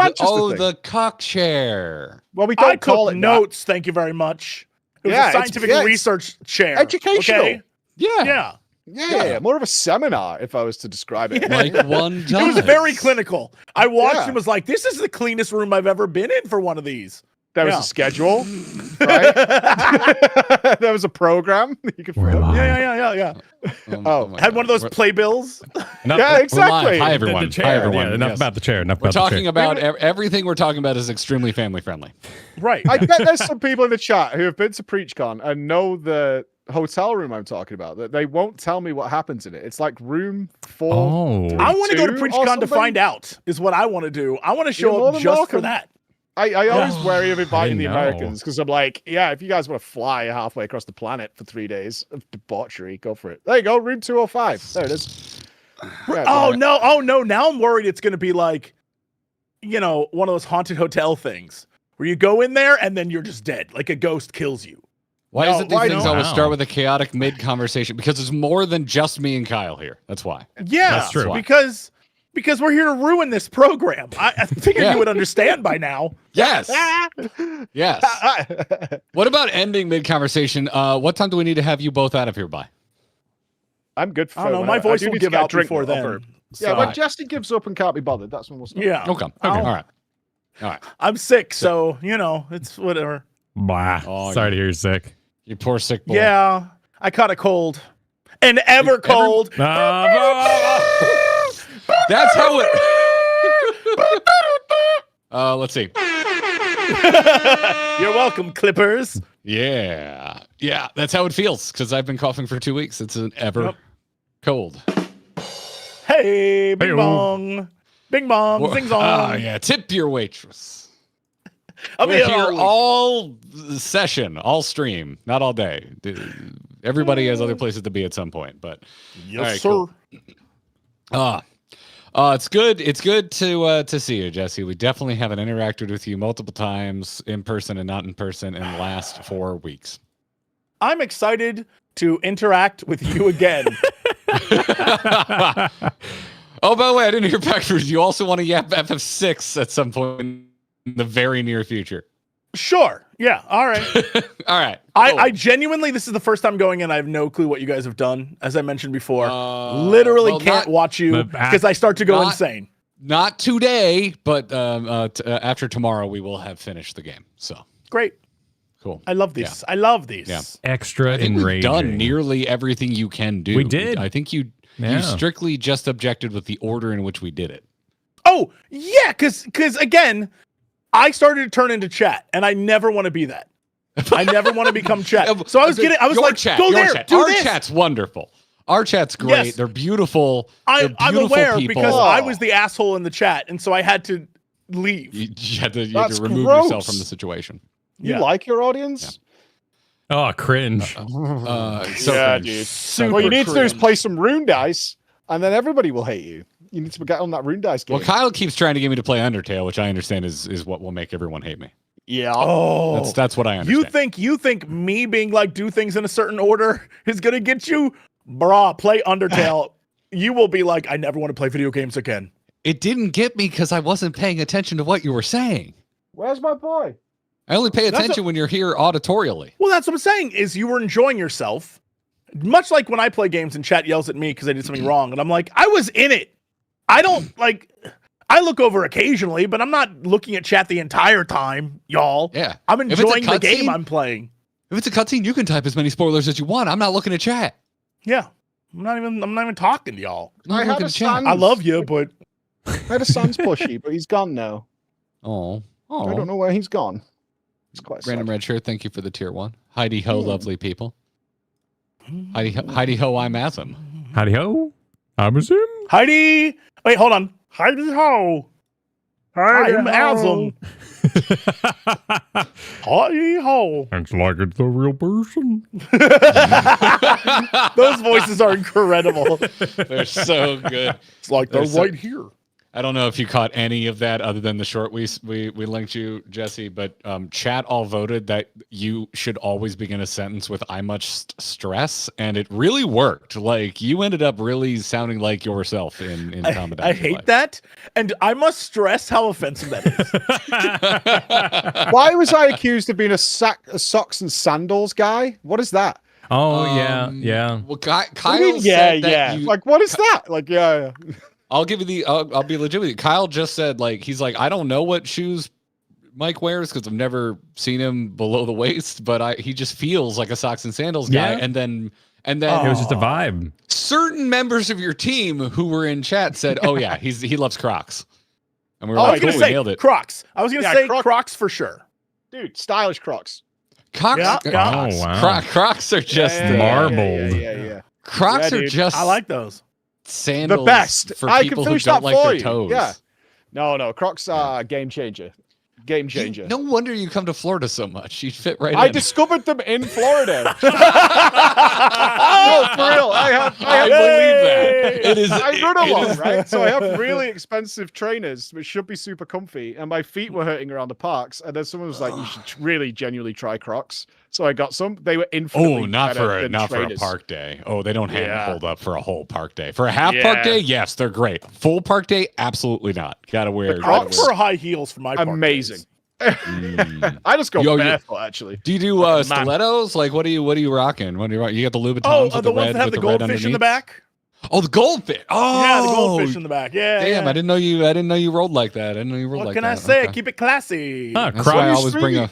the cock chair. Well, we don't call it notes. Thank you very much. It was a scientific research chair. Educational. Okay? Yeah. More of a seminar, if I was to describe it. Like one does. It was very clinical. I watched and was like, this is the cleanest room I've ever been in for one of these. There was a schedule, right? There was a program you could follow. Yeah. Had one of those playbills. Yeah, exactly. Hi, everyone. Hi, everyone. Yeah, enough about the chair. We're talking about everything we're talking about is extremely family friendly. Right. I bet there's some people in the chat who have been to PreachCon and know the hotel room I'm talking about. That they won't tell me what happens in it. It's like room 4. I want to go to PreachCon to find out. Is what I want to do. I want to show up just for that. I always worry of inviting the Americans because I'm like, if you guys want to fly halfway across the planet for 3 days of debauchery, go for it. There you go, room 205. There it is. No. Now I'm worried it's going to be like, one of those haunted hotel things where you go in there and then you're just dead, like a ghost kills you. Why is it these things always start with a chaotic mid-conversation? Because it's more than just me and Kyle here. That's why. Yeah, that's true. Because we're here to ruin this program. I figured you would understand by now. Yes. Yes. What about ending mid-conversation? What time do we need to have you both out of here by? I'm good for I don't know. My voice will give out before then. Yeah, when Jesse gives up and can't be bothered, that's when we'll start. Yeah. Okay. All right. I'm sick, so, it's whatever. Sorry to hear you're sick. You poor sick boy. Yeah. I caught a cold. An Evercold. That's how it. Let's see. You're welcome, Clippers. Yeah. That's how it feels because I've been coughing for 2 weeks. It's an cold. Hey, bing bong, bing bong, zing zong. Yeah. Tip your waitress. We're here all session, all stream, not all day. Everybody has other places to be at some point, but yes, sir. Cool. It's good. It's good to see you, Jesse. We definitely haven't interacted with you multiple times in person and not in person in the last 4 weeks. I'm excited to interact with you again. Oh, by the way, I didn't hear back from you. You also want to yap FF6 at some point in the very near future. Sure. Yeah. All right. All right. Cool. I genuinely, this is the first time going in. I have no clue what you guys have done. As I mentioned before, literally can't watch you because I start to go insane. Not today, but after tomorrow, we will have finished the game. So great. Cool. I love these. Yeah. I love these. Yeah. Extra enraging. We've done nearly everything you can do. We did. I think you strictly just objected with the order in which we did it. Oh, yeah, because again, I started to turn into chat, and I never want to be that. I never want to become chat. So I was like, chat, go there, chat. do Our this. chat's wonderful. Our chat's great. Yes. They're beautiful. I'm aware people. Because I was the asshole in the chat, and so I had to leave. You had to remove yourself from the situation. You like your audience? Yeah. Oh, cringe. Dude. What you need to do is play some rune dice, and then everybody will hate you. You need to get on that rune dice game. Well, Kyle keeps trying to get me to play Undertale, which I understand is what will make everyone hate me. Yeah. Oh, that's what I understand. You think me being like do things in a certain order is gonna get you, brah? Play Undertale. You will be like, I never want to play video games again. It didn't get me because I wasn't paying attention to what you were saying. Where's my boy? I only pay attention when you're here auditorially. Well, that's what I'm saying. Is you were enjoying yourself, much like when I play games and chat yells at me because I did something wrong, and I'm like, I was in it. I don't like. I look over occasionally, but I'm not looking at chat the entire time, y'all. Yeah, I'm enjoying the game I'm playing. If it's a cutscene, you can type as many spoilers as you want. I'm not looking at chat. Yeah, I'm not even talking to y'all. I had a son. I love you, but I had a son's pushy, but he's gone now. Oh, I don't know where he's gone. It's quite Random Red Shirt, thank you for the tier 1. Heidi ho, lovely people. Heidi ho, I'm Asm. Heidi ho, I'm Asm. Heidi, wait, hold on. Heidi ho, I'm Asm. Heidi ho. It's like it's the real person. Those voices are incredible. They're so good. It's like they're right here. I don't know if you caught any of that other than the short we linked you, Jesse, but chat all voted that you should always begin a sentence with "I must stress," and it really worked. Like you ended up really sounding like yourself in Common. I hate that, and I must stress how offensive that is. Why was I accused of being a socks and sandals guy? What is that? Oh yeah. Well, Kyle Yeah. said that you, Like, what is that? Like, yeah. I'll give you the. I'll be legit with you. Kyle just said like he's like I don't know what shoes Mike wears because I've never seen him below the waist, but he just feels like a socks and sandals guy. Yeah. And then It was just a vibe. certain members of your team who were in chat said, "Oh yeah, he loves Crocs," and we were I was like, gonna "Oh, we say nailed it." Crocs. I was gonna say Crocs. Crocs for sure. Dude, stylish Crocs. Crocs, Yeah. Crocs, Oh, wow. Crocs are just marbled. Yeah. Crocs Yeah, are dude. just I like those. sandals The best. for I people can who finish don't that like for their you. toes. Yeah. No, Crocs are game changer. Game changer. No wonder you come to Florida so much. You'd fit right I in. discovered them in Florida. No, for real. I believe that. It is. I run it a lot, is- right? So I have really expensive trainers, which should be super comfy, and my feet were hurting around the parks. And then someone was like, "You should really genuinely try Crocs." So I got some. They were infinitely Oh, not better for a than not for a trainers. park day. Oh, they don't Yeah. hold up for a whole park day. For a half park Yeah. day, yes, they're great. Full park day, absolutely not. Gotta wear. Crocs or high heels for my park Amazing. days. I just go Yo, you- barefoot, actually. Do you do Man. stilettos? Like, what are you rocking? What do you rock? You got the Louboutins Oh, with the ones red, that have with the red goldfish in the underneath? back. Oh, the goldfish. Oh, Yeah, the goldfish in the back. Yeah. Damn, yeah. I didn't know you rolled like that. I didn't know you rolled What like can that. I say? Okay. Keep it classy. Ah, That's why I Crocs. always bring a.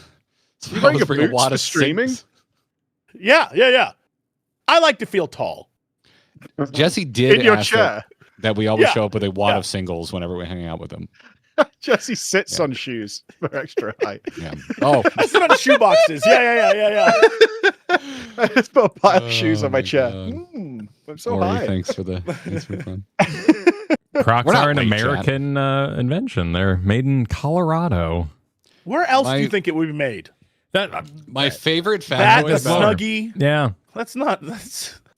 that's why I bring always your bring a boots wad for of streaming? sings. Yeah. I like to feel tall. Jesse did In your ask chair. that we always Yeah. show up with a wad Yeah. of singles whenever we hang out with him. Jesse sits Yeah. on shoes for extra height. Yeah. Oh, I sit on shoe boxes. Yeah. I just put a pile of shoes Oh on my my chair. God. I'm so Ori, high. thanks for the fun. Crocs We're not are an late, Chad. American invention. They're made in Colorado. Where else do My- you think it would be made? That My favorite That, factoid the about Snuggie. yeah. That's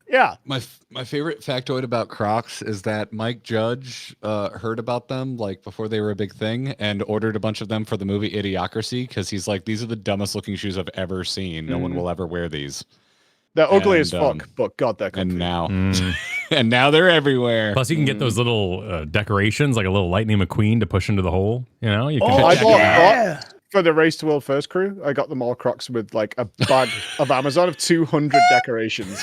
yeah. my favorite factoid about Crocs is that Mike Judge heard about them like before they were a big thing and ordered a bunch of them for the movie Idiocracy because he's like, these are the dumbest looking shoes I've ever seen. No one will ever wear these. They're ugly as And, fuck, but God, they're comfy. And now, Mm. and now they're everywhere. Plus, you can get those little decorations, like a little Lightning McQueen, to push into the hole. You know, you can. Oh, I check bought it out. yeah. for the Race to World First crew. I got them all Crocs with like a bag of Amazon of 200 decorations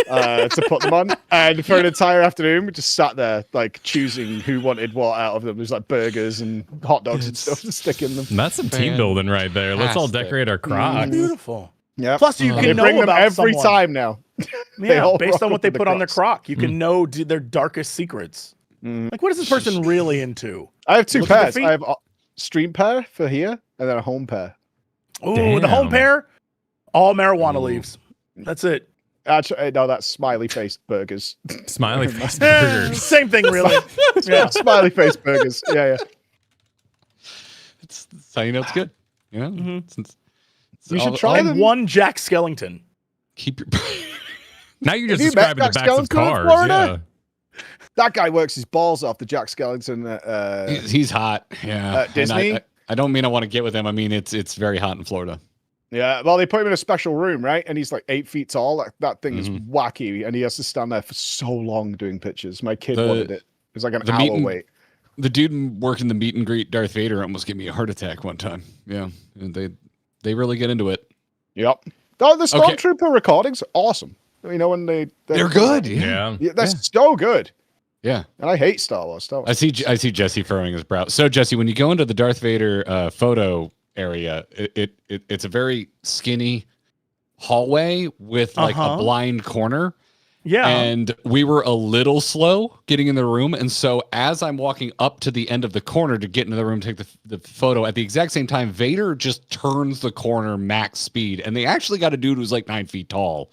to put them on. And for an entire afternoon, we just sat there like choosing who wanted what out of them. There's like burgers and hot dogs and stuff to stick in them. That's some team building right there. Let's all Fantastic. decorate our Crocs. Beautiful. Yeah. Plus, you They can bring know them about every someone. time now. They Yeah, all based rock on up what they with the put on their Crocs. Croc, you can know their darkest secrets. Like, what is this person really into? I have two Look at the pairs. feet. I have a stream pair for here and then a home pair. Ooh, the home Damn. pair, all marijuana Ooh. leaves. That's it. Actually, no, that's smiley face burgers. Smiley face Eh, burgers. same thing, really. Yeah. Smiley face burgers. Yeah. It's that's how you know it's good. You know, Mhm. It's You should all- try all- them. And one Jack Skellington. Keep your. Now you're just Have you met describing the Jack backs of Skellington in cars. Florida? Yeah. That guy works his balls off, the Jack Skellington. He's hot. Yeah. And Disney? I don't mean I want to get with him. I mean it's very hot in Florida. Yeah, well, they put him in a special room, right? And he's like 8 feet tall. That thing is Mhm. wacky, and he has to stand there for so long doing pictures. My kid The- wanted it. It was like an the hour meeting- wait. The dude working the meet and greet Darth Vader almost gave me a heart attack one time. Yeah, and they really get into it. Yep. Oh, the Okay. Stormtrooper recordings are awesome. You know when They're good. Yeah. Yeah. that's so good. Yeah. And I hate Star Wars. I see Jesse furrowing his brow. So Jesse, when you go into the Darth Vader photo area, it's a very skinny hallway with like Uh-huh. a blind corner. Yeah. And we were a little slow getting in the room. And so as I'm walking up to the end of the corner to get into the room, take the photo, at the exact same time, Vader just turns the corner max speed. And they actually got a dude who's like 9 feet tall.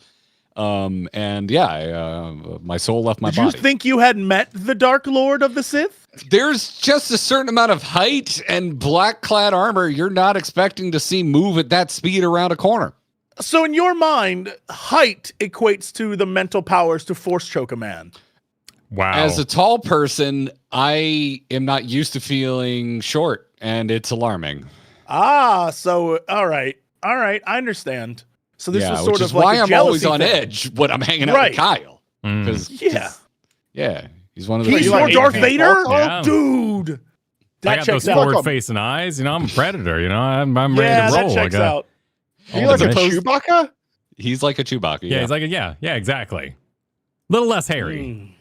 And yeah, my soul left my Did you body. think you had met the Dark Lord of the Sith? There's just a certain amount of height and black clad armor you're not expecting to see move at that speed around a corner. So in your mind, height equates to the mental powers to force choke a man. Wow. As a tall person, I am not used to feeling short, and it's alarming. So all right, I understand. So this was sort which of is like why a I'm always jealousy on thing. edge when I'm hanging out Right. with Kyle. Yeah. Yeah, he's one of the. He's you more like Darth 8 feet Vader, tall? Yeah. dude. I That got those checks out. forward- forward facing eyes. You know, I'm a predator. You know, I'm ready Yeah, to roll. that checks I got out. Are you all like the a mission- Chewbacca? He's like a Chewbacca. Yeah, he's like, yeah, exactly. Little less hairy. Mm.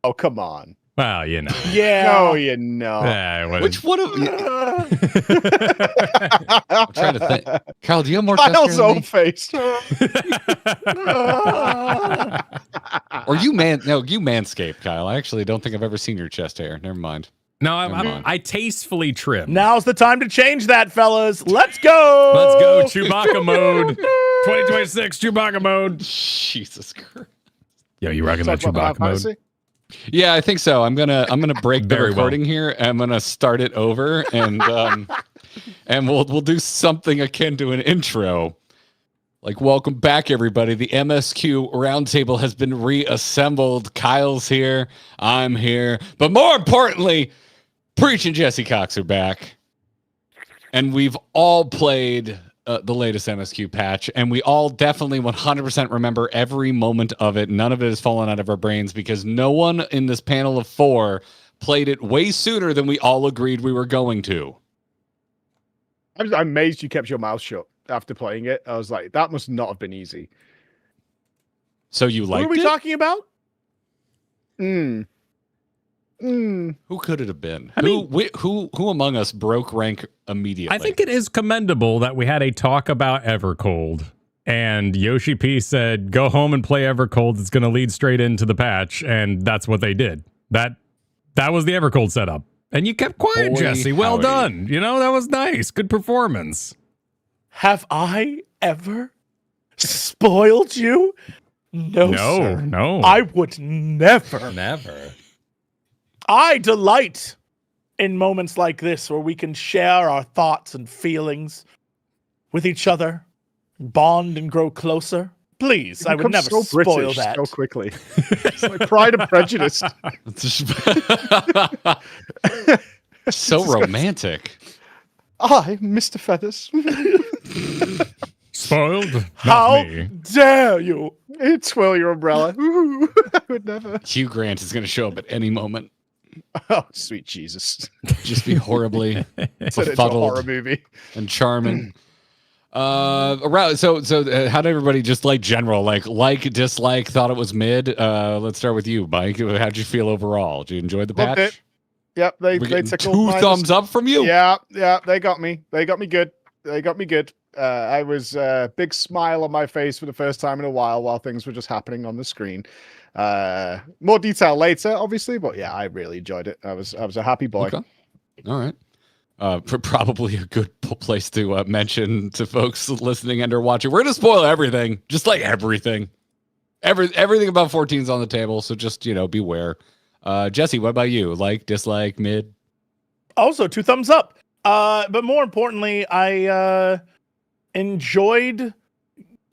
Oh, come on. Well, you know. Yeah. No, you know. Yeah, what Which one of? I'm trying to think. Kyle, do you have more chest Kyle's hair than old me? face. Or you manscaped, Kyle. I actually don't think I've ever seen your chest hair. Never mind. No, Never mind. I tastefully trim. Now's the time to change that, fellas. Let's go. Let's go Chewbacca mode. 2026 Chewbacca mode. Jesus Christ. Yo, you rocking that Talk about Chewbacca Final mode? Fantasy? Yeah, I think so. I'm gonna break the Very well. recording here. I'm gonna start it over, and and we'll do something akin to an intro. Like, welcome back, everybody. The MSQ roundtable has been reassembled. Kyle's here. I'm here. But more importantly, Preach and Jesse Cox are back. And we've all played the latest MSQ patch, and we all definitely 100% remember every moment of it. None of it has fallen out of our brains because no one in this panel of 4 played it way sooner than we all agreed we were going to. I'm amazed you kept your mouth shut after playing it. I was like, that must not have been easy. So you What liked are we it? talking about? Who could it have been? I mean- Who among us broke rank immediately? I think it is commendable that we had a talk about Evercold. And Yoshi P said, go home and play Evercold. It's going to lead straight into the patch. And that's what they did. That was the Evercold setup. And you kept quiet, Boy, Jesse. Well howdy. done. You know, that was nice. Good performance. Have I ever spoiled you? No, sir. No. I would never. never. I delight in moments like this where we can share our thoughts and feelings with each other, bond and grow closer. Please, I would Become never so spoil British that. so quickly. It's like Pride and Prejudice. So romantic. I, Mr. Feathers. Spoiled? Not How me. dare you? Twirl your umbrella. Ooh, I would never. Hugh Grant is going to show up at any moment. Oh, sweet Jesus. Just be horribly Turn it into a horror befuddled movie. and charming. Around so how did everybody just like general like dislike thought it was mid? Let's start with you, Mike. How'd you feel overall? Did you enjoy the patch? Loved it. Yep, they We're getting tickled 2 my thumbs up from you. Yeah, they got me. They got me good. I was big smile on my face for the first time in a while things were just happening on the screen. More detail later, obviously, but yeah, I really enjoyed it. I was a happy boy. Okay. All right. Probably a good place to mention to folks listening and or watching. We're gonna spoil everything, just like everything. Everything about 14 is on the table, so just beware. Jesse, what about you? Like, dislike, mid? Also, 2 thumbs up. But more importantly, I enjoyed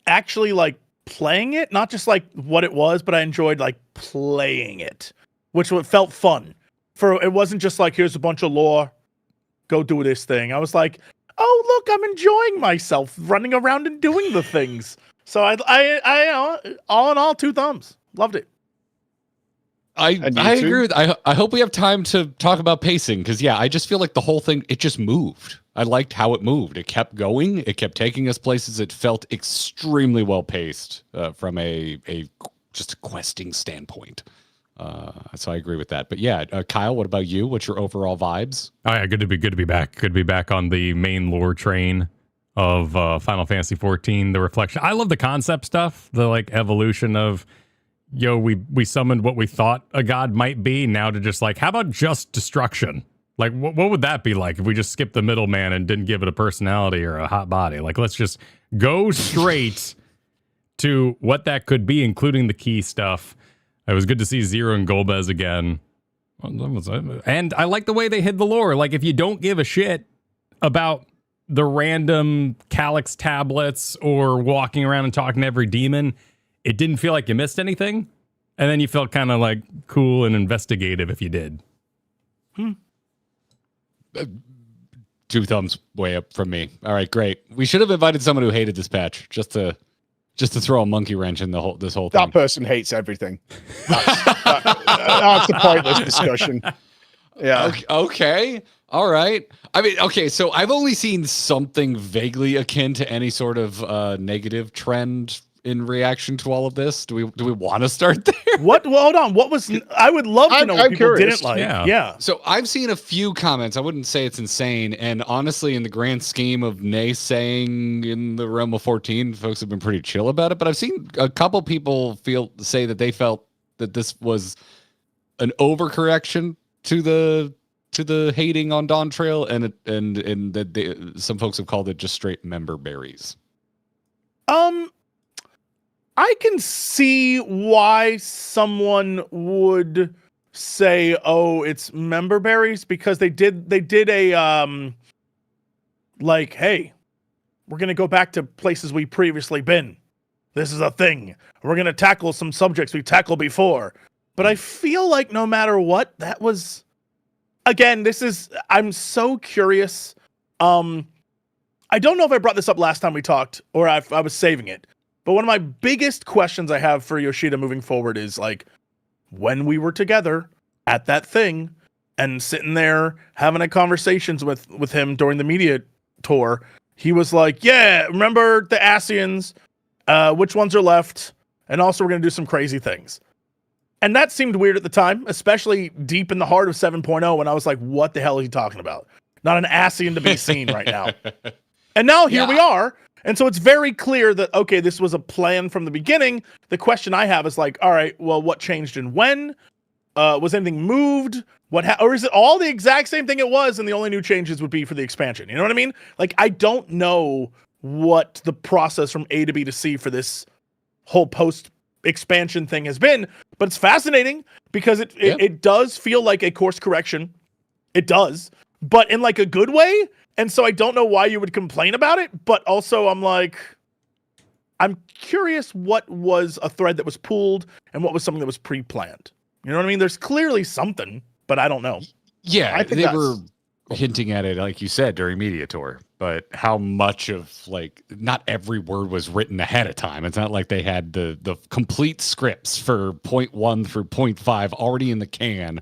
actually like playing it, not just like what it was, but I enjoyed like playing it, which felt fun. It wasn't just like, here's a bunch of lore, go do this thing. I was like, oh look, I'm enjoying myself running around and doing the things. So I all in all, 2 thumbs. Loved it. I And you agree too? with. I hope we have time to talk about pacing because I just feel like the whole thing it just moved. I liked how it moved. It kept going. It kept taking us places. It felt extremely well paced from a just a questing standpoint. So I agree with that. But yeah, Kyle, what about you? What's your overall vibes? Oh yeah, good to be back. Good to be back on the main lore train of Final Fantasy XIV. The reflection. I love the concept stuff. The like evolution of we summoned what we thought a god might be. Now to just like, how about just destruction? Like, what would that be like if we just skipped the middleman and didn't give it a personality or a hot body? Like, let's just go straight to what that could be, including the key stuff. It was good to see Zero and Golbez again. And I like the way they hid the lore. Like, if you don't give a shit about the random Calyx tablets or walking around and talking to every demon, it didn't feel like you missed anything. And then you felt kind of like cool and investigative if you did. 2 thumbs way up from me. All right, great. We should have invited someone who hated this patch just to throw a monkey wrench in this whole thing. That person hates everything. That's a pointless discussion. Yeah. Okay. All right. I mean, okay. So I've only seen something vaguely akin to any sort of negative trend in reaction to all of this. Do we want to start there? What? Well, hold on. What was? I would love to know what I'm people curious. didn't like. Yeah. So I've seen a few comments. I wouldn't say it's insane. And honestly, in the grand scheme of naysaying in the realm of 14, folks have been pretty chill about it. But I've seen a couple people say that they felt that this was an overcorrection to the hating on Dawntrail, and that some folks have called it just straight member berries. I can see why someone would say, "Oh, it's member berries," because they did a like, "Hey, we're gonna go back to places we previously been. This is a thing. We're gonna tackle some subjects we tackled before." But I feel like no matter what, that was, again, I'm so curious. I don't know if I brought this up last time we talked or I was saving it. But one of my biggest questions I have for Yoshida moving forward is, like, when we were together at that thing and sitting there having a conversations with him during the media tour, he was like, "Yeah, remember the Asians? Which ones are left? And also we're going to do some crazy things." And that seemed weird at the time, especially deep in the heart of 7.0 when I was like, what the hell is he talking about? Not an Asian to be seen right now. And now here we are. And so it's very clear that, okay, this was a plan from the beginning. The question I have is like, all right, well, what changed and when? Was anything moved? Or is it all the exact same thing it was and the only new changes would be for the expansion? You know what I mean? Like, I don't know what the process from A to B to C for this whole post-expansion thing has been, but it's fascinating because it does feel like a course correction. It does, but in like a good way. And so I don't know why you would complain about it, but also I'm curious what was a thread that was pulled and what was something that was pre-planned. You know what I mean? There's clearly something, but I don't know. Yeah, I think they were hinting at it, like you said, during Media Tour, but how much of, like, not every word was written ahead of time. It's not like they had the complete scripts for 0.1 through 0.5 already in the can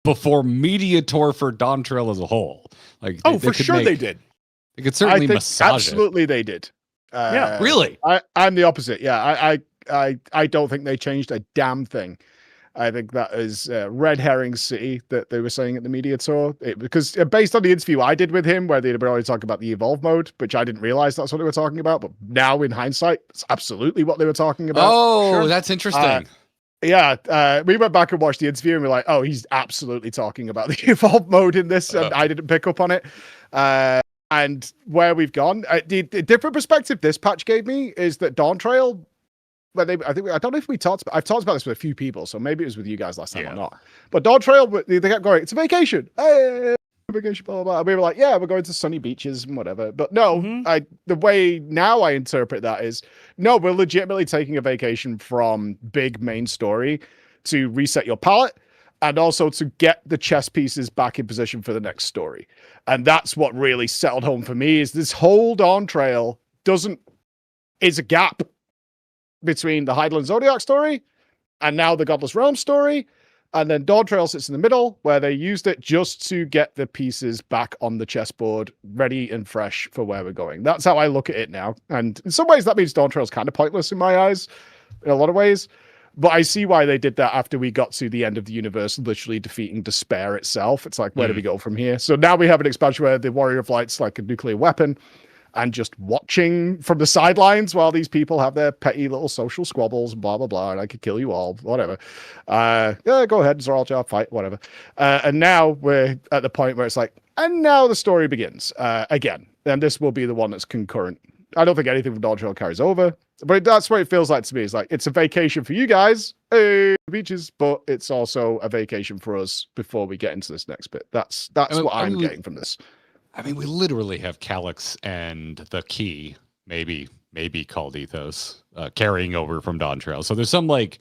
before Media Tour for Dawntrail as a whole. Like, they did. They could certainly massage absolutely they did. Yeah, really. I'm the opposite. Yeah, I don't think they changed a damn thing. I think that is red herring city that they were saying at the media tour. Because based on the interview I did with him, where they'd already talked about the evolve mode, which I didn't realize that's what they were talking about, but now in hindsight, it's absolutely what they were talking about. Oh, That's interesting. We went back and watched the interview and we're like, oh, he's absolutely talking about the evolve mode in this, and I didn't pick up on it. And where we've gone, the different perspective this patch gave me is that Dawntrail, I don't know if I've talked about this with a few people, so maybe it was with you guys last time or not. But Dawntrail, they kept going, it's a vacation. Hey, vacation, blah, blah, blah. And we were like, yeah, we're going to sunny beaches and whatever. But no, the way now I interpret that is, no, we're legitimately taking a vacation from big main story to reset your palette and also to get the chess pieces back in position for the next story. And that's what really settled home for me, is this whole Dawntrail is a gap between the Heidel and Zodiac story and now the Godless Realm story. And then Dawntrail sits in the middle, where they used it just to get the pieces back on the chessboard, ready and fresh for where we're going. That's how I look at it now. And in some ways, that means Dawntrail's kind of pointless in my eyes, in a lot of ways. But I see why they did that after we got to the end of the universe, literally defeating despair itself. It's like, where do we go from here? So now we have an expansion where the Warrior of Light's like a nuclear weapon, and just watching from the sidelines while these people have their petty little social squabbles, blah, blah, blah, and I could kill you all, whatever. Yeah, go ahead, Zoraljar, fight, whatever. And now we're at the point where it's like, and now the story begins again. And this will be the one that's concurrent. I don't think anything from Dawntrail carries over, but that's what it feels like to me. It's like, it's a vacation for you guys, beaches, but it's also a vacation for us before we get into this next bit. That's what I'm getting from this. I mean, we literally have Calyx and the Key, maybe called Ethos, carrying over from Dawntrail. So there's some, like,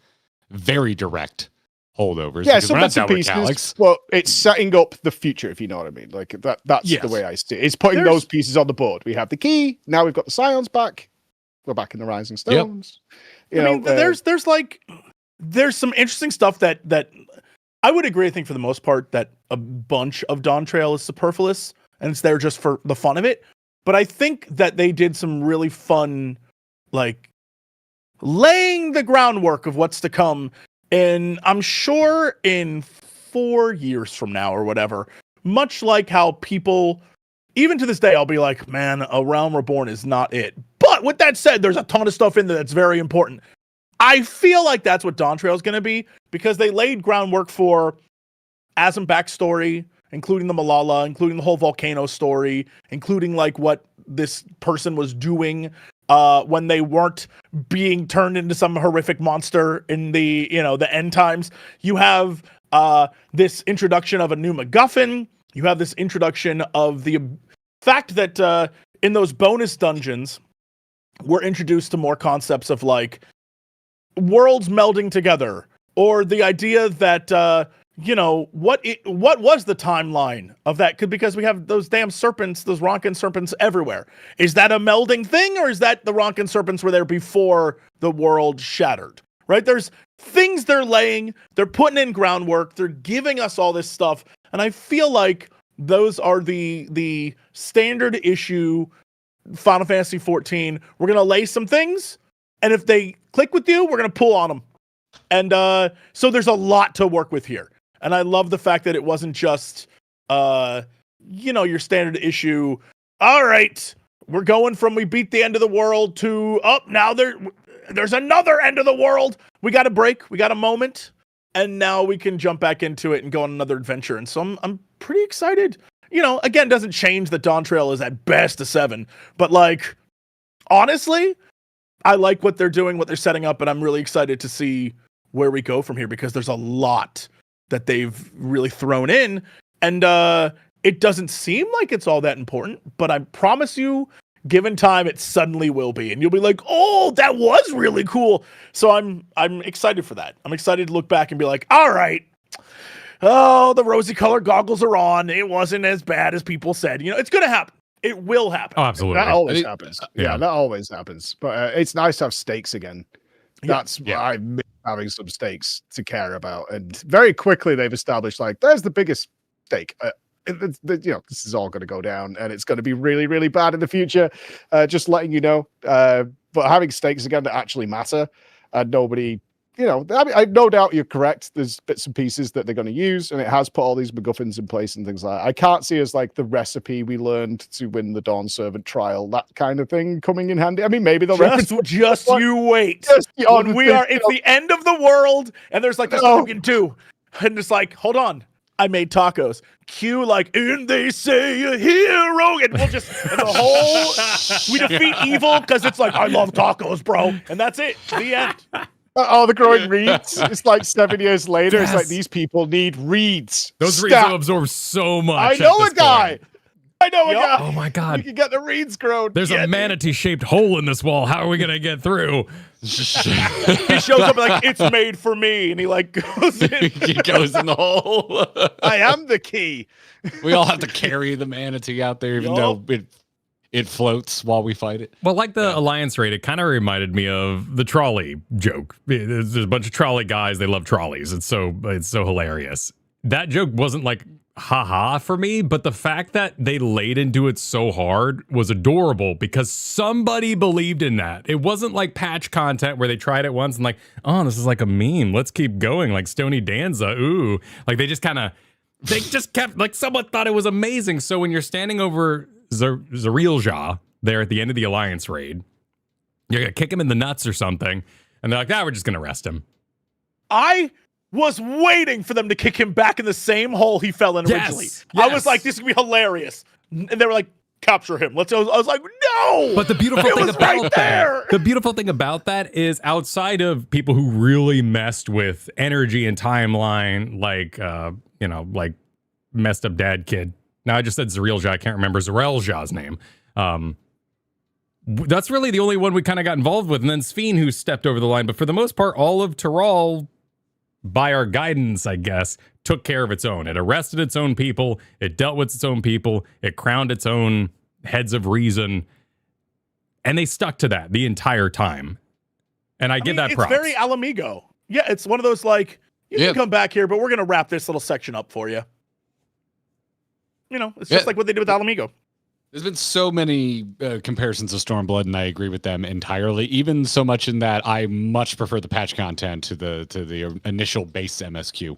very direct holdovers. Yeah, because some we're not bits and done with pieces. Calyx. But it's setting up the future, if you know what I mean. Like that's Yes. the way I see it. It's putting those pieces on the board. We have the key. Now we've got the Scions back. We're back in the Rising Stones. I mean, there's some interesting stuff that I would agree. I think for the most part that a bunch of Dawntrail is superfluous and it's there just for the fun of it. But I think that they did some really fun, like laying the groundwork of what's to come. And I'm sure in 4 years from now or whatever, much like how people, even to this day, I'll be like, man, A Realm Reborn is not it. But with that said, there's a ton of stuff in there that's very important. I feel like that's what Dawntrail is going to be, because they laid groundwork for Asm backstory, including the Malala, including the whole volcano story, including like what this person was doing when they weren't being turned into some horrific monster in the, the end times. You have this introduction of a new MacGuffin. You have this introduction of the fact that in those bonus dungeons, we're introduced to more concepts of like worlds melding together, or the idea that what was the timeline of that? Because we have those damn serpents, those Ronkin serpents everywhere. Is that a melding thing, or is that the Ronkin serpents were there before the world shattered? Right? There's things they're laying, they're putting in groundwork, they're giving us all this stuff, and I feel like those are the standard issue Final Fantasy XIV. We're gonna lay some things, and if they click with you, we're gonna pull on them. And so there's a lot to work with here. And I love the fact that it wasn't just, your standard issue. All right, we're going from we beat the end of the world to, now there's another end of the world. We got a break. We got a moment. And now we can jump back into it and go on another adventure. And so I'm pretty excited. Again, doesn't change that Dawntrail is at best a 7. But like, honestly, I like what they're doing, what they're setting up. And I'm really excited to see where we go from here, because there's a lot that they've really thrown in, and it doesn't seem like it's all that important, but I promise you, given time, it suddenly will be, and you'll be like, oh, that was really cool. So I'm excited for that. I'm excited to look back and be like, all right, the rosy colored goggles are on. It wasn't as bad as people said. It's going to happen. It will happen. Oh, absolutely. That always happens. Yeah, that always happens. But it's nice to have stakes again. That's why I miss having some stakes to care about. And very quickly they've established, like, there's the biggest stake. This is all going to go down, and it's going to be really, really bad in the future. Just letting you know. But having stakes again that actually matter, and nobody, I no doubt you're correct. There's bits and pieces that they're going to use, and it has put all these MacGuffins in place and things like that. I can't see as like the recipe we learned to win the Dawn Servant trial, that kind of thing coming in handy. I mean, maybe they'll just you wait. It's the end of the world, and there's like this thing you can do, and it's like, hold on, I made tacos. Cue like, and they say a hero, and we'll just and the whole we defeat evil because it's like, I love tacos, bro, and that's it. The end. The growing reeds. It's like 7 years later. Yes. It's like, these people need reeds. Those reeds will absorb so much. I know a guy. Oh my god! You can get the reeds grown. There's a manatee-shaped hole in this wall. How are we gonna get through? He shows up like, it's made for me, and he like goes in. He goes in the hole. I am the key. We all have to carry the manatee out there, even though it floats while we fight it. Well, like the Alliance raid, it kind of reminded me of the trolley joke. There's a bunch of trolley guys. They love trolleys. It's so hilarious. That joke wasn't like haha for me, but the fact that they laid into it so hard was adorable, because somebody believed in that. It wasn't like patch content where they tried it once and like, oh, this is like a meme. Let's keep going. Like Stony Danza. Ooh, like they just kept like, someone thought it was amazing. So when you're standing over Zerilja there at the end of the Alliance raid, you're gonna kick him in the nuts or something, and they're like, we're just gonna arrest him. I was waiting for them to kick him back in the same hole he fell in originally. Yes. I was like, this is gonna be hilarious, and they were like, capture him. I was like, no. But the beautiful thing about that is, outside of people who really messed with energy and timeline, like like messed up dad kid. Now I just said Zerilja. I can't remember Zerelja's name. That's really the only one we kind of got involved with. And then Sphene, who stepped over the line. But for the most part, all of Tyrol by our guidance, I guess, took care of its own. It arrested its own people. It dealt with its own people. It crowned its own heads of reason. And they stuck to that the entire time. And I give that props. It's very Alamigo. Yeah, it's one of those like, you can come back here, but we're going to wrap this little section up for you. You know, it's just like what they did with Alamigo. There's been so many comparisons to Stormblood, and I agree with them entirely. Even so much in that I much prefer the patch content to the initial base MSQ,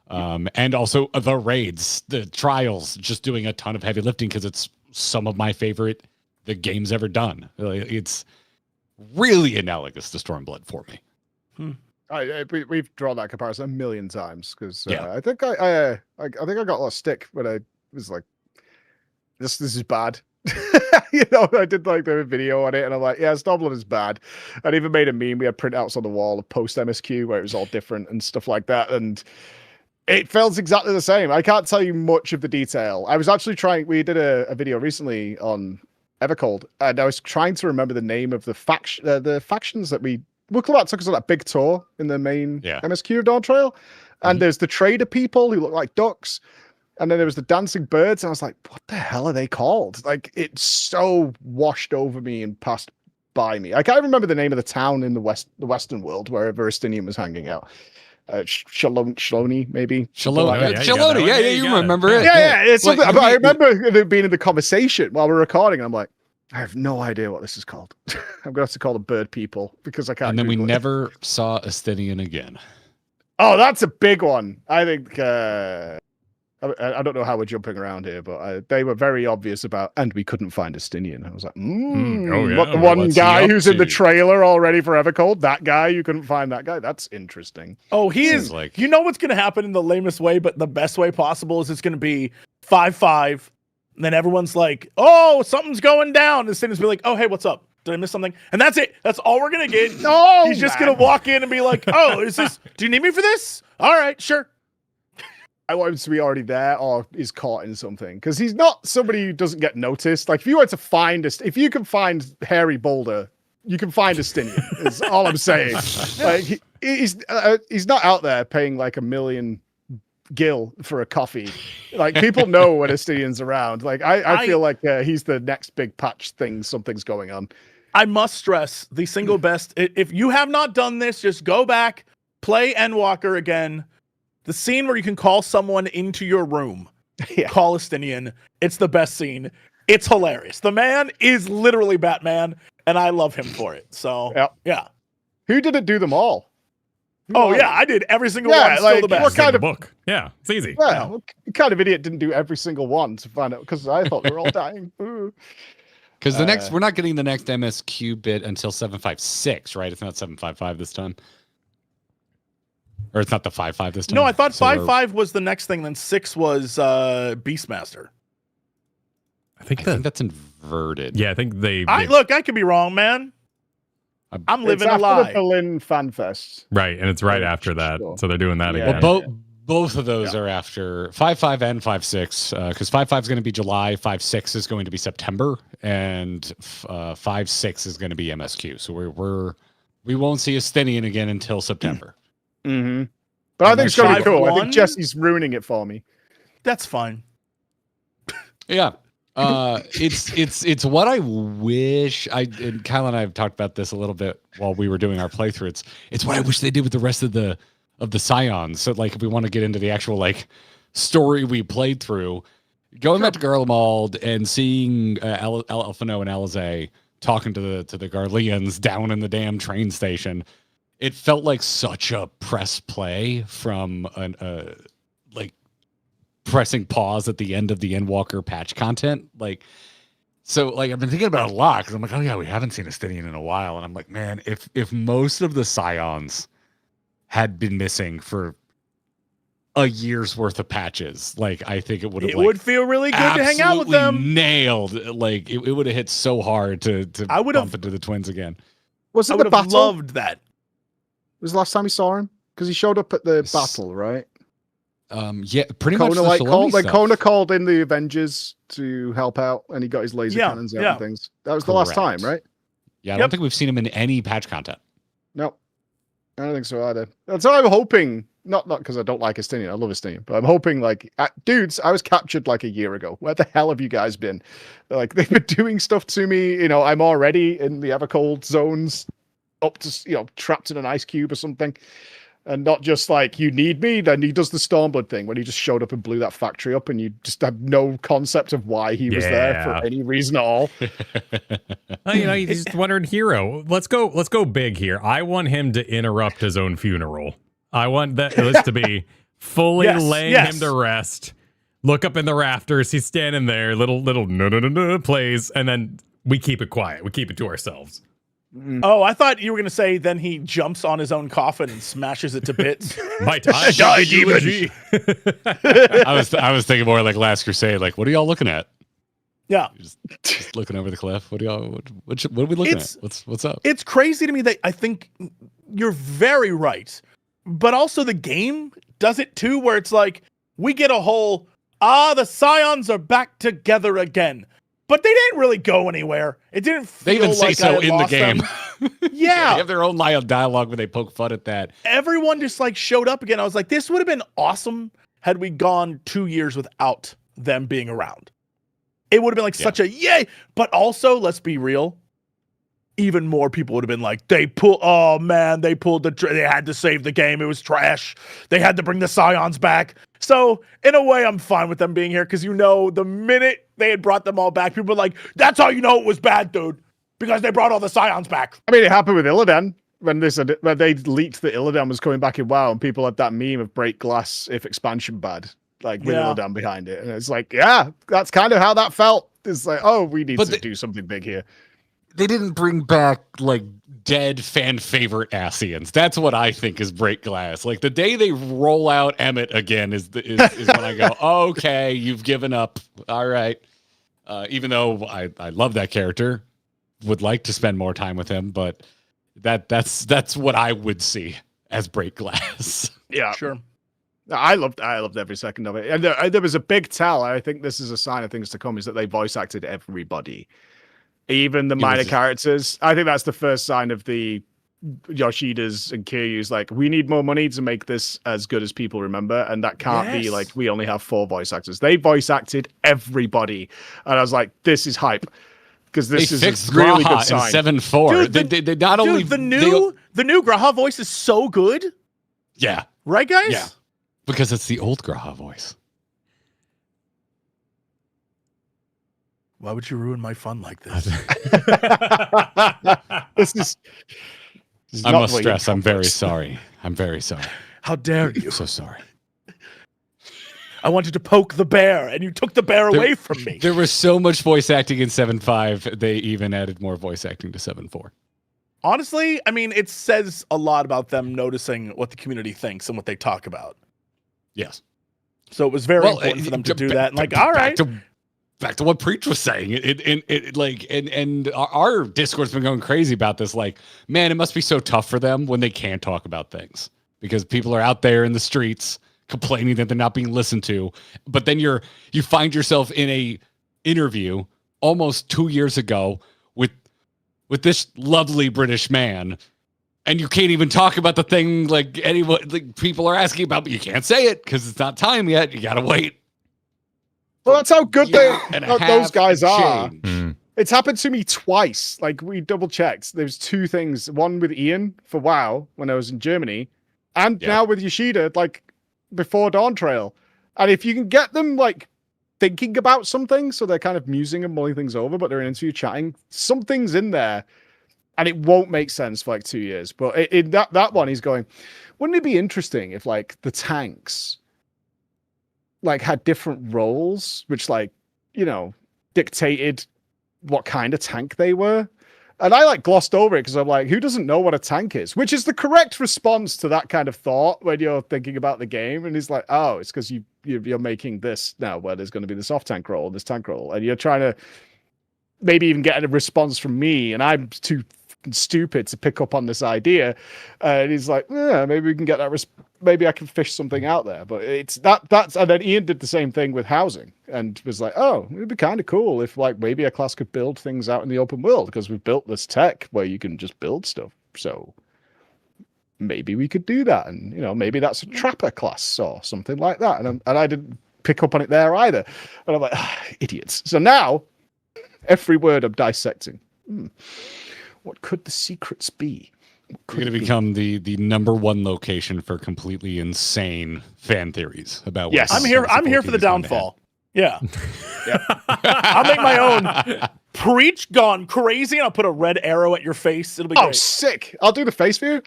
and also the raids, the trials, just doing a ton of heavy lifting because it's some of my favorite the game's ever done. It's really analogous to Stormblood for me. We've drawn that comparison a million times because I think I got a lot of stick when I was like, this is bad. You know, I did like the video on it and I'm like, yeah, Stormblood is bad. I'd even made a meme. We had printouts on the wall of post MSQ where it was all different and stuff like that. And it feels exactly the same. I can't tell you much of the detail. I was actually we did a video recently on Evercold and I was trying to remember the name of the factions that Wookalabat took us on that big tour in the main MSQ of Dawntrail. And there's the trader people who look like ducks. And then there was the dancing birds, and I was like, what the hell are they called? Like, it's so washed over me and passed by me. I can't remember the name of the town in the Western world where Veristinian was hanging out. Shaloni, maybe? Shaloni, yeah, you remember it. Yeah, it's something, but I remember it being in the conversation while we're recording, and I'm like, I have no idea what this is called. I'm going to have to call the bird people because I can't. And then we never saw Estinian again. Oh, that's a big one. I think... I don't know how we're jumping around here, but they were very obvious about, and we couldn't find Estinian. I was like, what, the one guy who's in the trailer already for Evercold, that guy, you couldn't find that guy? That's interesting. Oh, he is, like, you know what's going to happen in the lamest way, but the best way possible is it's going to be 5-5, and then everyone's like, oh, something's going down, and Estinian's be like, oh, hey, what's up? Did I miss something? And that's it. That's all we're going to get. No, he's just going to walk in and be like, oh, is this, do you need me for this? All right, sure. I want him to be already there or is caught in something because he's not somebody who doesn't get noticed. Like if you were to find if you can find Hairy Boulder, you can find Estinian. Is all I'm saying. Like he's not out there paying like $1 million gil for a coffee. Like people know when Estinian's around. Like I feel like he's the next big patch thing. Something's going on. I must stress the single best. If you have not done this, just go back, play Endwalker again. The scene where you can call someone into your room, call Estinian. It's the best scene. It's hilarious. The man is literally Batman, and I love him for it. So, yeah. Who didn't do them all? I did every single one. Like, still the best. What kind of book? Yeah, it's easy. Yeah, what kind of idiot didn't do every single one to find out? Because I thought they were all dying. Because we're not getting the next MSQ bit until 7.56, right? It's not 7.55 this time. Or it's not the 5.5 this time. No, I thought 5.5 was the next thing. Then 6 was Beastmaster. I think that's inverted. Yeah, I think look, I could be wrong, man. I'm living a lie. It's after the Berlin Fan Fest. Right, and it's right after that. So they're doing that again. Well, both of those are after 5.5 and 5.6. Because 5.5 is going to be July, 5.6 is going to be September, and 5.6 is going to be MSQ. So we won't see Estinian again until September. Mm-hmm. But I think it's going to be cool. I think Jesse's ruining it for me. That's fine. Yeah. It's what I wish and Kyle and I have talked about this a little bit while we were doing our playthrough. It's what I wish they did with the rest of the Scions. So like if we want to get into the actual like story we played through, going back to Garlemald and seeing Alphino and Alizé talking to the Garleans down in the damn train station. It felt like such a press play from like pressing pause at the end of the Endwalker patch content. Like, so like I've been thinking about it a lot because I'm like, oh yeah, we haven't seen Estinian in a while, and I'm like, man, if most of the Scions had been missing for a year's worth of patches, like I think it would have. It would feel really good to hang out with them. Nailed, like it would have hit so hard to bump into the twins again. Was it the battle? Loved that. Was the last time we saw him? Because he showed up at the battle, right? Yeah, pretty much. Kona called in the Avengers to help out, and he got his laser cannons out and things. That was the last time, right? Yeah, I don't think we've seen him in any patch content. No, I don't think so either. That's what I'm hoping. not because I don't like Estinian. I love Estinian, but I'm hoping like, dudes, I was captured like a year ago. Where the hell have you guys been? Like they've been doing stuff to me. You know, I'm already in the Evercold zones, up to trapped in an ice cube or something. And not just like, you need me. Then he does the Stormblood thing when he just showed up and blew that factory up, and you just have no concept of why he was there for any reason at all. Well, he's just wondering hero. Let's go big here. I want him to interrupt his own funeral. I want this to be fully laying him to rest. Look up in the rafters. He's standing there. Little no plays, and then we keep it quiet. We keep it to ourselves. Oh, I thought you were going to say then he jumps on his own coffin and smashes it to bits. My time. Die, demon. I was thinking more like Last Crusade. Like, what are y'all looking at? Yeah, just looking over the cliff. What are we looking at? What's up? It's crazy to me that I think you're very right, but also the game does it too, where it's like we get a whole the Scions are back together again. But they didn't really go anywhere. It didn't feel they even say like so in the game. Yeah. They have their own dialogue where they poke fun at that. Everyone just like showed up again. I was like, this would have been awesome had we gone 2 years without them being around. It would have been like such a yay. But also, let's be real, even more people would have been like, they pulled they had to save the game. It was trash. They had to bring the Scions back. So in a way, I'm fine with them being here because the minute they had brought them all back, people were like, that's how you know it was bad, dude, because they brought all the Scions back. I mean, it happened with Illidan when they leaked that Illidan was coming back in WoW, and people had that meme of break glass if expansion bad, like with Illidan behind it, and it's like, yeah, that's kind of how that felt. It's like, oh, we need to do something big here. They didn't bring back like dead fan favorite Asians. That's what I think is break glass. Like the day they roll out Emmett again is when I go, okay, you've given up. All right. Even though I love that character, would like to spend more time with him, but that's what I would see as break glass. Yeah, sure. I loved every second of it, and there was a big tell. I think this is a sign of things to come: is that they voice acted everybody. Even the minor characters. I think that's the first sign of the Yoshidas and Kiryu's like, we need more money to make this as good as people remember. And that can't be like, we only have 4 voice actors. They voice acted everybody. And I was like, this is hype. Because this is a really good sign. In 7.4. They not only... the new Graha voice is so good. Yeah. Right, guys? Yeah. Because it's the old Graha voice. Why would you ruin my fun like this? This is I must stress, I'm very sorry. I'm very sorry. How dare you? I'm so sorry. I wanted to poke the bear, and you took the bear away from me. There was so much voice acting in 7.5, they even added more voice acting to 7.4. Honestly, I mean, it says a lot about them noticing what the community thinks and what they talk about. Yes. So it was very important for them to do that. And like, all right. Back to what Preach was saying, and our Discord's been going crazy about this. Like, man, it must be so tough for them when they can't talk about things because people are out there in the streets complaining that they're not being listened to. But then you find yourself in a interview almost 2 years ago with this lovely British man, and you can't even talk about the thing like anyone like people are asking about, but you can't say it because it's not time yet. You gotta wait. Well, that's how good those guys are. Mm. It's happened to me twice. Like, we double checked. There's 2 things. One with Ian for WoW when I was in Germany, and now with Yoshida, like before Dawntrail. And if you can get them like thinking about something, so they're kind of musing and mulling things over, but they're in interview chatting, something's in there, and it won't make sense for like 2 years. But in that one, he's going, wouldn't it be interesting if like the tanks like had different roles, which like, dictated what kind of tank they were? And I like glossed over it because I'm like, who doesn't know what a tank is? Which is the correct response to that kind of thought when you're thinking about the game. And he's like, oh, it's because you're making this now where there's going to be this off tank role, this tank role, and you're trying to maybe even get a response from me, and I'm too stupid to pick up on this idea. And he's like, yeah, maybe we can get that. Maybe I can fish something out there. But it's that's and then Ian did the same thing with housing and was like, oh, it'd be kind of cool if like maybe a class could build things out in the open world because we've built this tech where you can just build stuff. So maybe we could do that, and maybe that's a trapper class or something like that. And I didn't pick up on it there either, and I'm like, idiots. So now every word I'm dissecting. What could the secrets be? You're going to become the number one location for completely insane fan theories about. Yes, I'm here for the downfall. Yeah. I'll make my own. Preach gone crazy, and I'll put a red arrow at your face. It'll be great. Sick. I'll do the face view.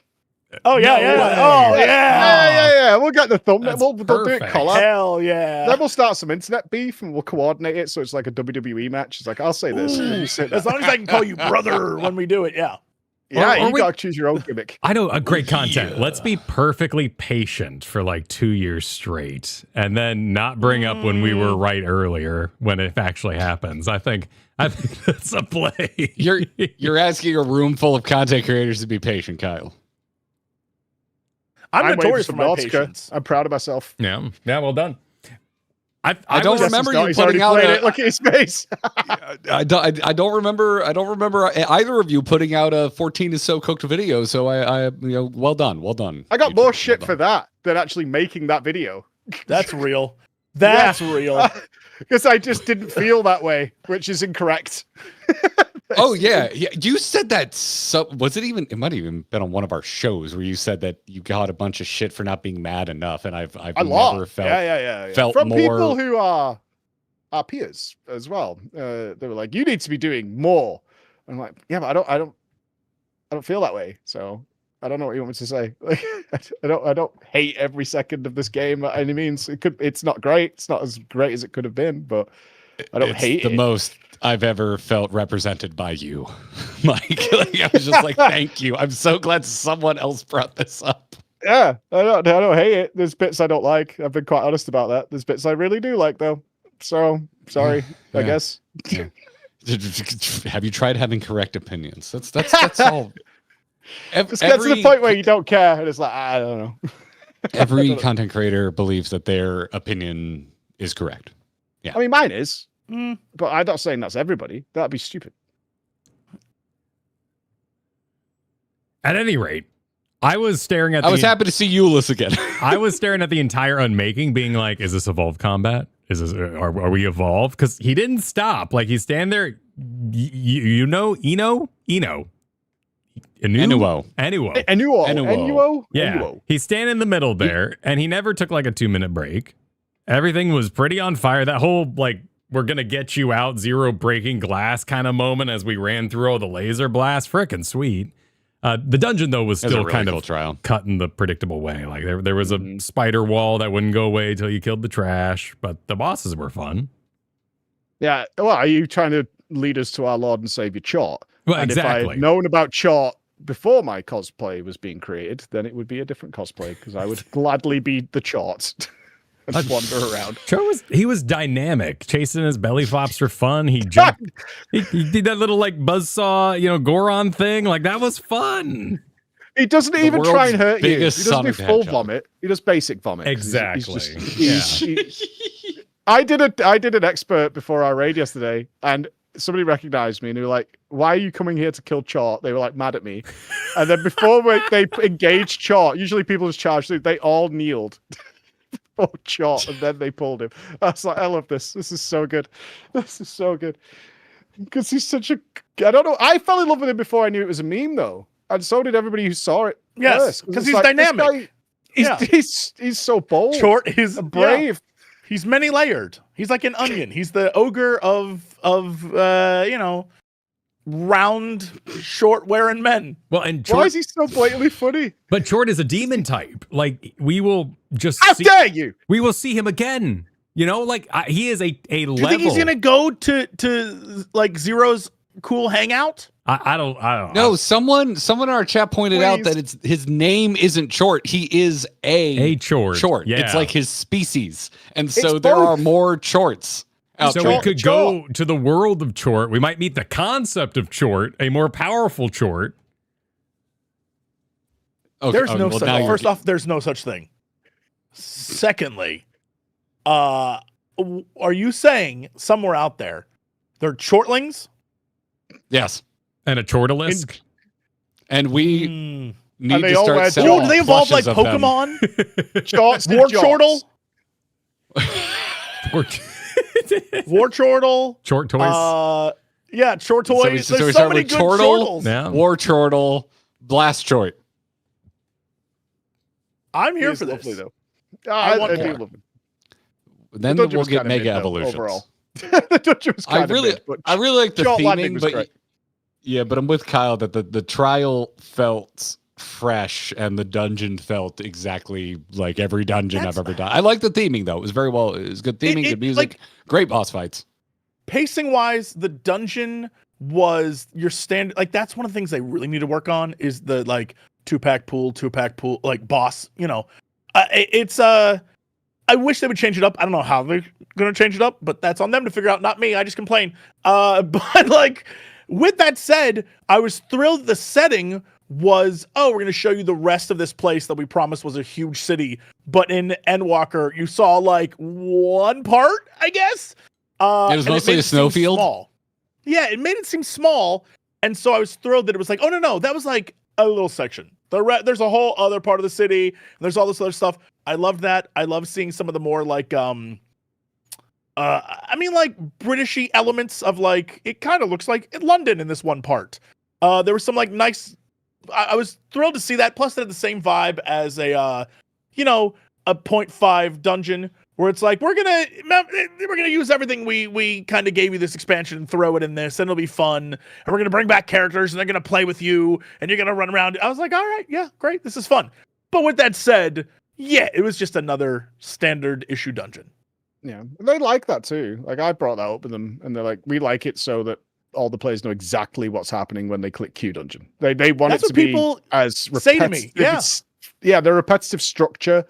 Oh, yeah. Oh, Yeah. We'll get the thumbnail. We'll do it collab. Hell yeah. Then we'll start some internet beef and we'll coordinate it so it's like a WWE match. It's like, I'll say this. And then you say that. As long as I can call you brother when we do it, yeah. Yeah, you gotta choose your own gimmick. I know, a great content. Let's be perfectly patient for like 2 years straight, and then not bring up when we were right earlier when it actually happens. I think that's a play. You're asking a room full of content creators to be patient, Kyle. I'm notorious for my patience. I'm proud of myself. Yeah, well done. I don't remember you putting out it. Look at his face. I don't remember either of you putting out a 14 is so cooked video. So I well done. I got more shit for that than actually making that video. That's real. That's real. Because I just didn't feel that way, which is incorrect. Oh yeah. You said that. So was it even? It might have even been on one of our shows where you said that you got a bunch of shit for not being mad enough, and I've never felt felt from more people who are our peers as well. They were like, "You need to be doing more." And I'm like, "Yeah, but I don't feel that way." So I don't know what you want me to say. Like, I don't hate every second of this game by any means. It's not great. It's not as great as it could have been, but I don't hate the most I've ever felt represented by you, Mike. Like, I was just like, thank you. I'm so glad someone else brought this up. Yeah, I don't hate it. There's bits I don't like. I've been quite honest about that. There's bits I really do like, though. So sorry, I guess. Yeah. Have you tried having correct opinions? That's all. Just get to the point where you don't care, and it's like, I don't know. Every content creator believes that their opinion is correct. Yeah, I mean, mine is. But I'm not saying that's everybody. That'd be stupid. At any rate, I was staring at. I was happy to see Euless again. I was staring at the entire unmaking, being like, "Is this evolved combat? Is this are we evolved?" Because he didn't stop. Like he's standing there. Enuo. Yeah, he's standing in the middle there, and he never took like a 2-minute break. Everything was pretty on fire. That whole like, we're gonna get you out, zero breaking glass kind of moment as we ran through all the laser blasts, freaking sweet. The dungeon though was still really kind of cut in the predictable way. Like there was a spider wall that wouldn't go away till you killed the trash, but the bosses were fun. Yeah, well, are you trying to lead us to our Lord and Savior Chort? Well, and exactly. If I had known about Chort before my cosplay was being created, then it would be a different cosplay because I would gladly be the Chort. And wander around. He was dynamic, chasing his belly flops for fun. He jumped. he did that little like buzzsaw, Goron thing. Like that was fun. He doesn't even try and hurt you. He doesn't do full vomit. He does basic vomit. Exactly. I did an expert before our raid yesterday, and somebody recognized me and they were like, "Why are you coming here to kill Chort?" They were like mad at me, and then before they engaged Chort, usually people just charge. They all kneeled. Chort, and then they pulled him. I was like, I love this. This is so good. This is so good. Because he's such a... I don't know. I fell in love with him before I knew it was a meme, though. And so did everybody who saw it. Yes, because he's like, dynamic. He's so bold. Chort is brave. Yeah. He's many layered. He's like an onion. He's the ogre of round, short wearing men. Well, and why is he so blatantly funny? But Chort is a demon type. Like we will just how dare you? We will see him again. Like he is a level. Do you think he's gonna go to like Zero's cool hangout? I don't know. No, someone in our chat pointed out that his name isn't Chort. He is a Chort. Yeah. It's like his species, and so there are more Chorts. So we could go to the world of Chort. We might meet the concept of Chort, a more powerful Chort. Okay. There's no such. First off, there's no such thing. Secondly, are you saying somewhere out there they're Chortlings? Yes, and a Chortalisk, and we need they to all start wear selling Oh, do they evolve like plushes of them. Pokemon? Shorts, War Chortle? War Chortle. Short toys. Yeah, short So toys. we There's start so many with good Chortle, chortles. yeah. War Chortle, Blast Choit. I'm He here is for lovely, this. though. I want do more. love him. Then The dungeon we'll was get kinda Mega mid, though, Evolutions. overall. The dungeon was I kind of really, mid, but I really like the Short Landing theming, was but great. yeah, but I'm with Kyle that the trial felt fresh and the dungeon felt exactly like every dungeon I've ever done. I like the theming though; it was very well. It was good theming, good music, like, great boss fights. pacing wise, the dungeon was your standard. Like that's one of the things they really need to work on is the like two pack pool like boss. You know, I wish they would change it up. I don't know how they're gonna change it up, but that's on them to figure out, not me. I just complain. But like with that said, I was thrilled the setting was, oh, we're gonna show you the rest of this place that we promised was a huge city. But in Endwalker, you saw like one part, I guess. It was and mostly made a it seem snowfield? small. Yeah, it made it seem small, and so I was thrilled that it was like, oh no, that was like a little section. There's a whole other part of the city. And there's all this other stuff. I loved that. I love seeing some of the more like like Britishy elements of like it kind of looks like London in this one part. There was some like nice. I was thrilled to see that. Plus, it had the same vibe as a a 0.5 dungeon where it's like we're gonna use everything we kind of gave you this expansion and throw it in this, and it'll be fun. And we're gonna bring back characters, and they're gonna play with you, and you're gonna run around. I was like, all right, yeah, great, this is fun. But with that said, yeah, it was just another standard issue dungeon. yeah, they like that too. Like I brought that up with them, and they're like, we like it so that all the players know exactly what's happening when they click Q dungeon. They want That's it what to be people as say to repetitive. me. Yeah. Yeah, the repetitive structure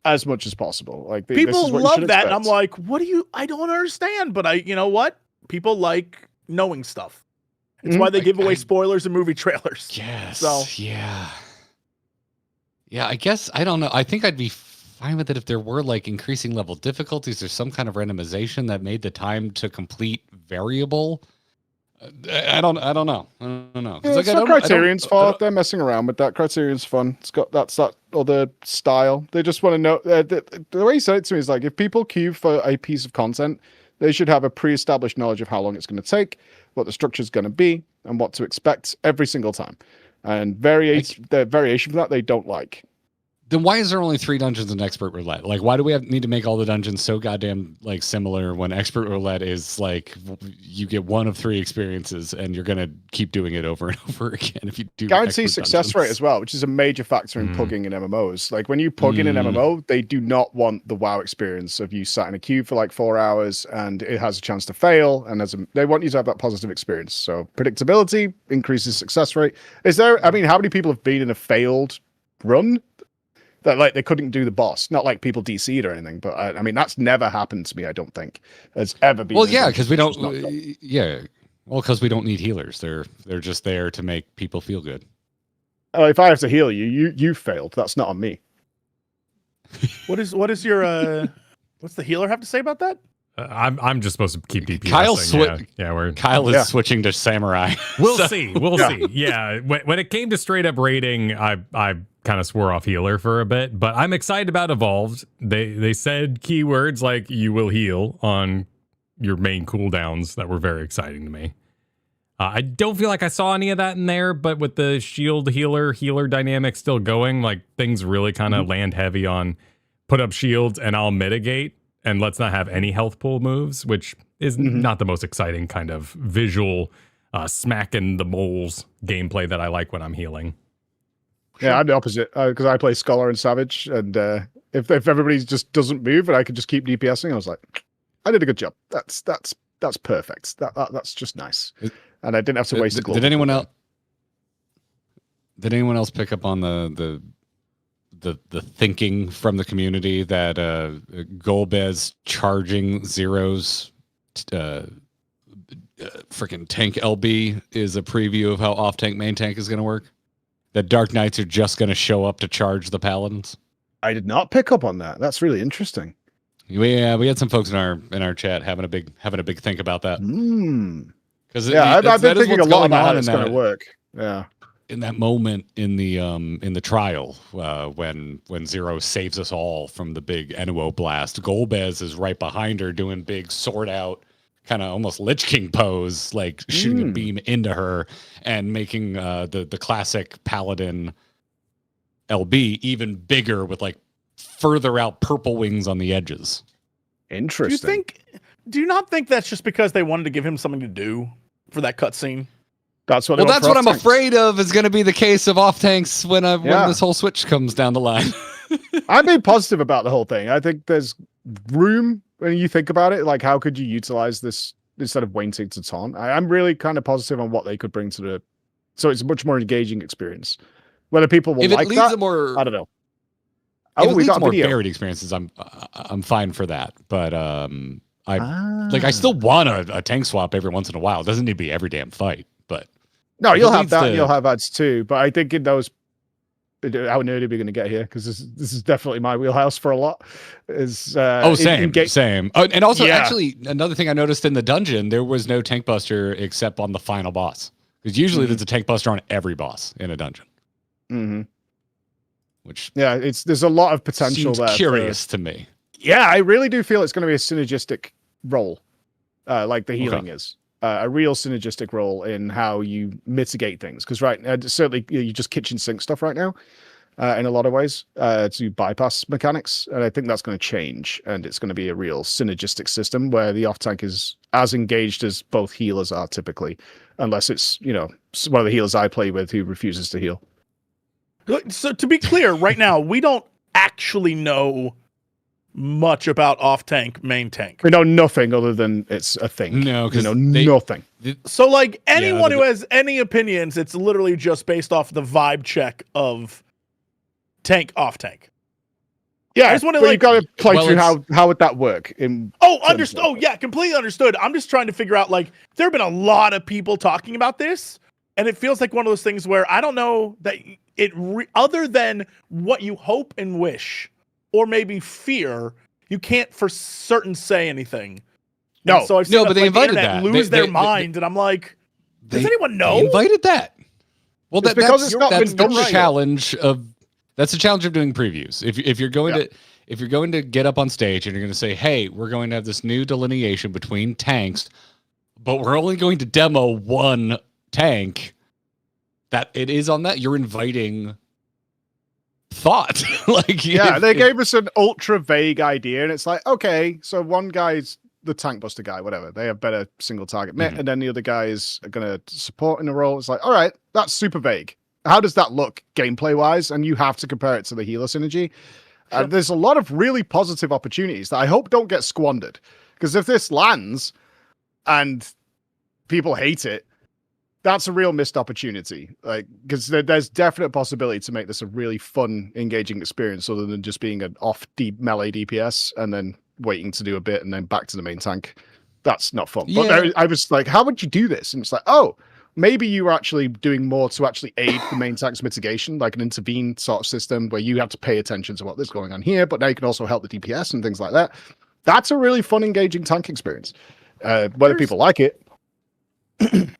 as much as possible. Like this People is what you love should that, and I'm expect. like, I don't understand, but you know what? People like knowing stuff. It's Mhm. why they give away spoilers and movie trailers. Yes. So Yeah. Yeah, I guess I don't know. I think I'd be fine with it if there were like increasing level difficulties or some kind of randomization that made the time to complete variable. I don't know. I don't know. Yeah, Like, that's what Criterion's for. They're messing around with that. Criterion's fun. It's got that other style. They just want to know. The way he said it to me is like, if people queue for a piece of content, they should have a pre-established knowledge of how long it's going to take, what the structure is going to be, and what to expect every single time. And the variation for that they don't like. Then why is there only 3 dungeons in Expert Roulette? Like, why do we need to make all the dungeons so goddamn like similar when Expert Roulette is like you get 1 of 3 experiences and you're gonna keep doing it over and over again if you do Guarantee expert success dungeons. rate as well, which is a major factor in pugging in MMOs. Like when you pug in an MMO, they do not want the WoW experience of you sat in a queue for like 4 hours and it has a chance to fail, and they want you to have that positive experience. So predictability increases success rate. How many people have been in a failed run that like they couldn't do the boss? Not like people DC'd or anything, but I mean that's never happened to me. I don't think has ever been. Well, yeah, because we don't. Yeah. Well, because we don't need healers. They're just there to make people feel good. Oh, if I have to heal you failed. That's not on me. what is your what's the healer have to say about that? I'm just supposed to keep DPSing. Kyle is switching to samurai. We'll see. We'll see. Yeah. When it came to straight up raiding, I kind of swore off healer for a bit, but I'm excited about Evolved. They said keywords like you will heal on your main cooldowns that were very exciting to me. I don't feel like I saw any of that in there, but with the shield healer dynamic still going, like things really kind of land heavy on put up shields and I'll mitigate. And let's not have any health pool moves, which is not the most exciting kind of visual smacking the moles gameplay that I like when I'm healing. Yeah, I'm the opposite because I play Scholar and Savage, and if everybody just doesn't move and I could just keep DPSing, I was like, I did a good job. That's perfect. That's just nice, and I didn't have to waste. Did anyone else? Did anyone else pick up on the thinking from the community that Golbez charging zeros freaking tank LB is a preview of how off tank main tank is going to work? That Dark Knights are just going to show up to charge the paladins? I did not pick up on that. That's really interesting. We had some folks in our chat having a big think about that. Because I've been thinking a lot about how it's going to work. Yeah. moment in the trial when Zero saves us all from the big Enuo blast, Golbez is right behind her doing big sword out, kind of almost Lich King pose, like shooting a beam into her and making the classic Paladin LB even bigger with like further out purple wings on the edges. Interesting. Do you not think that's just because they wanted to give him something to do for that cutscene? That's what. Well, that's what I'm afraid of is going to be the case of off tanks when this whole switch comes down the line. I'm being positive about the whole thing. I think there's room when you think about it. Like, how could you utilize this instead of waiting to taunt? I'm really kind of positive on what they could bring to the. So it's a much more engaging experience. Whether people will like that, I don't know. If it leads more varied experiences, I'm fine for that. But I still want a tank swap every once in a while. It doesn't need to be every damn fight. But no, you'll have that. You'll have ads too. But I think in those, how nerdy are we going to get here? Because this is definitely my wheelhouse for a lot. Same. And also, actually, another thing I noticed in the dungeon, there was no tank buster except on the final boss. Because usually there's a tank buster on every boss in a dungeon. Mm-hmm. Which there's a lot of potential there. Curious to me. Yeah, I really do feel it's going to be a synergistic role, like the healing is. A real synergistic role in how you mitigate things. Because certainly you just kitchen sink stuff right now in a lot of ways to bypass mechanics. And I think that's going to change. And it's going to be a real synergistic system where the off-tank is as engaged as both healers are typically. Unless it's, one of the healers I play with who refuses to heal. So to be clear, right now, we don't actually know much about off-tank, main tank. We know nothing other than it's a thing. No, because nothing. So, like, anyone who has any opinions, it's literally just based off the vibe check of tank, off-tank. Yeah, I just want to you got to play through how would that work? Understood. Oh, yeah, completely understood. I'm just trying to figure out, like, there have been a lot of people talking about this, and it feels like one of those things where I don't know that other than what you hope and wish, or maybe fear, you can't for certain say anything. No, and so I've seen but they invited that. Lose their mind, and I'm like, does anyone know? They invited that. Well, that's the challenge of doing previews. If you're going to get up on stage and you're going to say, hey, we're going to have this new delineation between tanks, but we're only going to demo one tank. That it is on that you're inviting thought. They gave us an ultra vague idea, and it's like, okay, so one guy's the tank buster guy, whatever. They have better single target mitt, and then the other guy is going to support in a role. It's like, all right, that's super vague. How does that look gameplay wise? And you have to compare it to the healer synergy. And there's a lot of really positive opportunities that I hope don't get squandered. Because if this lands and people hate it, that's a real missed opportunity. Like, because there's definite possibility to make this a really fun, engaging experience, other than just being an off deep melee DPS and then waiting to do a bit and then back to the main tank. That's not fun. Yeah. But I was like, how would you do this? And it's like, oh, maybe you were actually doing more to actually aid the main tank's mitigation, like an intervene sort of system where you have to pay attention to what is going on here, but now you can also help the DPS and things like that. That's a really fun, engaging tank experience. Whether people like it.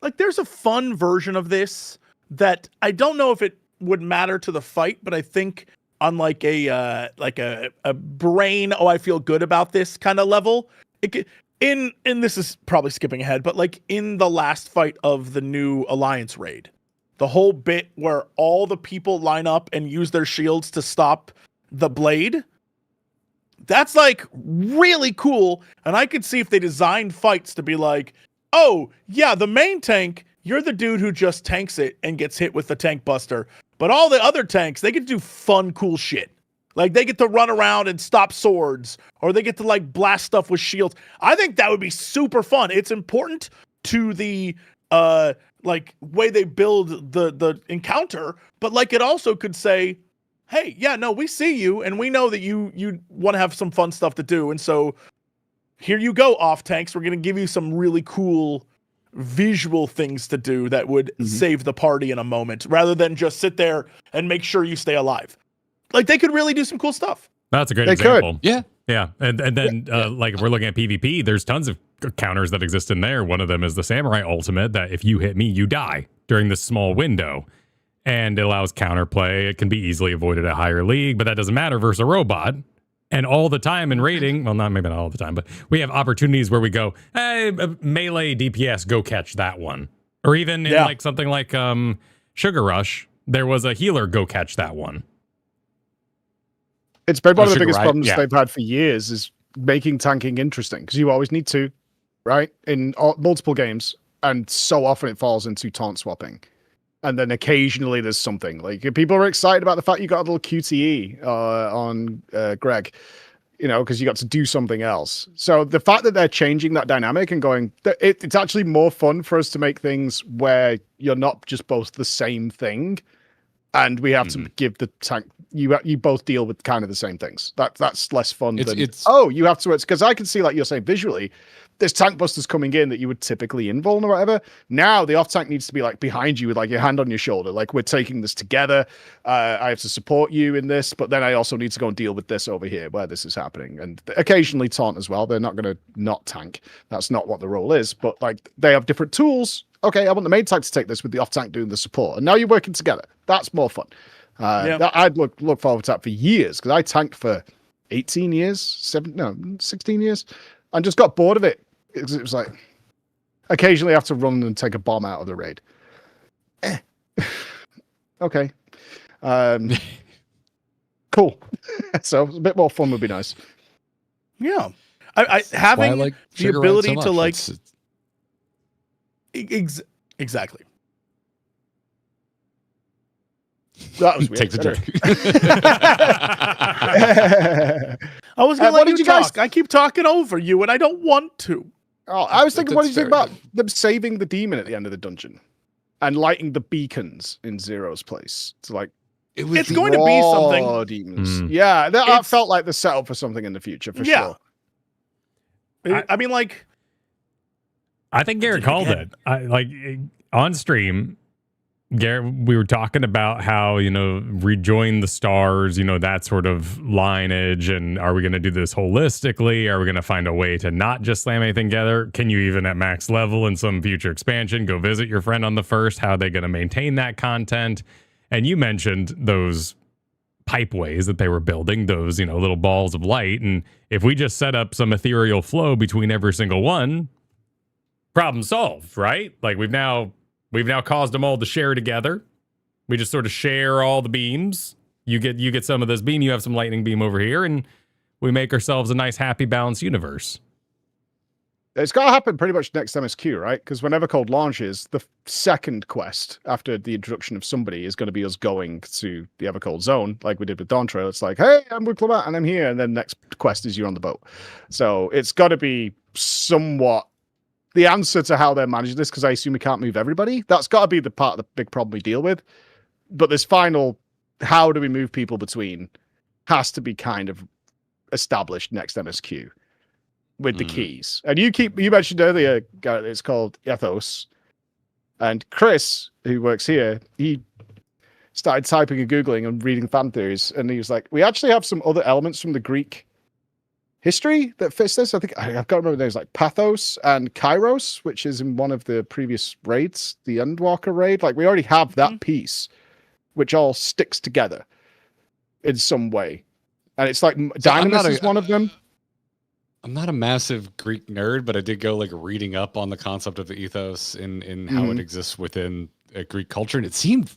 Like, there's a fun version of this that I don't know if it would matter to the fight, but I think on like a brain, I feel good about this kind of level. And this is probably skipping ahead, but like in the last fight of the new Alliance raid, the whole bit where all the people line up and use their shields to stop the blade, that's like really cool. And I could see if they designed fights to be like, oh, yeah, the main tank, you're the dude who just tanks it and gets hit with the tank buster. But all the other tanks, they get to do fun, cool shit. Like, they get to run around and stop swords, or they get to, like, blast stuff with shields. I think that would be super fun. It's important to the, way they build the encounter, but, like, it also could say, hey, yeah, no, we see you, and we know that you want to have some fun stuff to do, and so here you go, off-tanks. We're going to give you some really cool visual things to do that would save the party in a moment, rather than just sit there and make sure you stay alive. Like, they could really do some cool stuff. That's a great example. Yeah. Yeah. And then, like, if we're looking at PvP, there's tons of counters that exist in there. One of them is the Samurai Ultimate, that if you hit me, you die during this small window. and it allows counterplay. It can be easily avoided at higher league, but that doesn't matter versus a robot. And all the time in raiding, well, maybe not all the time, but we have opportunities where we go, hey, melee DPS, go catch that one. Or even in like something like Sugar Rush, there was a healer, go catch that one. It's been one of the biggest problems they've had for years is making tanking interesting, because you always need to, right? In multiple games, and so often it falls into taunt swapping. And then occasionally there's something. Like, people are excited about the fact you got a little QTE on Greg, you know, because you got to do something else. So the fact that they're changing that dynamic and going, it's actually more fun for us to make things where you're not just both the same thing, and we have to give the tank, you both deal with kind of the same things. That's less fun than, you have to, because I can see, like you're saying, visually, there's tank busters coming in that you would typically invuln or whatever. Now the off tank needs to be like behind you with like your hand on your shoulder. Like, we're taking this together. I have to support you in this, but then I also need to go and deal with this over here where this is happening. And occasionally taunt as well. They're not going to not tank. That's not what the role is, but like, they have different tools. Okay, I want the main tank to take this with the off tank doing the support. And now you're working together. That's more fun. I'd look forward to that for years, because I tanked for 16 years. And just got bored of it. It was like, occasionally I have to run and take a bomb out of the raid. Okay. Cool. So a bit more fun would be nice. Yeah. I having like the ability to like... Exactly. That was weird. Take the drink. I was going to let you talk. I keep talking over you, and I don't want to. Oh, I was thinking, what did you think about them saving the demon at the end of the dungeon and lighting the beacons in Zero's place? It's like, it's going to be something. Demons. Yeah, that felt like the setup for something in the future, for sure. I mean, like, I think Garrett called it. On stream, Garrett, we were talking about how, rejoin the stars, that sort of lineage. And are we going to do this holistically? Are we going to find a way to not just slam anything together? Can you even at max level in some future expansion go visit your friend on the first? How are they going to maintain that content? And you mentioned those pipeways that they were building, those, little balls of light. And if we just set up some ethereal flow between every single one, problem solved, right? Like, we've now caused them all to share together. We just sort of share all the beams. You get some of this beam, you have some lightning beam over here, and we make ourselves a nice, happy, balanced universe. It's got to happen pretty much next MSQ, right? Because when Evercold launches, the second quest after the introduction of somebody is going to be us going to the Evercold zone, like we did with Dawntrail. It's like, hey, I'm with Clement and I'm here. And then next quest is you're on the boat. So it's got to be somewhat the answer to how they're managing this, because I assume we can't move everybody. That's got to be the part of the big problem we deal with. But this final, how do we move people between, has to be kind of established next MSQ with the keys. And you mentioned earlier, Garrett, it's called Ethos. And Chris, who works here, he started typing and Googling and reading fan theories. And he was like, we actually have some other elements from the Greek history that fits this. I think I've got to remember names like Pathos and Kairos, which is in one of the previous raids, the Endwalker raid. Like, we already have that piece, which all sticks together in some way. And it's like Dynamis is one of them. I'm not a massive Greek nerd, but I did go like reading up on the concept of the ethos in how it exists within a Greek culture, and it seemed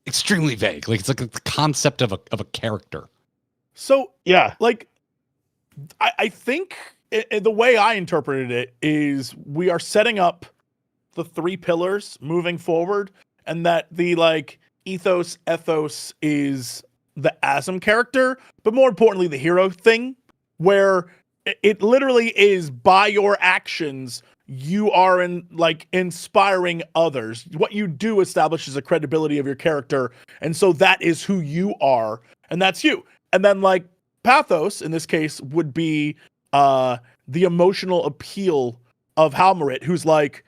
extremely vague. Like, it's like the concept of a character. So yeah, like I think the way I interpreted it is we are setting up the three pillars moving forward, and that the like ethos is the Asm character, but more importantly the hero thing, where it literally is by your actions you are inspiring others. What you do establishes a credibility of your character, and so that is who you are, and that's you. And then like Pathos in this case would be the emotional appeal of Halmarit, who's like,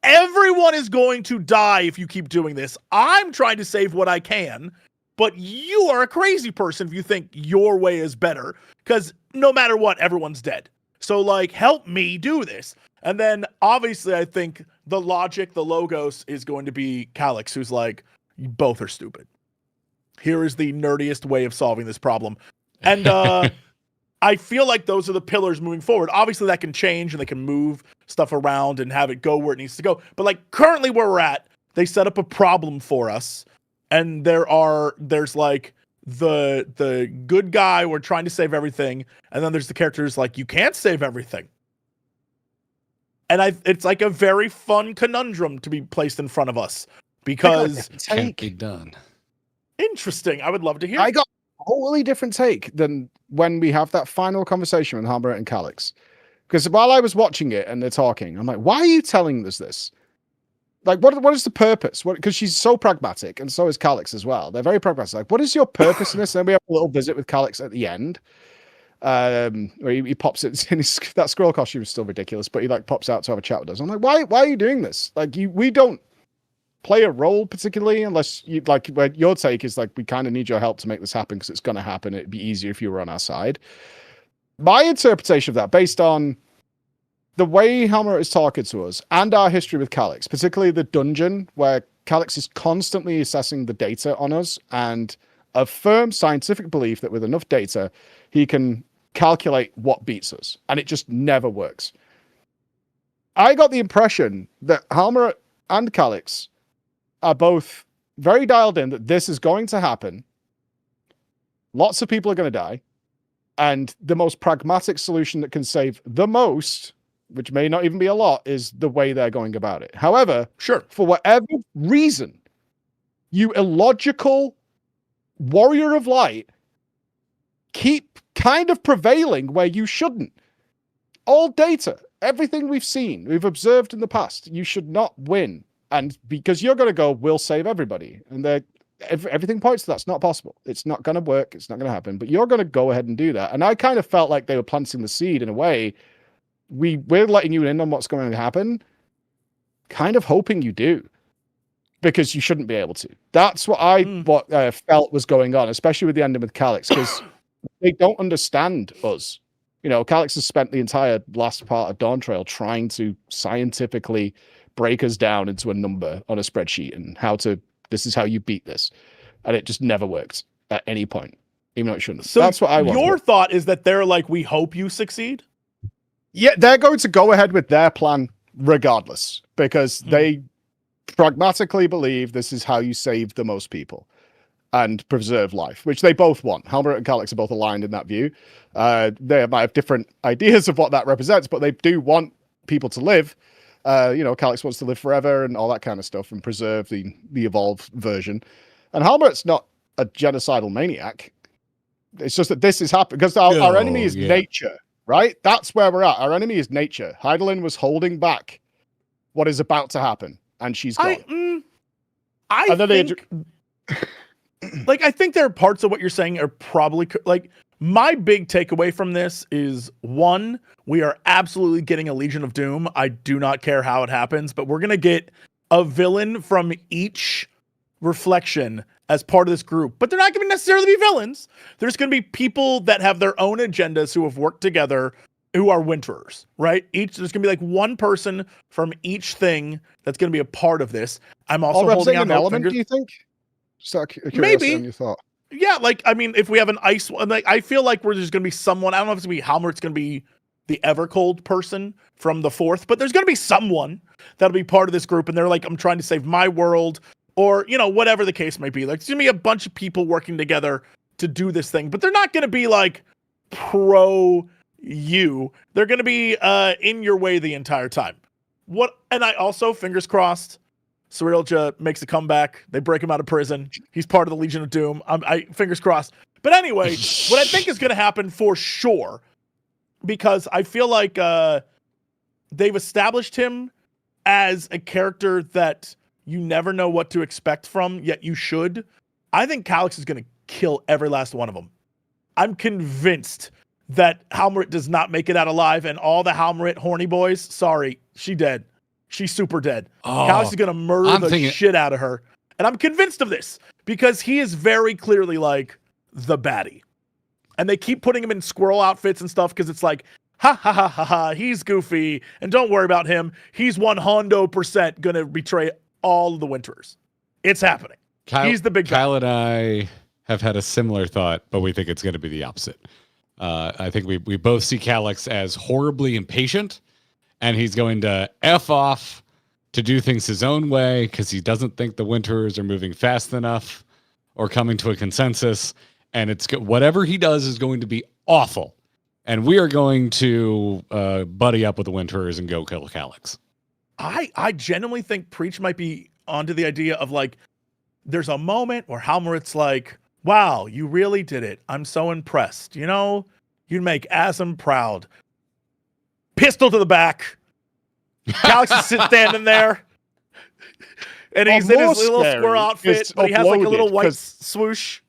everyone is going to die if you keep doing this. I'm trying to save what I can, but you are a crazy person if you think your way is better, because no matter what, everyone's dead. So like, help me do this. And then obviously I think the logic, the logos is going to be Calyx, who's like, You both are stupid. Here is the nerdiest way of solving this problem. And I feel like those are the pillars moving forward. Obviously, that can change and they can move stuff around and have it go where it needs to go. But like currently where we're at, they set up a problem for us. And there's like the good guy, we're trying to save everything. And then there's the characters like, you can't save everything. And it's like a very fun conundrum to be placed in front of us because Can't be done. Interesting. I would love to hear. I got a totally different take than when we have that final conversation with Hammer and Calix. Because while I was watching it and they're talking, I'm like, why are you telling us this? Like, what is the purpose? Because she's so pragmatic, and so is Calix as well. They're very pragmatic. Like, what is your purpose in this? And then we have a little visit with Calix at the end. Where he pops it in his, that scroll costume is still ridiculous, but he like pops out to have a chat with us. I'm like, why are you doing this? Like, we don't play a role particularly unless you like, where your take is like, we kind of need your help to make this happen because it's going to happen. It'd be easier if you were on our side. My interpretation of that, based on the way Hammer is talking to us and our history with Calix, particularly the dungeon where Calix is constantly assessing the data on us, and a firm scientific belief that with enough data, he can calculate what beats us, and it just never works. I got the impression that Hammer and Calix are both very dialed in that this is going to happen. Lots of people are going to die, and the most pragmatic solution that can save the most, which may not even be a lot, is the way they're going about it. However, Sure. for whatever reason, you illogical warrior of light keep kind of prevailing where you shouldn't. All data, everything we've observed in the past, you should not win. And because you're going to go, we'll save everybody. And everything points to that's not possible. It's not going to work. It's not going to happen. But you're going to go ahead and do that. And I kind of felt like they were planting the seed in a way. We're letting you in on what's going to happen, kind of hoping you do, because you shouldn't be able to. That's what I felt was going on, especially with the ending with Calix, because they don't understand us. You know, Calix has spent the entire last part of Dawntrail trying to scientifically break us down into a number on a spreadsheet and this is how you beat this. And it just never worked at any point, even though it shouldn't. So that's what I want. Your thought is that they're like, we hope you succeed? Yeah, they're going to go ahead with their plan regardless, because they pragmatically believe this is how you save the most people and preserve life, which they both want. Helmer and Calix are both aligned in that view. They might have different ideas of what that represents, but they do want people to live. Calix wants to live forever and all that kind of stuff and preserve the evolved version. And Helmer's not a genocidal maniac. It's just that this is happening because our enemy is nature. Right? That's where we're at. Our enemy is nature. Heidelin was holding back what is about to happen, and she's gone. I think there are parts of what you're saying are probably like, my big takeaway from this is, one, we are absolutely getting a Legion of Doom. I do not care how it happens, but we're going to get a villain from each reflection as part of this group, but they're not going to necessarily be villains. There's going to be people that have their own agendas who have worked together, who are Winterers, right? There's going to be like one person from each thing that's going to be a part of this. I'm also holding out an element, do you think? Maybe. On your thought. Yeah, like, I mean, if we have an ice one, like, I feel like there's going to be someone, I don't know if it's going to be Helmer, it's going to be the Evercold person from the 4th, but there's going to be someone that'll be part of this group, and they're like, I'm trying to save my world, or, whatever the case may be. Like, it's going to be a bunch of people working together to do this thing, but they're not going to be, like, pro you. They're going to be in your way the entire time. And I also, fingers crossed, Cyrilja makes a comeback. They break him out of prison. He's part of the Legion of Doom. Fingers crossed. But anyway, what I think is going to happen for sure, because I feel like they've established him as a character that you never know what to expect from, yet you should. I think Calix is going to kill every last one of them. I'm convinced that Halmarit does not make it out alive, and all the Halmarit horny boys, sorry, she dead. She's super dead. Calix is going to murder shit out of her. And I'm convinced of this, because he is very clearly like the baddie. And they keep putting him in squirrel outfits and stuff because it's like, ha ha ha ha ha, he's goofy, and don't worry about him. He's 100% going to betray all of the Winterers. It's happening. He's the big guy. Kyle and I have had a similar thought, but we think it's going to be the opposite. I think we both see Calix as horribly impatient, and he's going to F off to do things his own way because he doesn't think the Winterers are moving fast enough or coming to a consensus. And whatever he does is going to be awful. And we are going to buddy up with the Winterers and go kill Calix. I genuinely think Preach might be onto the idea of like, there's a moment where Halmerit's like, wow, you really did it. I'm so impressed. You know, you'd make Asm proud. Pistol to the back. Calix is standing there. And he's in his little square outfit, but he has like a little white swoosh.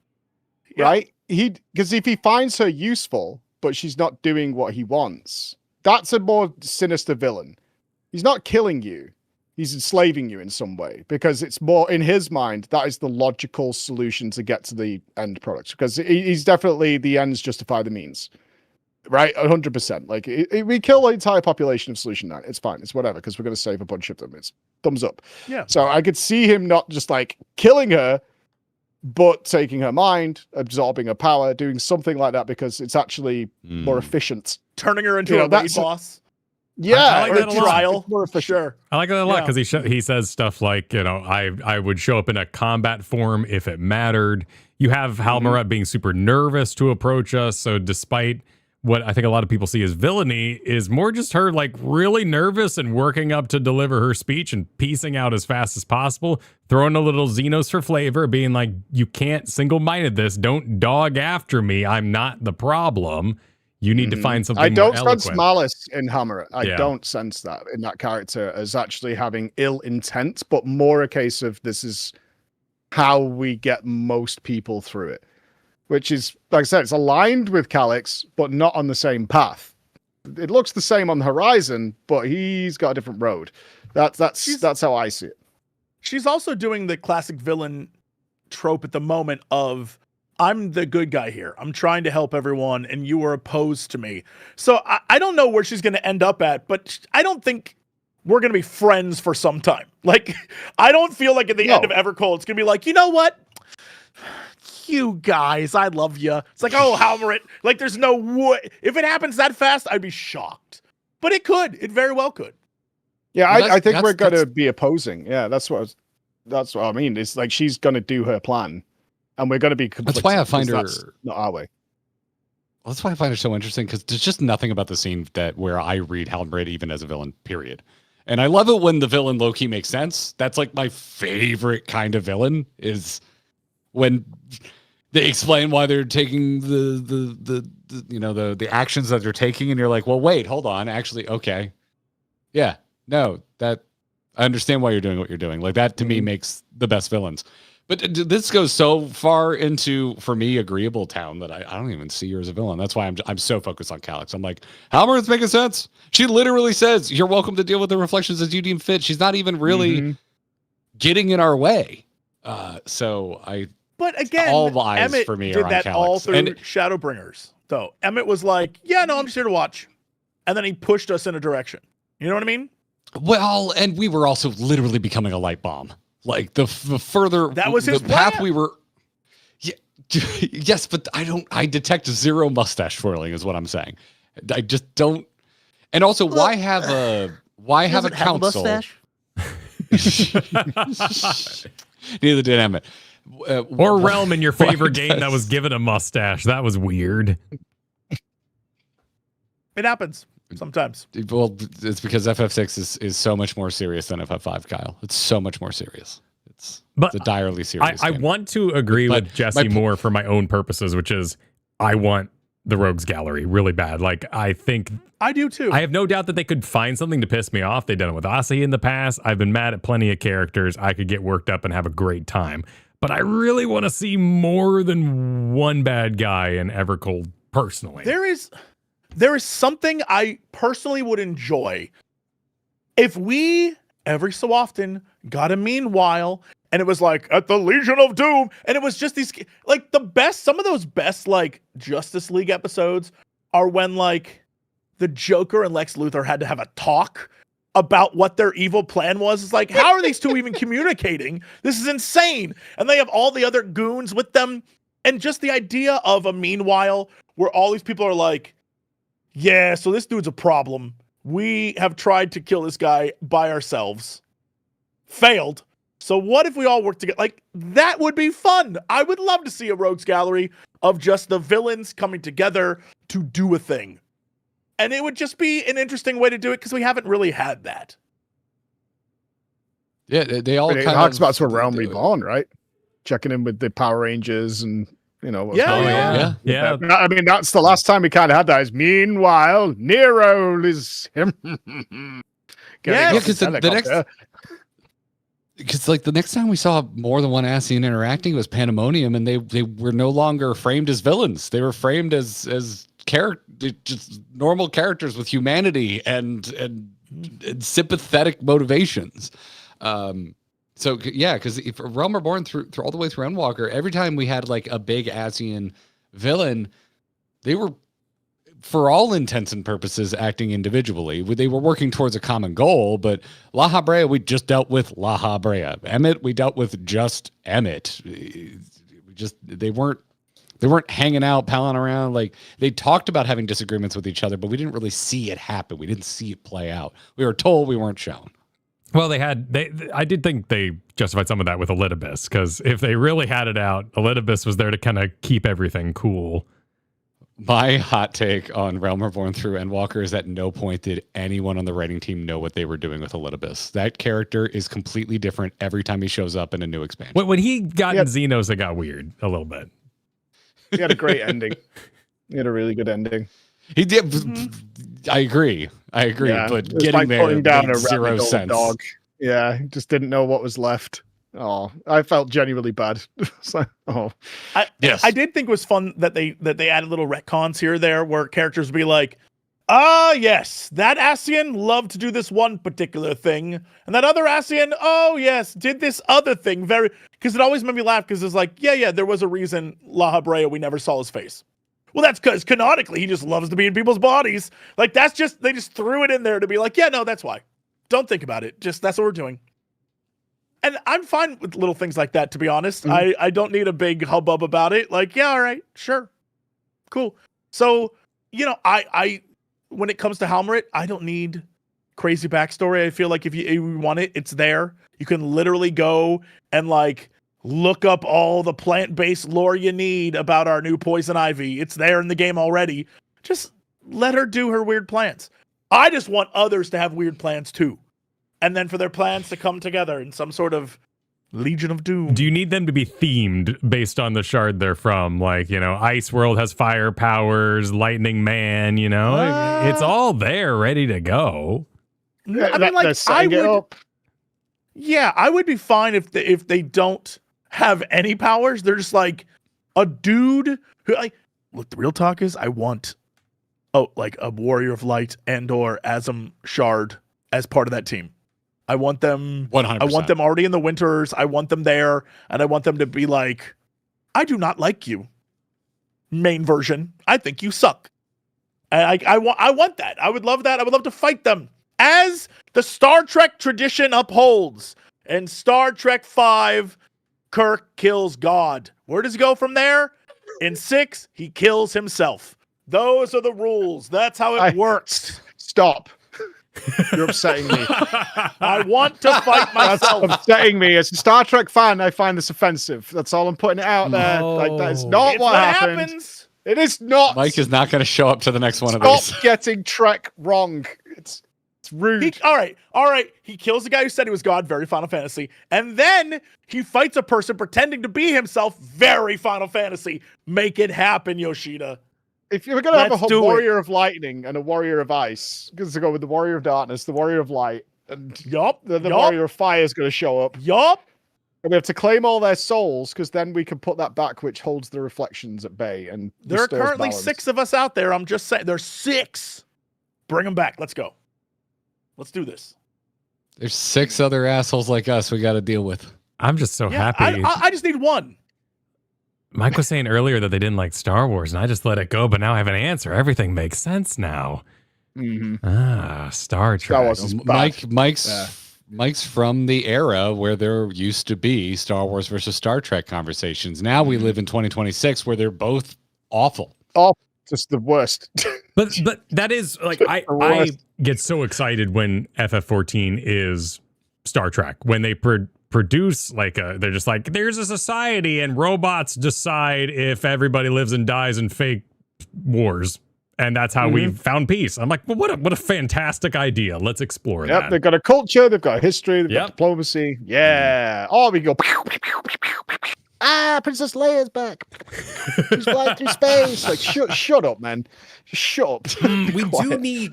Right? Because if he finds her useful, but she's not doing what he wants, that's a more sinister villain. He's not killing you. He's enslaving you in some way, because it's more, in his mind, that is the logical solution to get to the end product. Because he's definitely the ends justify the means. Right? 100%. Like, we kill the entire population of Solution 9. It's fine. It's whatever, because we're going to save a bunch of them. It's thumbs up. Yeah. So I could see him not just like killing her, but taking her mind, absorbing her power, doing something like that, because it's actually more efficient. Turning her into a raid boss. Yeah, I like that a lot. Trial. More efficient. Sure. I like that a lot because he says stuff like, you know, I would show up in a combat form if it mattered. You have Halmaret being super nervous to approach us. So despite what I think a lot of people see as villainy, is more just her like really nervous and working up to deliver her speech and piecing out as fast as possible, throwing a little Xenos for flavor, being like, you can't single-minded this. Don't dog after me. I'm not the problem. You need to find something I don't more eloquent. sense malice in Hammer. I don't sense that in that character as actually having ill intent, but more a case of this is how we get most people through it. Which is, like I said, it's aligned with Calix, but not on the same path. It looks the same on the horizon, but he's got a different road. That's how I see it. She's also doing the classic villain trope at the moment of, I'm the good guy here. I'm trying to help everyone, and you are opposed to me. So I don't know where she's going to end up at, but I don't think we're going to be friends for some time. Like, I don't feel like at the end of Evercold, it's going to be like, you know what? You guys, I love you. It's like, oh, Halmerit. Like, there's no way. If it happens that fast, I'd be shocked. But it could. It very well could. Yeah, I think we're going to be opposing. Yeah, that's what I mean. It's like she's going to do her plan. And we're going to be conflicted. That's why I find her not our way. Well, that's why I find her so interesting, because there's just nothing about the scene where I read Halmerit even as a villain, period. And I love it when the villain low-key makes sense. That's like my favorite kind of villain, is when they explain why they're taking the actions that they're taking, and you're like, well, wait, hold on, actually, okay, yeah, no, that I understand why you're doing what you're doing. Like, that to me makes the best villains. But this goes so far into, for me, agreeable town that I don't even see her as a villain. That's why I'm so focused on Calix. I'm like, Halmerit's making sense. She literally says, you're welcome to deal with the reflections as you deem fit. She's not even really getting in our way. But again, all the eyes Emmett for me did are on that Calix. all through Shadowbringers, though. Emmett was like, yeah, no, I'm just here to watch. And then he pushed us in a direction. You know what I mean? Well, and we were also literally becoming a light bomb. Like the further that was his path plan. we were. Yeah, yes, but I detect zero mustache twirling is what I'm saying. I just don't. And also, why have a council? Mustache? Neither did Emmett. Or Realm in your favorite game that was given a mustache. That was weird. It happens sometimes. Well, it's because FF6 is so much more serious than FF5, Kyle. It's so much more serious. It's a direly serious I game. want to agree with Jesse more for my own purposes, which is I want the Rogues Gallery really bad. Like, I think I do too. I have no doubt that they could find something to piss me off. They've done it with Asahi in the past. I've been mad at plenty of characters. I could get worked up and have a great time. But I really want to see more than one bad guy in Evercold personally. There is something I personally would enjoy if we every so often got a meanwhile and it was like at the Legion of Doom, and it was just these, like, some of those best like Justice League episodes are when like the Joker and Lex Luthor had to have a talk, about what their evil plan was. It's like, how are these two even communicating? This is insane. And they have all the other goons with them. And just the idea of a meanwhile where all these people are like, yeah, so this dude's a problem. We have tried to kill this guy by ourselves. Failed. So what if we all work together? Like, that would be fun. I would love to see a rogues gallery of just the villains coming together to do a thing. And it would just be an interesting way to do it because we haven't really had that. Yeah, they all But it kind harks of back to a Realm Reborn, right? Checking in with the Power Rangers and, you know. What's Yeah, going yeah. on. Yeah. I mean, that's the last time we kind of had that. Is meanwhile, Nero is him. Yeah, because the next, because like the next time we saw more than one Ascian interacting was Pandemonium, and they were no longer framed as villains. They were framed as just normal characters with humanity and sympathetic motivations. So yeah, because if Realm Reborn through all the way through Endwalker, every time we had like a big Ascian villain, they were, for all intents and purposes, acting individually. They were working towards a common goal, but La Habrea, we just dealt with La Habrea. Emmett, we dealt with just Emmett. They weren't hanging out, palling around. Like, they talked about having disagreements with each other, but we didn't really see it happen. We didn't see it play out. We were told, we weren't shown. Well, I did think they justified some of that with Elidibus, because if they really had it out, Elidibus was there to kind of keep everything cool. My hot take on Realm Reborn through Endwalker is at no point did anyone on the writing team know what they were doing with Elidibus. That character is completely different every time he shows up in a new expansion. When he got in Xenos, it got weird a little bit. He had a great ending. He had a really good ending. He did. I agree. Yeah, but it was getting like there putting down made a zero rabid old sense. dog. Yeah, just didn't know what was left. Oh, I felt genuinely bad. So, I did think it was fun that they added little retcons here or there where characters would be like, yes, that Ascian loved to do this one particular thing, and that other Ascian, oh yes, did this other thing. Because it always made me laugh because it's like, yeah, there was a reason La Habrea, we never saw his face. Well, that's because canonically he just loves to be in people's bodies. Like, they just threw it in there to be like, yeah, no, that's why. Don't think about it. Just that's what we're doing. And I'm fine with little things like that, to be honest. Mm-hmm. I don't need a big hubbub about it. Like, yeah, all right, sure. Cool. So, you know, I when it comes to Halmarit, I don't need crazy backstory. I feel like if you want it, it's there. You can literally go and like look up all the plant-based lore you need about our new poison ivy. It's there in the game already. Just let her do her weird plants. I just want others to have weird plans too. And then for their plans to come together in some sort of Legion of Doom. Do you need them to be themed based on the shard they're from? Like, you know, Ice World has fire powers, Lightning Man, you know? It's all there, ready to go. I mean, like, I would... Yeah, I would be fine if they don't have any powers. They're just like a dude who, like, look, the real talk is I want like a Warrior of Light and or Asm Shard as part of that team. I want them 100%. I want them already in the winters. I want them there, and I want them to be like, I do not like you. Main version. I think you suck. And I want that. I would love that. I would love to fight them. As the Star Trek tradition upholds. In Star Trek V, Kirk kills God. Where does he go from there? In 6, he kills himself. Those are the rules. That's how it works. Stop. You're upsetting me. I want to fight myself. That's upsetting me. As a Star Trek fan, I find this offensive. That's all I'm putting it out there. Like, that is not what happens. It is not. Mike is not going to show up to the next one of these. Stop getting Trek wrong. It's rude. All right. He kills the guy who said he was God, very Final Fantasy. And then he fights a person pretending to be himself, very Final Fantasy. Make it happen, Yoshida. If you're going to have a Warrior of Lightning and a Warrior of Ice, because to go with the Warrior of Darkness, the Warrior of Light, and the Warrior of Fire is going to show up. Yup. And we have to claim all their souls, because then we can put that back, which holds the reflections at bay. And there are currently balance. 6 of us out there. I'm just saying, there's 6. Bring them back. Let's go. Let's do this. There's 6 other assholes like us we got to deal with. I'm just so happy. I just need one. Mike was saying earlier that they didn't like Star Wars, and I just let it go, but now I have an answer. Everything makes sense now. Star Trek. Star Wars is bad. Mike's from the era where there used to be Star Wars versus Star Trek conversations. Now we live in 2026 where they're both awful. Oh, just the worst. But that is like I get so excited when FF14 is Star Trek, when they produce like they're just like, there's a society and robots decide if everybody lives and dies in fake wars. And that's how we found peace. I'm like, well, what a fantastic idea. Let's explore that. They've got a culture, they've got a history, they've got diplomacy. Yeah. Oh, we go. Princess Leia's back. She's flying through space. Like, shut up, man. Just shut up.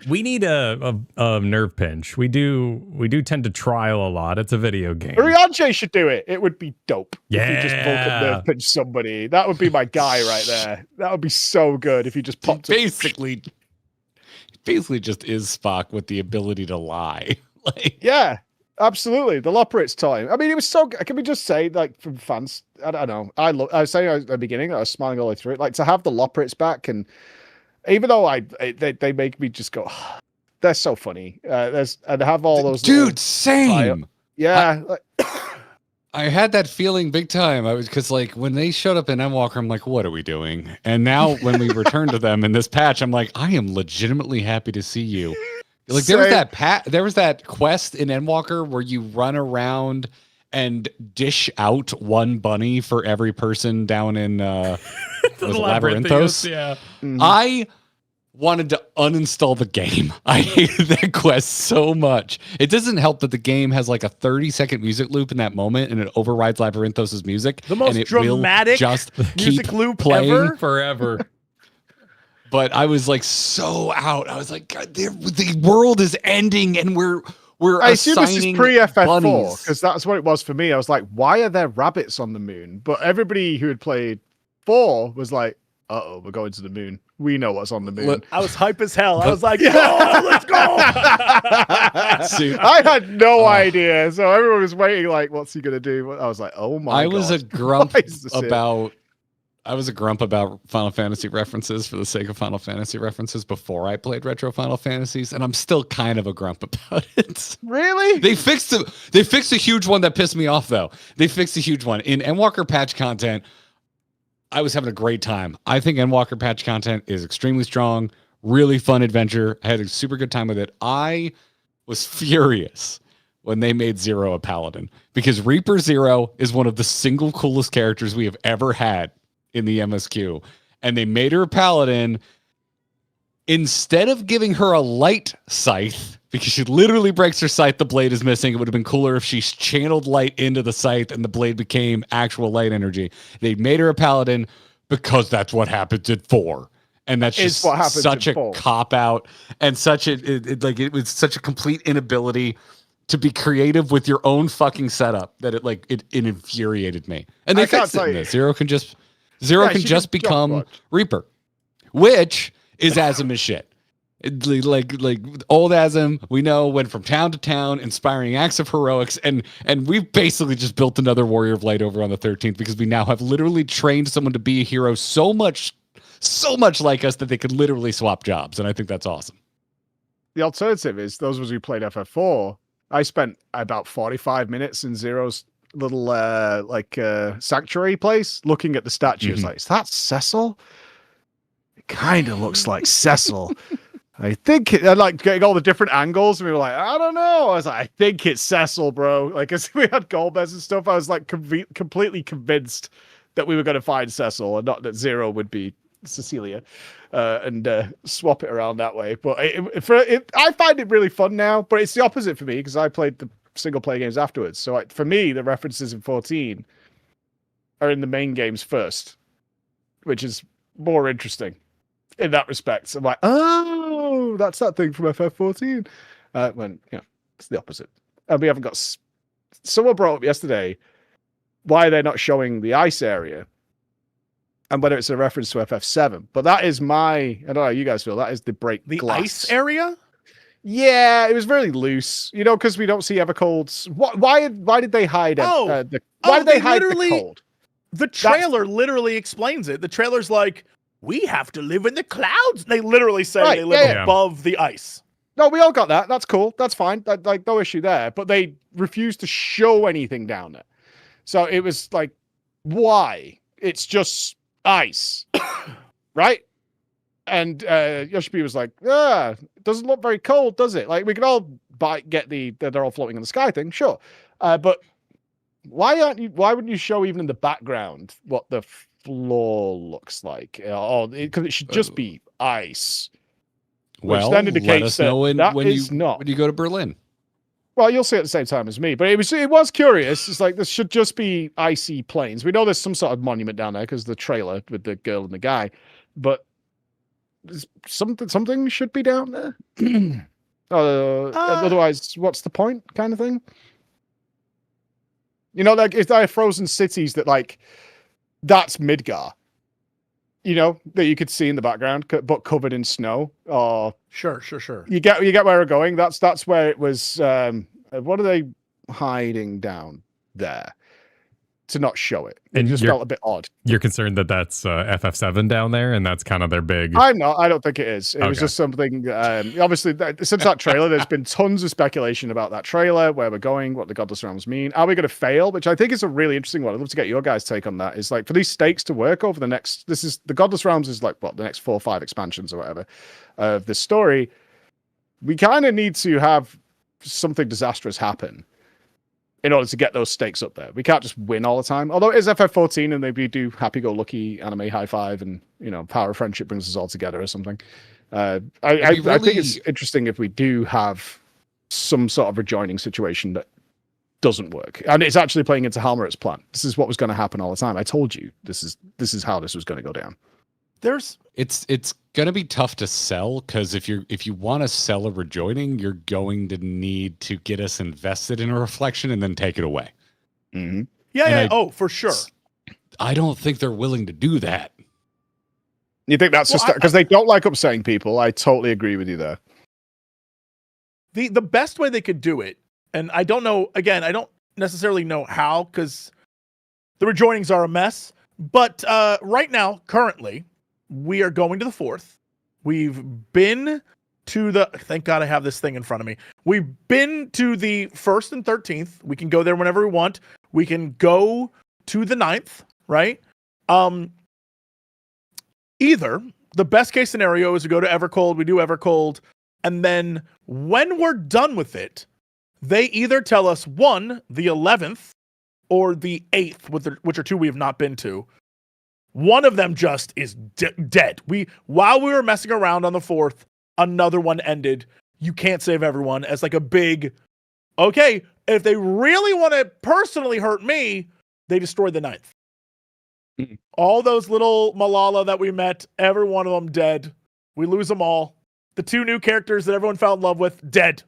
We need a nerve pinch. We do tend to trial a lot. It's a video game. Urianger should do it. It would be dope. Yeah. If he just Vulcan nerve pinch somebody. That would be my guy right there. That would be so good if he just popped basically just is Spock with the ability to lie. Yeah. Absolutely, the Loporrit's time. I mean, it was so. Can we just say, like, from fans? I don't know. I was saying at the beginning, I was smiling all the way through it. Like, to have the Loporrit's back, and even though they make me just go, they're so funny. And have all those. Dude, same. Yeah. I had that feeling big time. Because like when they showed up in Endwalker, I'm like, what are we doing? And now when we return to them in this patch, I'm like, I am legitimately happy to see you. Like there was that quest in Endwalker where you run around and dish out one bunny for every person down in Labyrinthos. Yeah. I wanted to uninstall the game. I hated that quest so much. It doesn't help that the game has like a 30-second music loop in that moment and it overrides Labyrinthos' music. The most dramatic music loop playing ever. Forever. But I was like so out. I was like, God, the world is ending, and we're I assume this is pre-FF4 because that's what it was for me. I was like, why are there rabbits on the moon? But everybody who had played 4 was like, uh-oh, we're going to the moon. We know what's on the moon. I was hype as hell. I was like, let's go. I had no idea. So everyone was waiting like, what's he going to do? I was like, oh my God. I was a grump about Final Fantasy references for the sake of Final Fantasy references before I played retro Final Fantasies, and I'm still kind of a grump about it. Really? They fixed a huge one that pissed me off though. They fixed a huge one. In Endwalker patch content, I was having a great time. I think Endwalker patch content is extremely strong, really fun adventure. I had a super good time with it. I was furious when they made Zero a paladin because Reaper Zero is one of the single coolest characters we have ever had in the MSQ, and they made her a paladin instead of giving her a light scythe because she literally breaks her scythe. The blade is missing. It would have been cooler if she channeled light into the scythe and the blade became actual light energy. They made her a paladin because that's what happens at 4. And that's just such a cop out and such it was such a complete inability to be creative with your own fucking setup that it infuriated me. And they fixed it in this. Zero can just become Reaper, which is Azim as shit. Like old Azim, we know, went from town to town, inspiring acts of heroics, and we've basically just built another Warrior of Light over on the 13th because we now have literally trained someone to be a hero so much like us that they could literally swap jobs, and I think that's awesome. The alternative is those of us who played FF4. I spent about 45 minutes in Zero's little sanctuary place looking at the statues. Like, is that Cecil? It kind of looks like Cecil. I think I like getting all the different angles, and we were like, I don't know. I was like, I think it's Cecil, bro. Like, as we had Golbez and stuff, I was like completely convinced that we were going to find Cecil and not that Zero would be Cecilia, and swap it around that way. But I find it really fun now. But it's the opposite for me because I played the single player games afterwards. So for me, the references in 14 are in the main games first, which is more interesting in that respect. So I'm like, oh, that's that thing from FF14. When it's the opposite. And we haven't got. Someone brought up yesterday why they're not showing the ice area, and whether it's a reference to FF7. But that is I don't know how you guys feel. That is the glass. Ice area. Yeah, it was very loose, because we don't see Evercold's. Why did they hide? Why did they hide the cold? The trailer literally explains it. The trailer's like, we have to live in the clouds. They literally say Right, they live yeah. above the ice. No, we all got that. That's cool. That's fine. Like, no issue there. But they refused to show anything down there. So it was like, why? It's just ice, right? And Yoshi was like, it doesn't look very cold, does it? Like, we could all get they're all floating in the sky thing, sure. But why wouldn't you show even in the background what the floor looks like? Because it should just be ice. Well, then indicates let us know when you go to Berlin. Well, you'll see it at the same time as me, but it was curious. It's like, this should just be icy plains. We know there's some sort of monument down there because the trailer with the girl and the guy, but something should be down there. Otherwise, what's the point, kind of thing? You know, like, if there are frozen cities that's Midgar, you know, that you could see in the background, but covered in snow. Or Sure. you get where we're going. That's where it was. What are they hiding down there to not show it? It just felt a bit odd. You're concerned that that's FF7 down there, and that's kind of their big. I'm not. I don't think it is. It was just something. Obviously, since that trailer, there's been tons of speculation about that trailer, where we're going, what the Godless Realms mean. Are we going to fail? Which I think is a really interesting one. I'd love to get your guys' take on that. Is like, for these stakes to work over the next. The Godless Realms is like the next 4 or 5 expansions or whatever of this story. We kind of need to have something disastrous happen in order to get those stakes up there. We can't just win all the time. Although it is FF14 and they do happy-go-lucky anime high five and, you know, power of friendship brings us all together or something. I think it's interesting if we do have some sort of rejoining situation that doesn't work. And it's actually playing into Halmerit's plan. This is what was going to happen all the time. I told you this is how this was going to go down. It's going to be tough to sell, because if you want to sell a rejoining, you're going to need to get us invested in a reflection and then take it away. Mm-hmm. Yeah. For sure. I don't think they're willing to do that. You think that's just because they don't like upsetting people? I totally agree with you there. The best way they could do it, and I don't know. Again, I don't necessarily know how, because the rejoinings are a mess. But right now, currently, we are going to the 4th. We've been to the. Thank God I have this thing in front of me. We've been to the 1st and 13th. We can go there whenever we want. We can go to the 9th, right? Either the best case scenario is to go to Evercold. We do Evercold, and then when we're done with it, they either tell us the 11th or the 8th, which are 2 we have not been to. One of them just is dead. While we were messing around on the 4th, another one ended. You can't save everyone as like a big, okay, if they really want to personally hurt me, they destroyed the 9th. Mm-hmm. All those little Malala that we met, every one of them dead. We lose them all. The 2 new characters that everyone fell in love with, dead.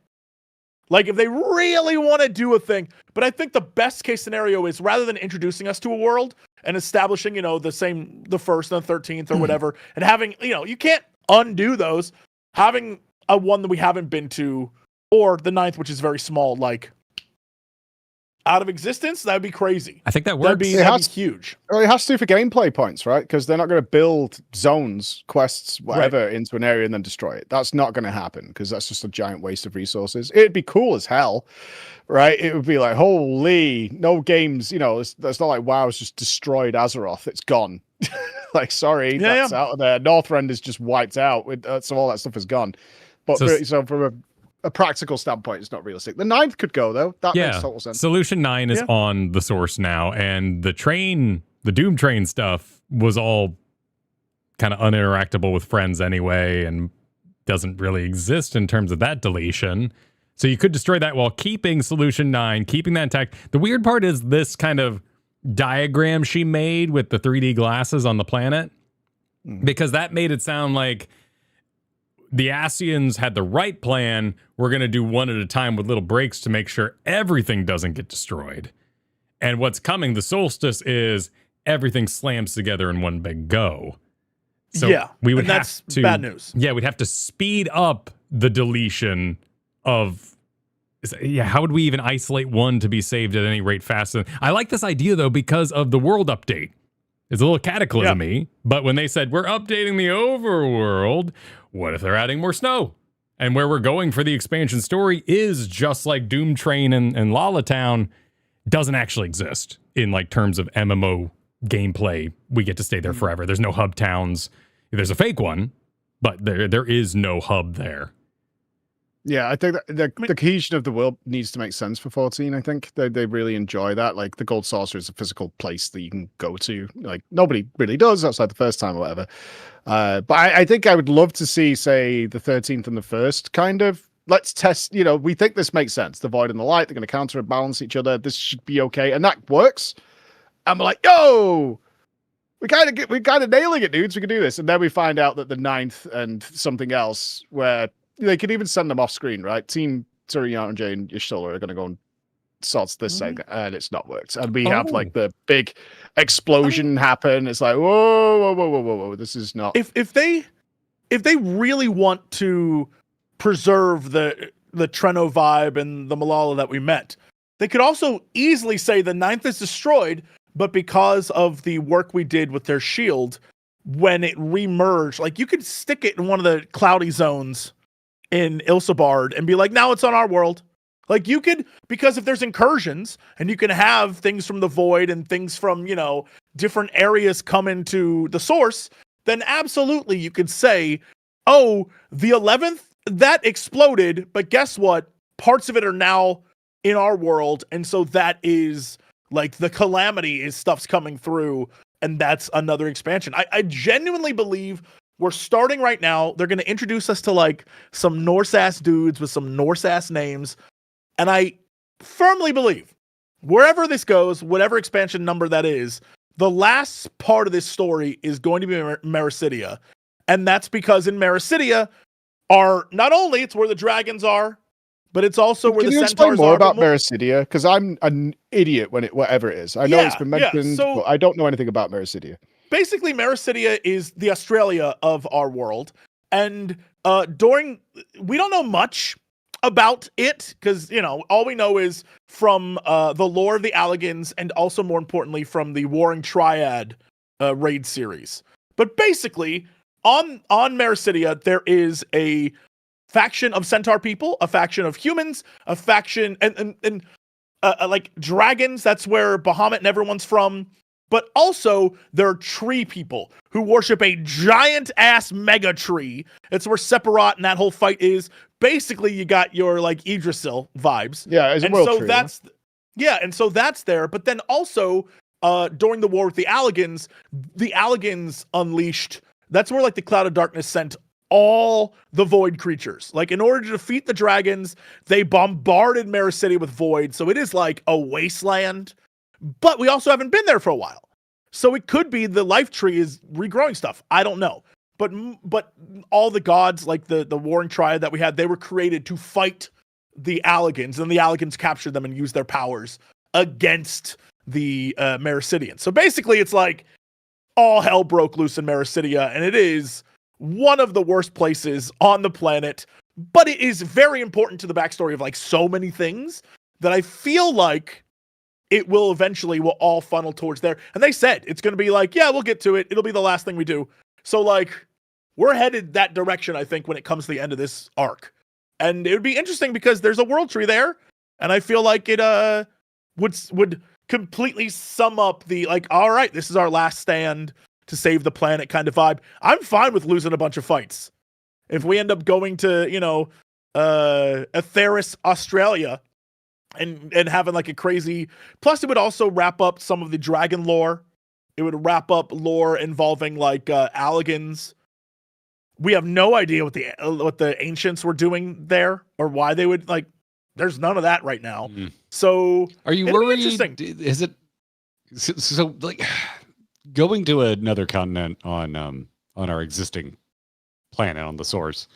Like, if they really want to do a thing. But I think the best case scenario is, rather than introducing us to a world and establishing, you know, the 1st and the 13th or whatever, and having, you know, you can't undo those. Having a one that we haven't been to, or the 9th, which is very small, like, out of existence, that'd be crazy. I think that works. That'd be huge. Well, it has to for gameplay points, right? Because they're not going to build zones, quests, whatever, into an area and then destroy it. That's not going to happen, because that's just a giant waste of resources. It'd be cool as hell, right? It would be like, holy, no games, you know, it's not like WoW's just destroyed Azeroth. It's gone. Like, sorry, that's out of there. Northrend is just wiped out. So all that stuff is gone. But so from a practical standpoint, it's not realistic. The 9th could go, though. That makes total sense. Solution 9 is on the source now, and the Doom train stuff was all kind of uninteractable with friends anyway, and doesn't really exist in terms of that deletion. So you could destroy that while keeping Solution 9, keeping that intact. The weird part is this kind of diagram she made with the 3D glasses on the planet, because that made it sound like the Ascians had the right plan. We're going to do one at a time with little breaks to make sure everything doesn't get destroyed. And what's coming, the solstice, is everything slams together in one big go. So we would have to. Bad news. Yeah, we'd have to speed up the deletion of. How would we even isolate one to be saved at any rate faster? I like this idea, though, because of the world update. It's a little cataclysmy, but when they said we're updating the overworld, what if they're adding more snow? And where we're going for the expansion story is just like Doom Train and Lalatown doesn't actually exist in like terms of MMO gameplay. We get to stay there forever. There's no hub towns. There's a fake one, but there is no hub there. Yeah, I think that the cohesion of the world needs to make sense for 14. I think they really enjoy that. Like the Gold Saucer is a physical place that you can go to. Like nobody really does outside the first time or whatever. But I think I would love to see, say, the 13th and the 1st kind of. Let's test. We think this makes sense. The void and the light, they're going to counterbalance each other. This should be okay, and that works. And we're like, yo, we're kind of nailing it, dudes. We can do this. And then we find out that the 9th and something else where. They could even send them off screen, right? Team Toriyama and Jay and Yashtola are going to go and sort this segment, and it's not worked. And we have like the big explosion happen. It's like, whoa. This is not. If they really want to preserve the Treno vibe and the Malala that we met, they could also easily say the 9th is destroyed, but because of the work we did with their shield, when it remerged, like you could stick it in one of the cloudy zones in Ilsabard and be like, now it's on our world. Like you could, because if there's incursions and you can have things from the void and things from, different areas come into the source, then absolutely you could say, oh, the 11th, that exploded, but guess what? Parts of it are now in our world. And so that is like the calamity is stuff's coming through. And that's another expansion. I genuinely believe we're starting right now. They're going to introduce us to like some Norse-ass dudes with some Norse-ass names. And I firmly believe wherever this goes, whatever expansion number that is, the last part of this story is going to be Mericidia. And that's because in Mericidia are not only it's where the dragons are, but it's also where the centaurs are. Can you explain more about Mericidia? Because I'm an idiot whatever it is. I know it's been mentioned, but I don't know anything about Mericidia. Basically, Mericidia is the Australia of our world. And we don't know much about it because, all we know is from the lore of the Allagans and also more importantly from the Warring Triad raid series. But basically, on Mericidia, there is a faction of centaur people, a faction of humans, a faction and like dragons. That's where Bahamut and everyone's from. But also there are tree people who worship a giant ass mega tree. It's where Sephiroth and that whole fight is. Basically, you got your like Yggdrasil vibes. Yeah, as a world tree. And so that's there. But then also during the war with the Allagans unleashed. That's where like the Cloud of Darkness sent all the void creatures. Like in order to defeat the dragons, they bombarded Mericidia with void. So it is like a wasteland. But we also haven't been there for a while. So it could be the life tree is regrowing stuff. I don't know. But all the gods, like the Warring Triad that we had, they were created to fight the Allagans. And the Allagans captured them and used their powers against the Mericidians. So basically it's like all hell broke loose in Mericidia. And it is one of the worst places on the planet. But it is very important to the backstory of like so many things that I feel like it will eventually all funnel towards there. And they said it's going to be like, yeah, we'll get to it. It'll be the last thing we do. So like we're headed that direction, I think, when it comes to the end of this arc. And it would be interesting because there's a world tree there. And I feel like it would completely sum up the like, all right, this is our last stand to save the planet kind of vibe. I'm fine with losing a bunch of fights. If we end up going to, Atheris, Australia, and having like a crazy, plus it would also wrap up some of the dragon lore. It would wrap up lore involving like Allagans. We have no idea what the ancients were doing there or why they would like. There's none of that right now. So are you worried? Is it so like going to another continent on our existing planet on the source?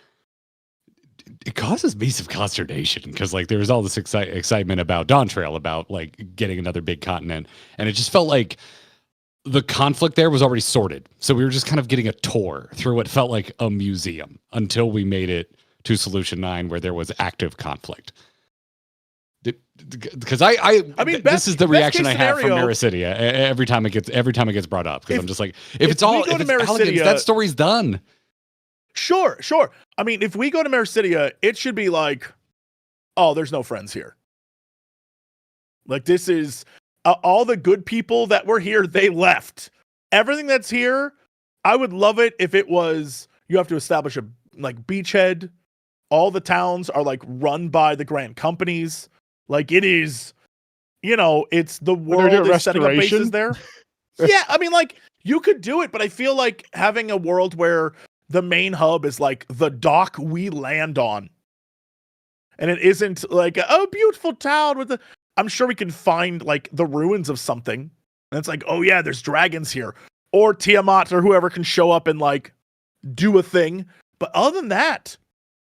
It causes me some consternation because like there was all this excitement about Dawntrail, about like getting another big continent, and it just felt like the conflict there was already sorted. So we were just kind of getting a tour through what felt like a museum until we made it to Solution 9 where there was active conflict. Because I mean, this is the reaction I case have from scenario- Meracidia every time it gets brought up, because I'm just like, if if it's all we go if to it's elegance, Meracidia- that story's done. Sure. I mean, if we go to Meracidia, it should be like, oh, there's no friends here. Like, this is all the good people that were here, they left. Everything that's here, I would love it if it was, you have to establish a like beachhead. All the towns are like run by the grand companies. Like, it is, it's the world is setting up bases there. Yeah, I mean, like, you could do it, but I feel like having a world where the main hub is like the dock we land on. And it isn't like, oh, beautiful town with the, I'm sure we can find like the ruins of something. And it's like, oh yeah, there's dragons here. Or Tiamat or whoever can show up and like do a thing. But other than that,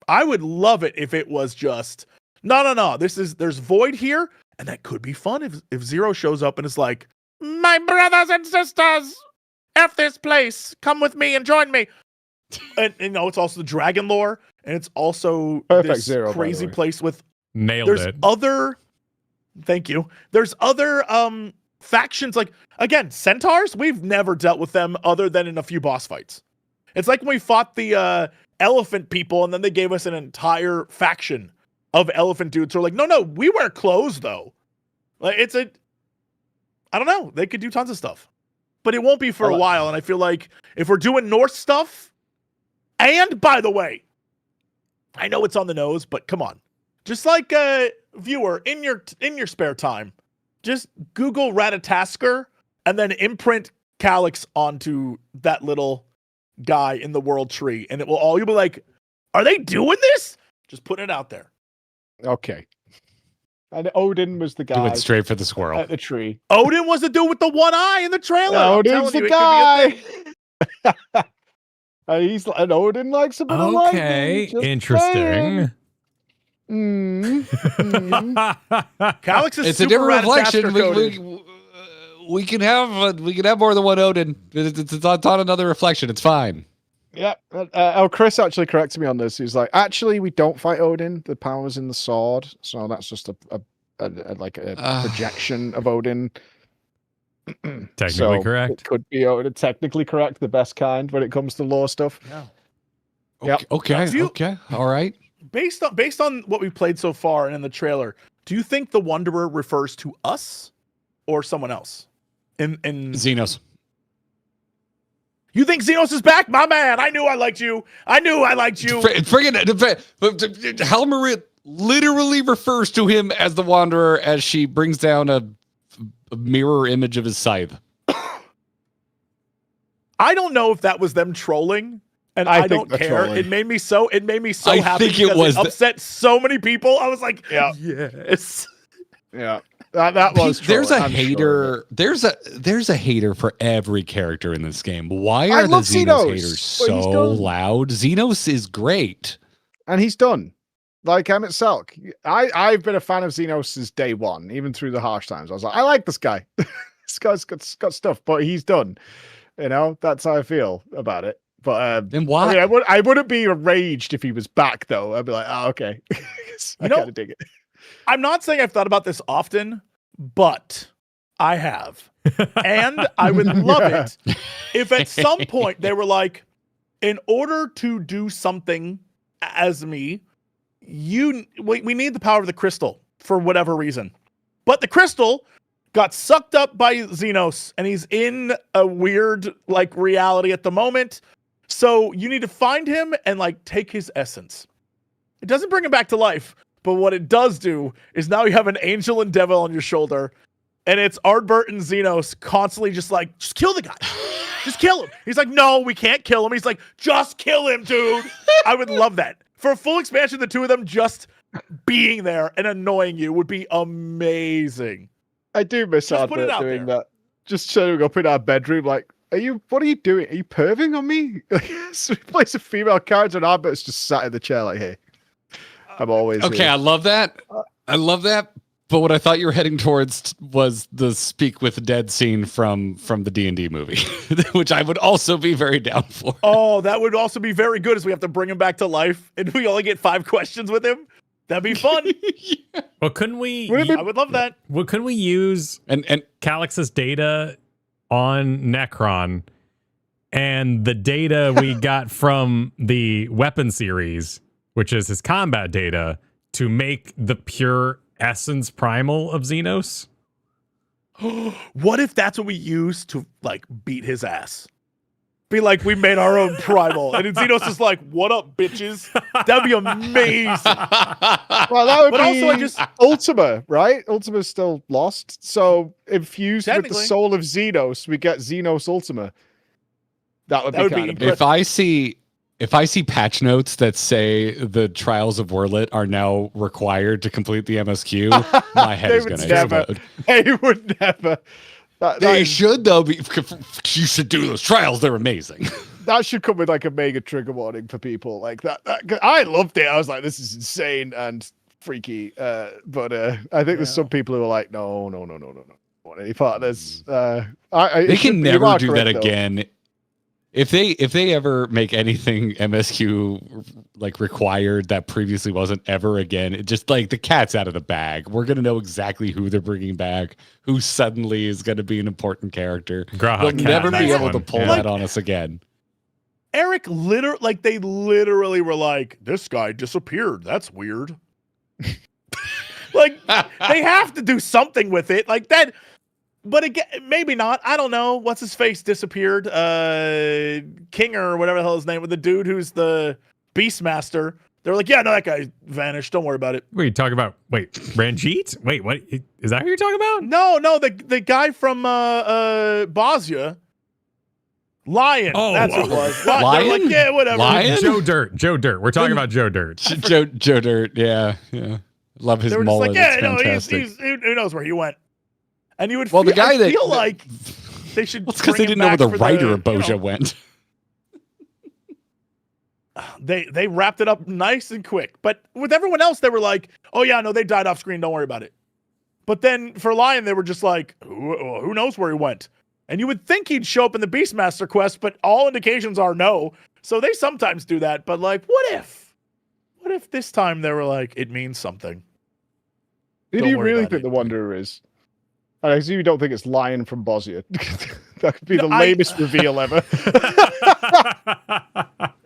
I would love it if it was just, no. There's void here. And that could be fun if Zero shows up and is like, my brothers and sisters, F this place. Come with me and join me. And it's also the dragon lore, and it's also Perfect this Zero, by the crazy way. place with Nailed there's it. other. Thank you. There's other factions, like, again, centaurs. We've never dealt with them other than in a few boss fights. It's like when we fought the elephant people, and then they gave us an entire faction of elephant dudes who are like, no, we wear clothes though. Like, I don't know. They could do tons of stuff, but it won't be for a while. And I feel like if we're doing North stuff, and by the way, I know it's on the nose, but come on, just like a viewer in your spare time, just Google Ratatasker and then imprint Calyx onto that little guy in the world tree, and you'll be like, are they doing this? Just putting it out there. Okay. And Odin was the Do guy it straight for the squirrel. at the tree. Odin was the dude with the one eye in the trailer. Yeah, I'm Odin's telling you, the it could be a guy. thing. and Odin likes a bit of Okay, lightning. Just interesting. Calyx is It's a super different Ratatasker reflection. coded. We can have more than one Odin. It's on another reflection. It's fine. Yeah. Chris actually corrected me on this. He's like, actually, we don't fight Odin. The power's in the sword, so that's just a projection of Odin. Technically So correct. It could be Odin. Technically correct, the best kind when it comes to lore stuff. Yeah. Yep. Okay. All right. Based on what we've played so far and in the trailer, do you think the Wanderer refers to us or someone else? In Xenos. You think Xenos is back? My man, I knew I liked you. Friggin' Halmarit literally refers to him as the Wanderer as she brings down a mirror image of his scythe. I don't know if that was them trolling, and I don't they're care. trolling. It made me so I happy think it because was it upset so many people. I was like, Yeah. yes. Yeah. That was There's a trolling, I'm sure hater. of There's a hater for every character in this game. Why I are the love Xenos Xenos, haters but he's so done. loud? Xenos is great. And he's done. Like Emmett Selk. I've been a fan of Xenos since day one, even through the harsh times. I was like, I like this guy. This guy's got stuff, but he's done. That's how I feel about it. But Then why? I mean, I wouldn't be enraged if he was back though. I'd be like, oh, okay. I kind of dig it. I'm not saying I've thought about this often, but I have. And I would love it if at some point they were like, in order to do something as me, we need the power of the crystal for whatever reason. But the crystal got sucked up by Xenos, and he's in a weird like reality at the moment. So you need to find him and like take his essence. It doesn't bring him back to life, but what it does do is now you have an angel and devil on your shoulder, and it's Ardbert and Xenos constantly just like, just kill the guy. Just kill him. He's like, no, we can't kill him. He's like, just kill him, dude. I would love that. For a full expansion, the two of them just being there and annoying you would be amazing. I do miss Just put it Ardbert out doing there. that. Just showing up in our bedroom like, what are you doing? Are you perving on me? So he plays a female character and Arbert's just sat in the chair like, hey, I'm always Okay, here. I love that. But what I thought you were heading towards was the Speak with the Dead scene from the D&D movie, which I would also be very down for. Oh, that would also be very good as we have to bring him back to life and we only get 5 questions with him. That'd be fun. Well, couldn't we? Would it be- I would love that. Well, couldn't we use And Calyx's data on Necron and the data we got from the weapon series, which is his combat data, to make the pure essence primal of Xenos? What if that's what we use to like beat his ass? Be like, we made our own primal, and then Xenos is like, "What up, bitches?" That'd be amazing. Well, that would But be also I just- Ultima, right? Ultima's still lost. So infused with the Technically. soul of Xenos, we get Xenos Ultima. That would be kind of impressive. if I see patch notes that say the Trials of Warlit are now required to complete the MSQ, my head They is would going to never. explode. They would never. That They is- should though. You should do those trials. They're amazing. that should come with like a mega trigger warning for people like that. 'Cause I loved it. I was like, this is insane and freaky. But I think there's some people who are like, no. I don't want any part of this. They can never do that again. If they ever make anything MSQ like required that previously wasn't ever again, it just like the cat's out of the bag. We're gonna know exactly who they're bringing back, who suddenly is gonna be an important character. Graha They'll Cat, never be nice able one. to pull Yeah. that on us again. Eric they literally were like, "This guy disappeared. That's weird." Like they have to do something with it, like that. But again, maybe not. I don't know. What's his face disappeared? Kinger or whatever the hell his name was, the dude who's the Beastmaster. They were like, yeah, no, that guy vanished. Don't worry about it. Wait, you talking about? Wait, Ranjit? Wait, what? Is that who you're talking about? No, the guy from Bosnia. Lion. Oh, That's what it was. They were Lion? like, yeah, whatever. Lion? Joe Dirt. We're talking about Joe Dirt. Joe Dirt, yeah. Love his They were just mullet. like, yeah, It's no, fantastic. who knows where he went. And you would Well, the feel, guy I that- feel like they should. Well, it's because bring they him didn't know where back the for writer of you Boja know, went. They wrapped it up nice and quick. But with everyone else, they were like, oh yeah, no, they died off screen. Don't worry about it. But then for Lion, they were just like, who knows where he went? And you would think he'd show up in the Beastmaster quest, but all indications are no. So they sometimes do that. But like, what if this time they were like, it means something? Who Don't do you worry really about think it. the Wanderer is? I assume you don't think it's Lion from Bosnia. That could be No, the lamest reveal ever.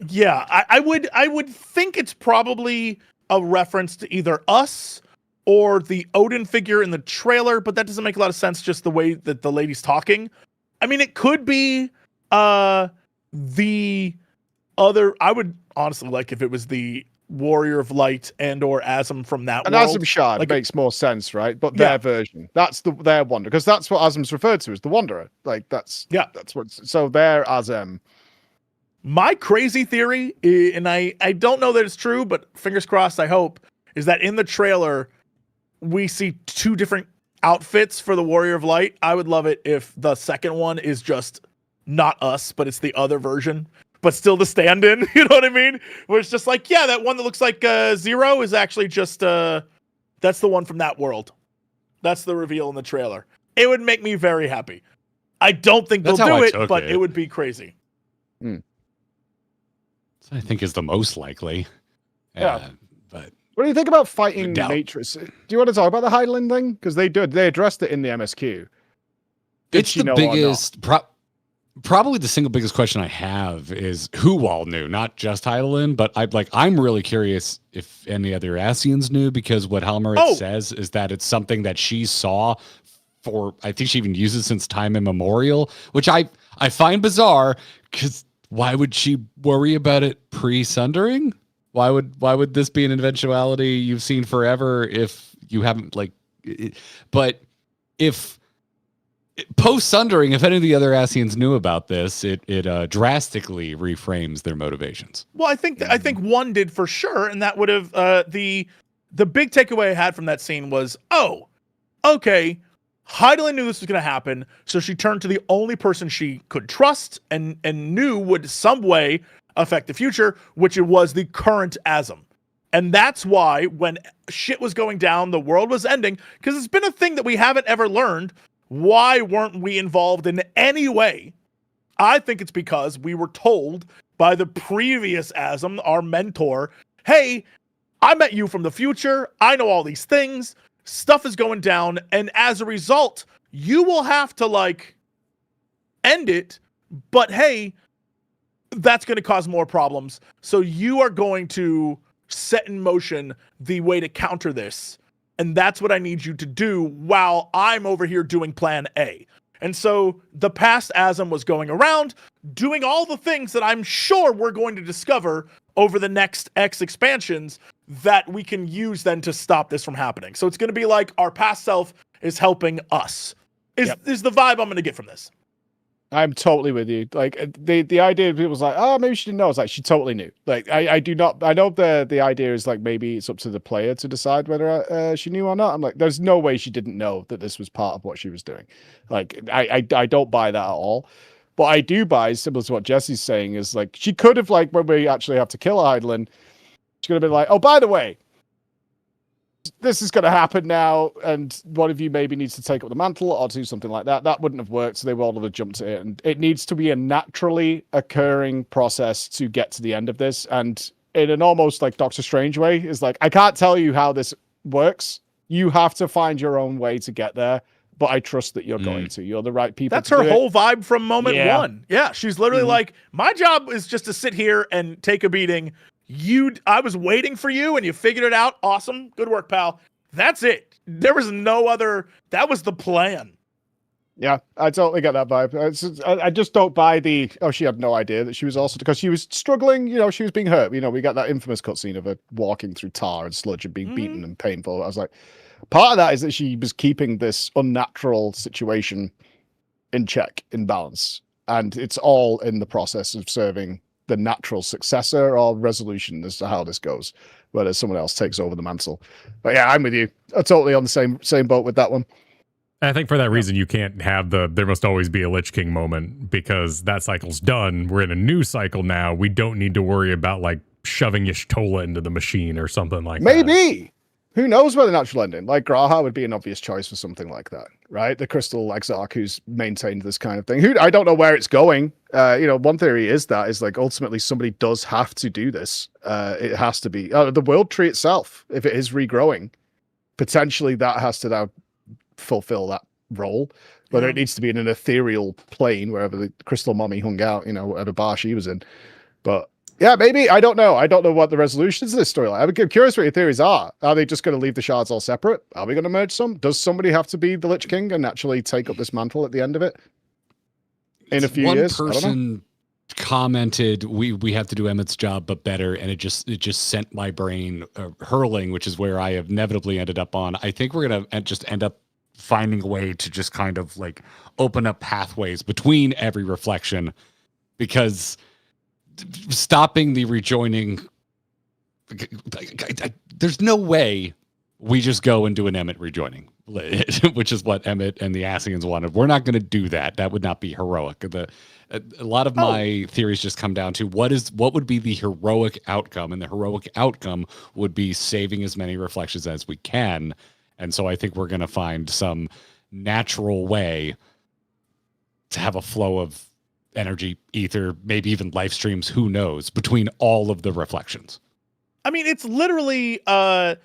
Yeah, I would think it's probably a reference to either us or the Odin figure in the trailer, but that doesn't make a lot of sense just the way that the lady's talking. I mean, it could be the other. I would honestly like if it was the Warrior of Light and or Asm from that And world. Asm Shard Like- makes more sense, right? But Yeah. their version. That's their Wanderer. Because that's what Asm's referred to as the Wanderer. Like that's what so their Asm. My crazy theory, and I don't know that it's true, but fingers crossed, I hope, is that in the trailer, we see two different outfits for the Warrior of Light. I would love it if the second one is just not us, but it's the other version, but still the stand-in. You know what I mean? Where it's just like, yeah, that one that looks like Zero is actually just, that's the one from that world. That's the reveal in the trailer. It would make me very happy. I don't think That's they'll how do I it, took but it. it would be crazy. I think is the most likely. Yeah. But What do you think about fighting Doubt. Matrix? Do you want to talk about the Hydaelyn thing? Because they addressed it in the MSQ. Did it's she the know or not? biggest, probably the single biggest question I have is who all knew, not just Hydaelyn, but I'm really curious if any other Asians knew, because what Halmarit Oh. says is that it's something that she saw for, I think she even uses since time immemorial, which I find bizarre, because why would she worry about it pre-sundering? Why would this be an eventuality you've seen forever if you haven't but if post-sundering, if any of the other Asians knew about this, it drastically reframes their motivations. Well, I think one did for sure, and that would have the big takeaway I had from that scene was, oh, okay, Hydaelyn knew this was going to happen, so she turned to the only person she could trust and knew would some way affect the future, which it was the current Asm. And that's why when shit was going down, the world was ending, because it's been a thing that we haven't ever learned. Why weren't we involved in any way? I think it's because we were told by the previous Asm, our mentor, hey, I met you from the future. I know all these things. Stuff is going down. And as a result, you will have to like end it. But hey, that's going to cause more problems. So you are going to set in motion the way to counter this. And that's what I need you to do while I'm over here doing plan A. And so the past Asm was going around doing all the things that I'm sure we're going to discover over the next X expansions that we can use then to stop this from happening. So it's going to be like our past self is helping us. Is the vibe I'm going to get from this. I'm totally with you. Like the idea of people was like, oh, maybe she didn't know. It's like she totally knew. Like I do not. I know the idea is like maybe it's up to the player to decide whether she knew or not. I'm like, there's no way she didn't know that this was part of what she was doing. Like I don't buy that at all. But I do buy, similar to what Jesse's saying, is like she could have, like, when we actually have to kill Eidolon, she could have been like, oh, by the way, this is going to happen now, and one of you maybe needs to take up the mantle or do something like that. That wouldn't have worked, so they would all have jumped at it. And it needs to be a naturally occurring process to get to the end of this. And in an almost like Doctor Strange way, is like, I can't tell you how this works. You have to find your own way to get there. But I trust that you're going to. You're the right people. That's her whole vibe from moment one. Yeah, she's literally like, my job is just to sit here and take a beating. I was waiting for you, and you figured it out. Awesome, good work, pal. That's it. There was no other. That was the plan. Yeah, I totally get that vibe. I just don't buy the. Oh, she had no idea that she was also, because she was struggling. You know, she was being hurt. You know, we got that infamous cutscene of her walking through tar and sludge and being beaten and painful. I was like. Part of that is that she was keeping this unnatural situation in check, in balance. And it's all in the process of serving the natural successor or resolution as to how this goes, whether someone else takes over the mantle. But yeah, I'm with you. I'm totally on the same boat with that one. I think for that reason, you can't have there must always be a Lich King moment, because that cycle's done. We're in a new cycle now. We don't need to worry about like shoving Y'shtola into the machine or something like that. Maybe. Who knows where the natural ending? Like Graha would be an obvious choice for something like that, right? The Crystal Exarch who's maintained this kind of thing. I don't know where it's going. One theory is like ultimately somebody does have to do this. It has to be the world tree itself. If it is regrowing, potentially that has to now fulfill that role. Whether it needs to be in an ethereal plane wherever the Crystal Mommy hung out, whatever bar she was in. But yeah, maybe. I don't know. I don't know what the resolutions of this storyline. I'm curious what your theories are. Are they just going to leave the shards all separate? Are we going to merge some? Does somebody have to be the Lich King and actually take up this mantle at the end of it? In a few years? One person commented, we have to do Emmett's job, but better. And it just sent my brain hurling, which is where I have inevitably ended up on. I think we're going to just end up finding a way to just kind of like open up pathways between every reflection, because stopping the rejoining, there's no way we just go and do an Emmett rejoining, which is what Emmett and the Ascians wanted. We're not going to do that. That would not be heroic. A lot of my theories just come down to what would be the heroic outcome, and the heroic outcome would be saving as many reflections as we can. And so I think we're going to find some natural way to have a flow of energy, ether, maybe even live streams, who knows, between all of the reflections. I mean, it's literally and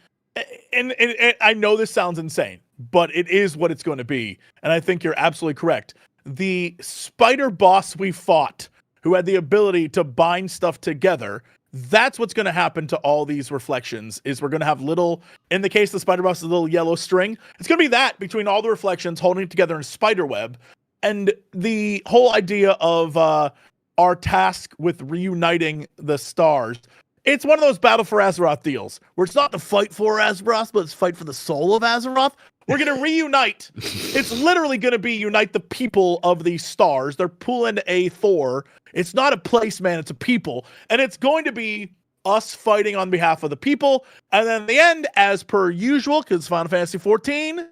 I know this sounds insane, but it is what it's going to be. And I think you're absolutely correct. The spider boss we fought, who had the ability to bind stuff together, that's what's going to happen to all these reflections. Is we're going to have little, in the case of the spider boss, a little yellow string. It's going to be that between all the reflections holding it together in a spider web. And the whole idea of our task with reuniting the stars, it's one of those Battle for Azeroth deals where it's not to fight for Azeroth, but it's fight for the soul of Azeroth. We're going to reunite. It's literally going to be unite the people of these stars. They're pulling a Thor. It's not a place, man. It's a people. And it's going to be us fighting on behalf of the people. And then in the end, as per usual, because Final Fantasy XIV,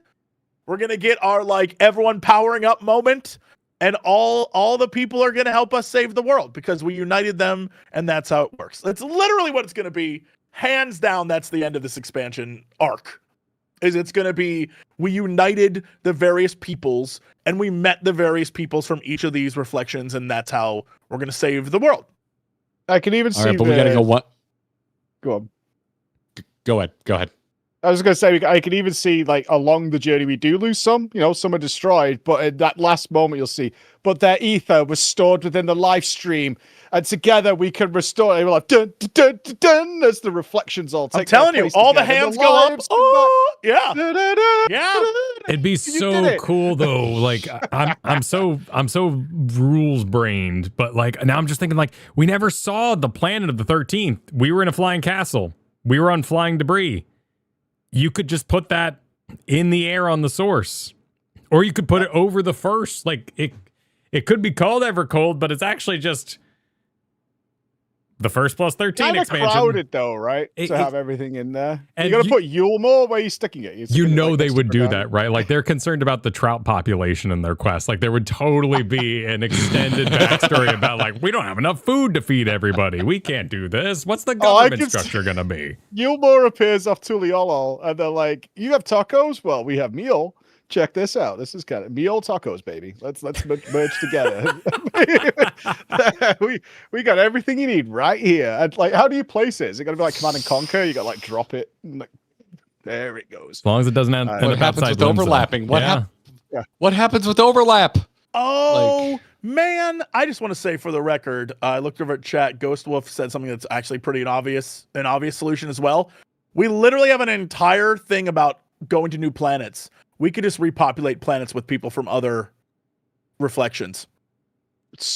we're going to get our, like, everyone powering up moment, and all the people are going to help us save the world because we united them, and that's how it works. That's literally what it's going to be. Hands down, that's the end of this expansion arc. It's going to be, we united the various peoples, and we met the various peoples from each of these reflections, and that's how we're going to save the world. I can even see. All right, but we got to go one. Go on. Go ahead. I was going to say, I can even see, like, along the journey, we do lose some. Some are destroyed, but at that last moment, you'll see. But their ether was stored within the live stream, and together we can restore it. We're like, dun, dun, dun, dun, dun, as the reflections all take I'm telling you, all the hands go up. Oh, yeah. Da, da, da, Yeah. It'd be so cool though. Like I'm so rules brained, but like now I'm just thinking like we never saw the planet of the 13th. We were in a flying castle. We were on flying debris. You could just put that in the air on the source, or you could put it over the first. Like it could be called Evercold, but it's actually just the first plus 13 kind of expansion. Crowded though, right? To have everything in there. And You got to put Yulmore where you sticking it. You know they would do that, right? Like they're concerned about the trout population in their quest. Like there would totally be an extended backstory about like we don't have enough food to feed everybody. We can't do this. What's the government structure gonna be? Yulmore appears off Tuliolol, and they're like, "You have tacos? Well, we have meal. Check this out. This is kind of meal tacos, baby. Let's merge together. we got everything you need right here. And like, how do you place it? Is it gonna be like Command and Conquer? You got like drop it. And, like, there it goes. As long as it doesn't end What up happens outside with limb, so- overlapping? Yeah. What happens with overlap? Oh, man. I just want to say for the record, I looked over at chat. Ghost Wolf said something that's actually pretty an obvious solution as well. We literally have an entire thing about going to new planets. We could just repopulate planets with people from other reflections.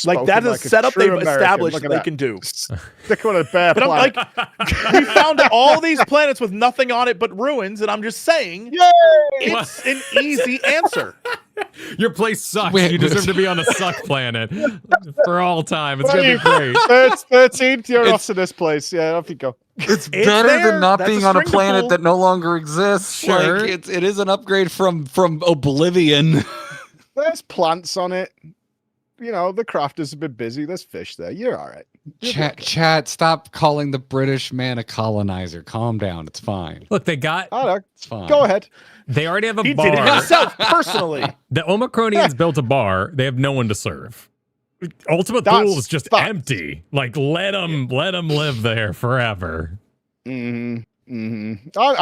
Like that is a setup they've established they can do. Stick on a bear But I'm planet. like, we found all these planets with nothing on it but ruins, and I'm just saying, Yay! it's an easy answer. Your place sucks. Wait, You deserve to be on a suck planet for all time. It's gonna be great. 13th, you're off to this place. Yeah, off you go. It's It's better there. than not That's being a on a string to planet pull. that no longer exists. Sure. Like, it is an upgrade from Oblivion. There's plants on it. The crafters have been busy. There's fish there. You're all right. Chat, stop calling the British man a colonizer. Calm down. It's fine. Look, they got. I don't know. It's fine. Go ahead. They already have a He bar. did it himself personally. The Omicronians built a bar. They have no one to serve. Ultimate That's Pool is just fucked. empty. Like let them live there forever. I'm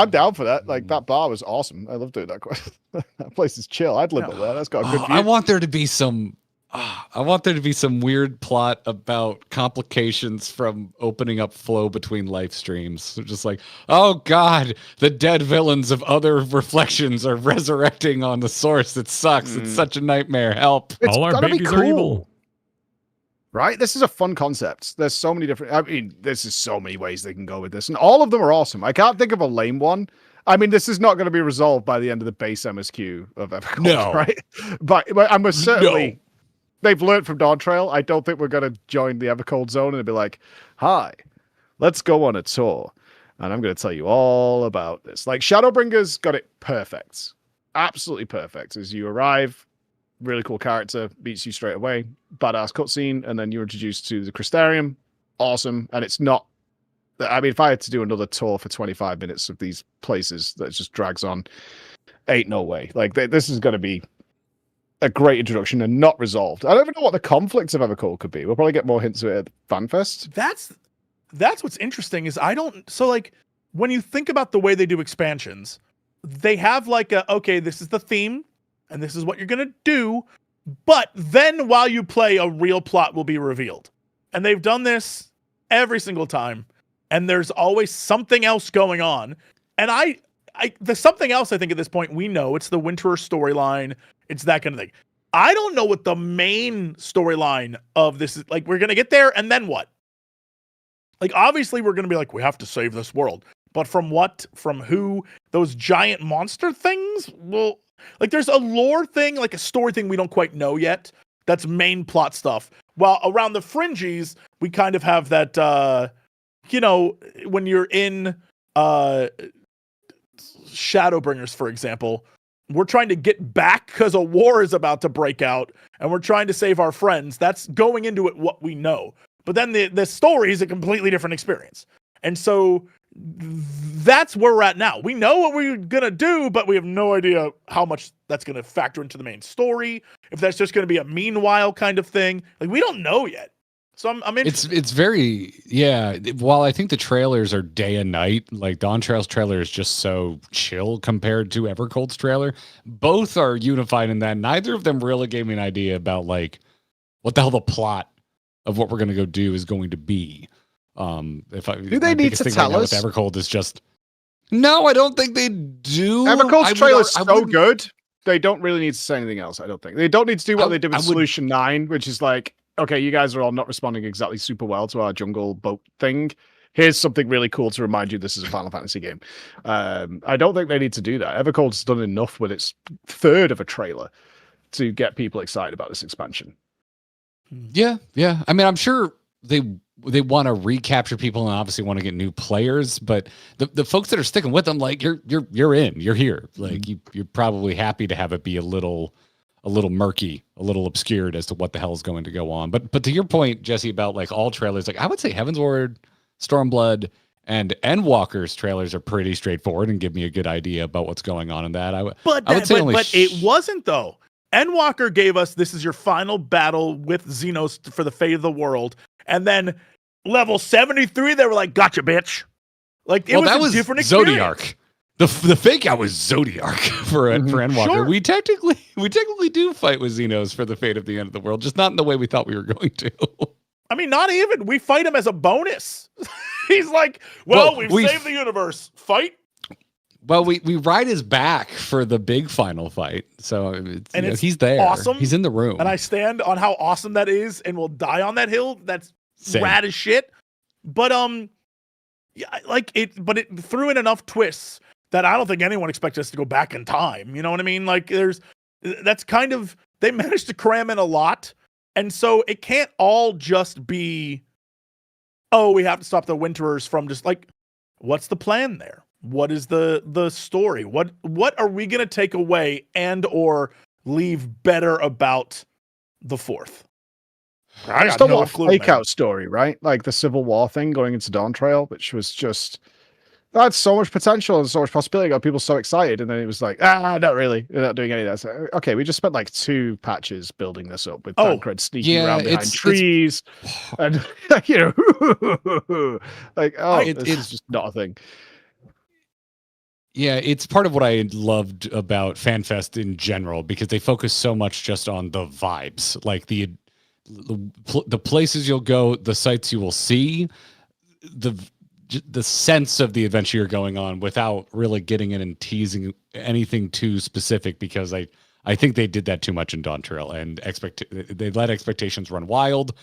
down for that. Like that bar was awesome. I love doing that. That place is chill. I'd live up there. That's got a good view. I want there to be some weird plot about complications from opening up flow between life streams. So just like, oh God, the dead villains of other reflections are resurrecting on the source. It sucks. It's such a nightmare. Help. It's All our gotta be babies are cool. evil. Right? This is a fun concept. There's so many different. There's just so many ways they can go with this, and all of them are awesome. I can't think of a lame one. This is not going to be resolved by the end of the base MSQ of Evercold, No. right? But I'm certainly. They've learned from Dawntrail. I don't think we're going to join the Evercold zone and be like, "Hi, let's go on a tour," and I'm going to tell you all about this. Like Shadowbringers got it perfect, absolutely perfect. As you arrive, really cool character beats you straight away, badass cutscene, and then you're introduced to the Crystarium. Awesome, and it's not. If I had to do another tour for 25 minutes of these places that just drags on, ain't no way. Like this is going to be a great introduction and not resolved. I don't even know what the conflicts of Evercold could be. We'll probably get more hints of it at FanFest. That's what's interesting is when you think about the way they do expansions, they have like okay, this is the theme and this is what you're going to do, but then while you play, a real plot will be revealed. And they've done this every single time, and there's always something else going on. And the something else, I think at this point, we know it's the Winterer storyline. It's that kind of thing. I don't know what the main storyline of this is. Like, we're going to get there, and then what? Like, obviously, we're going to be like, we have to save this world. But from what? From who? Those giant monster things? Well, like, there's a lore thing, like a story thing we don't quite know yet. That's main plot stuff. While around the fringes, we kind of have that, when you're in Shadowbringers, for example, we're trying to get back because a war is about to break out, and we're trying to save our friends. That's going into it what we know. But then the story is a completely different experience. And so that's where we're at now. We know what we're going to do, but we have no idea how much that's going to factor into the main story. If that's just going to be a meanwhile kind of thing. Like, we don't know yet. So I'm interested. It's very, yeah. While I think the trailers are day and night, like Dawntrail's trailer is just so chill compared to Evercold's trailer. Both are unified in that neither of them really gave me an idea about like what the hell the plot of what we're going to go do is going to be. Do they need to tell us? With Evercold is just no, I don't think they do. Evercold's trailer is so good. They don't really need to say anything else. I don't think they don't need to do what they did with Solution 9, which is like, okay, you guys are all not responding exactly super well to our jungle boat thing. Here's something really cool to remind you this is a Final Fantasy game. I don't think they need to do that. Evercold's done enough with its third of a trailer to get people excited about this expansion. Yeah. I mean, I'm sure they want to recapture people and obviously want to get new players, but the folks that are sticking with them, like you're in, you're here. Like you're probably happy to have it be a little murky, a little obscured as to what the hell is going to go on. But to your point, Jesse, about like all trailers, like I would say Heavensward, Stormblood, and Endwalker's trailers are pretty straightforward and give me a good idea about what's going on in that. I would say it wasn't though. Endwalker gave us this is your final battle with Xenos for the fate of the world, and then level 73 they were like, "Gotcha, bitch!" Like that was a different experience. Zodiark. The fake out was Zodiark for Endwalker. Sure. We technically do fight with Xenos for the fate of the end of the world, just not in the way we thought we were going to. I mean, not even. We fight him as a bonus. He's like, well, we've saved the universe. Fight. Well, we ride his back for the big final fight. So he's there. Awesome. He's in the room. And I stand on how awesome that is and will die on that hill. That's rad as shit. But it threw in enough twists that I don't think anyone expected us to go back in time. You know what I mean? Like that's kind of, they managed to cram in a lot. And so it can't all just be, oh, we have to stop the Winterers from just like, what's the plan there? What is the story? What are we going to take away and or leave better about the fourth? I just don't want a fake out story, right? Like the Civil War thing going into Dawntrail, which was just, that had so much potential and so much possibility. Got people so excited, and then it was like, not really. We're not doing any of that. So, okay, we just spent like 2 patches building this up with Tancred sneaking around behind trees, and like it's just not a thing. Yeah, it's part of what I loved about FanFest in general, because they focus so much just on the vibes, like the places you'll go, the sites you will see, the sense of the adventure you're going on without really getting in and teasing anything too specific, because I think they did that too much in Dawntrail, and they let expectations run wild,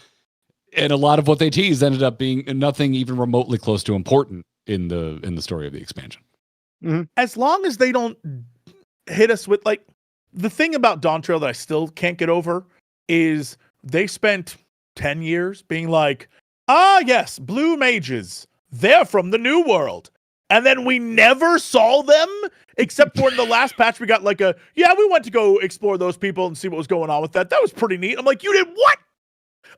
and a lot of what they teased ended up being nothing even remotely close to important in the story of the expansion. Mm-hmm. As long as they don't hit us with like, the thing about Dawntrail that I still can't get over is they spent 10 years being like, yes, blue mages, they're from the New World. And then we never saw them, except for in the last patch, we got like we went to go explore those people and see what was going on with that. That was pretty neat. I'm like, you did what?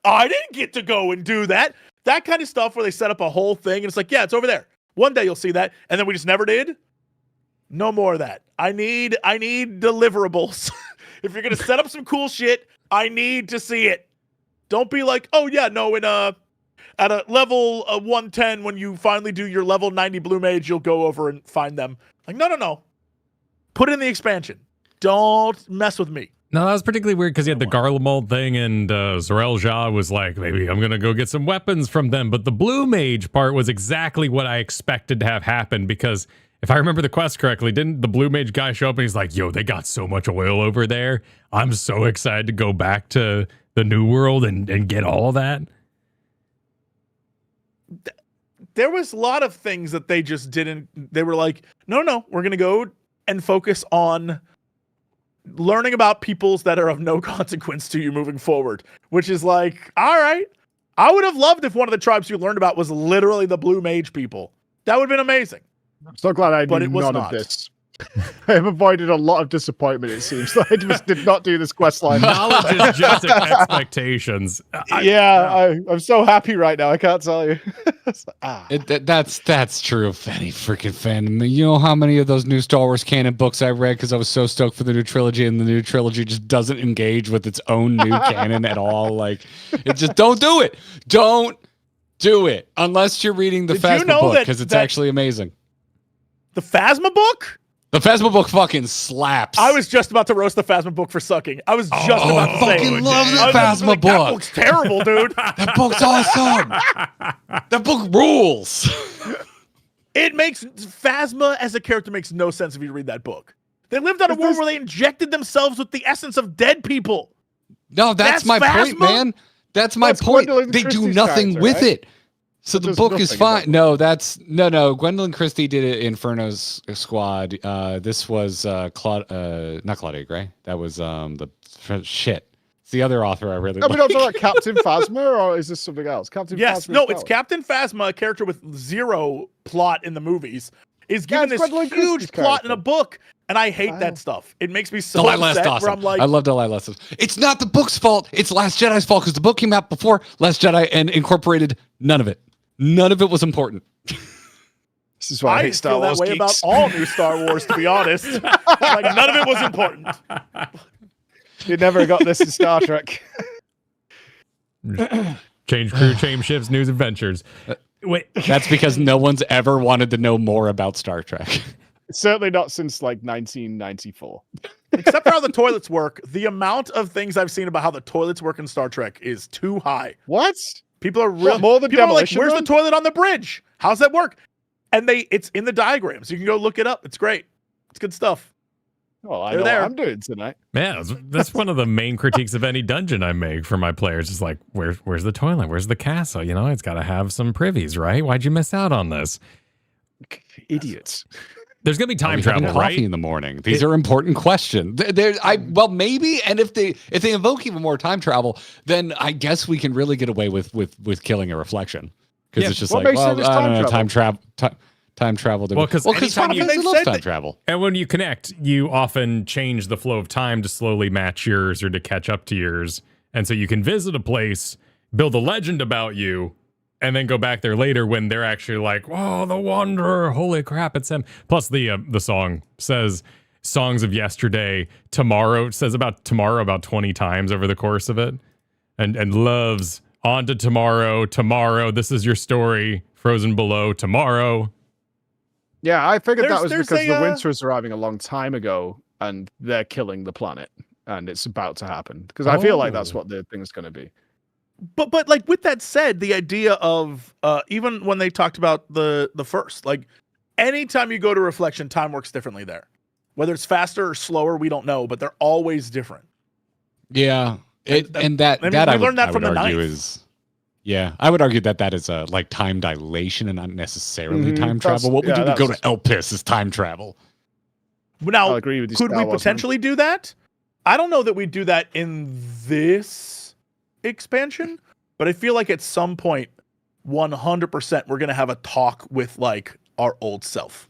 I didn't get to go and do that. That kind of stuff where they set up a whole thing and it's like, yeah, it's over there. One day you'll see that. And then we just never did. No more of that. I need deliverables. If you're going to set up some cool shit, I need to see it. Don't be like, oh yeah, no, at a level 110, when you finally do your level 90 blue mage, you'll go over and find them. Like, no. Put it in the expansion. Don't mess with me. No, that was particularly weird because you had the Garlemald thing, and Zarelja was like, maybe I'm going to go get some weapons from them. But the blue mage part was exactly what I expected to have happen, because if I remember the quest correctly, didn't the blue mage guy show up and he's like, yo, they got so much oil over there. I'm so excited to go back to the New World and get all of that. There was a lot of things that they just didn't. They were like, no, we're going to go and focus on learning about peoples that are of no consequence to you moving forward, which is like, all right. I would have loved if one of the tribes you learned about was literally the blue mage people. That would have been amazing. I'm so glad I knew none of this I have avoided a lot of disappointment, it seems. I just did not do this quest line. Knowledge is just expectations. I'm so happy right now. I can't tell you. That's true of any freaking fandom. You know how many of those new Star Wars canon books I read because I was so stoked for the new trilogy, and the new trilogy just doesn't engage with its own new canon at all. Like, it just don't do it. Don't do it unless you're reading the Phasma book because it's actually amazing. The Phasma book? The Phasma book fucking slaps. I was just about to roast the Phasma book for sucking. I was just about to say. I fucking love the Phasma book. That book's terrible, dude. That book's awesome. That book rules. It makes Phasma as a character makes no sense if you read that book. They lived on a world where they injected themselves with the essence of dead people. No, that's my point, man. That's my point. They do nothing with it. So the book is fine. No, Gwendolyn Christie did it in Inferno's Squad. This was not Claudia Gray. That was It's the other author I really like. We don't talk about Captain Phasma, or is this something else? Phasma. It's Captain Phasma, a character with zero plot in the movies, is given this huge plot in a book, and I hate that stuff. It makes me so upset. Awesome. Where I'm like, I love Delilah. It's not the book's fault. It's Last Jedi's fault because the book came out before Last Jedi and incorporated none of it. None of it was important. This is why I hate Star Wars that way about all new Star Wars, to be honest. Like, none of it was important. You never got this in Star Trek. Change crew, change ships, news adventures. Wait, that's because no one's ever wanted to know more about Star Trek. Certainly not since like 1994. Except for how the toilets work, the amount of things I've seen about how the toilets work in Star Trek is too high. What? People are real. More than people are like, Demolition where's Run? the toilet on the bridge? How's that work? And it's in the diagrams. You can go look it up. It's great. It's good stuff. Well, I know what I'm doing tonight. Man, that's one of the main critiques of any dungeon I make for my players. It's like, where's the toilet? Where's the castle? You know, it's got to have some privies, right? Why'd you miss out on this? Idiots. There's gonna be time travel, coffee right? in the morning. These are important questions. Maybe, and if they invoke even more time travel, then I guess we can really get away with killing a reflection because it's just like, well, I don't know, time travel. Time travel. Well, because Final Fantasy loves time travel. And when you connect, you often change the flow of time to slowly match yours or to catch up to yours, and so you can visit a place, build a legend about you, and then go back there later when they're actually like, "Whoa, the Wanderer! Holy crap, it's him!" Plus, the song says "songs of yesterday." Tomorrow says about tomorrow about 20 times over the course of it, and loves on to tomorrow. Tomorrow, this is your story. Frozen below tomorrow. Yeah, I figured that was because the winter is arriving a long time ago, and they're killing the planet, and it's about to happen. Because I feel like that's what the thing's going to be. But like with that said, the idea of even when they talked about the first, like anytime you go to reflection, time works differently there. Whether it's faster or slower, we don't know, but they're always different. Yeah, I would argue is I would argue that is a like time dilation and not necessarily time travel. What we do to go to Elpis is time travel. Now, I'll agree with you, could we potentially do that? I don't know that we do that in this expansion, but I feel like at some point 100% we're going to have a talk with like our old self.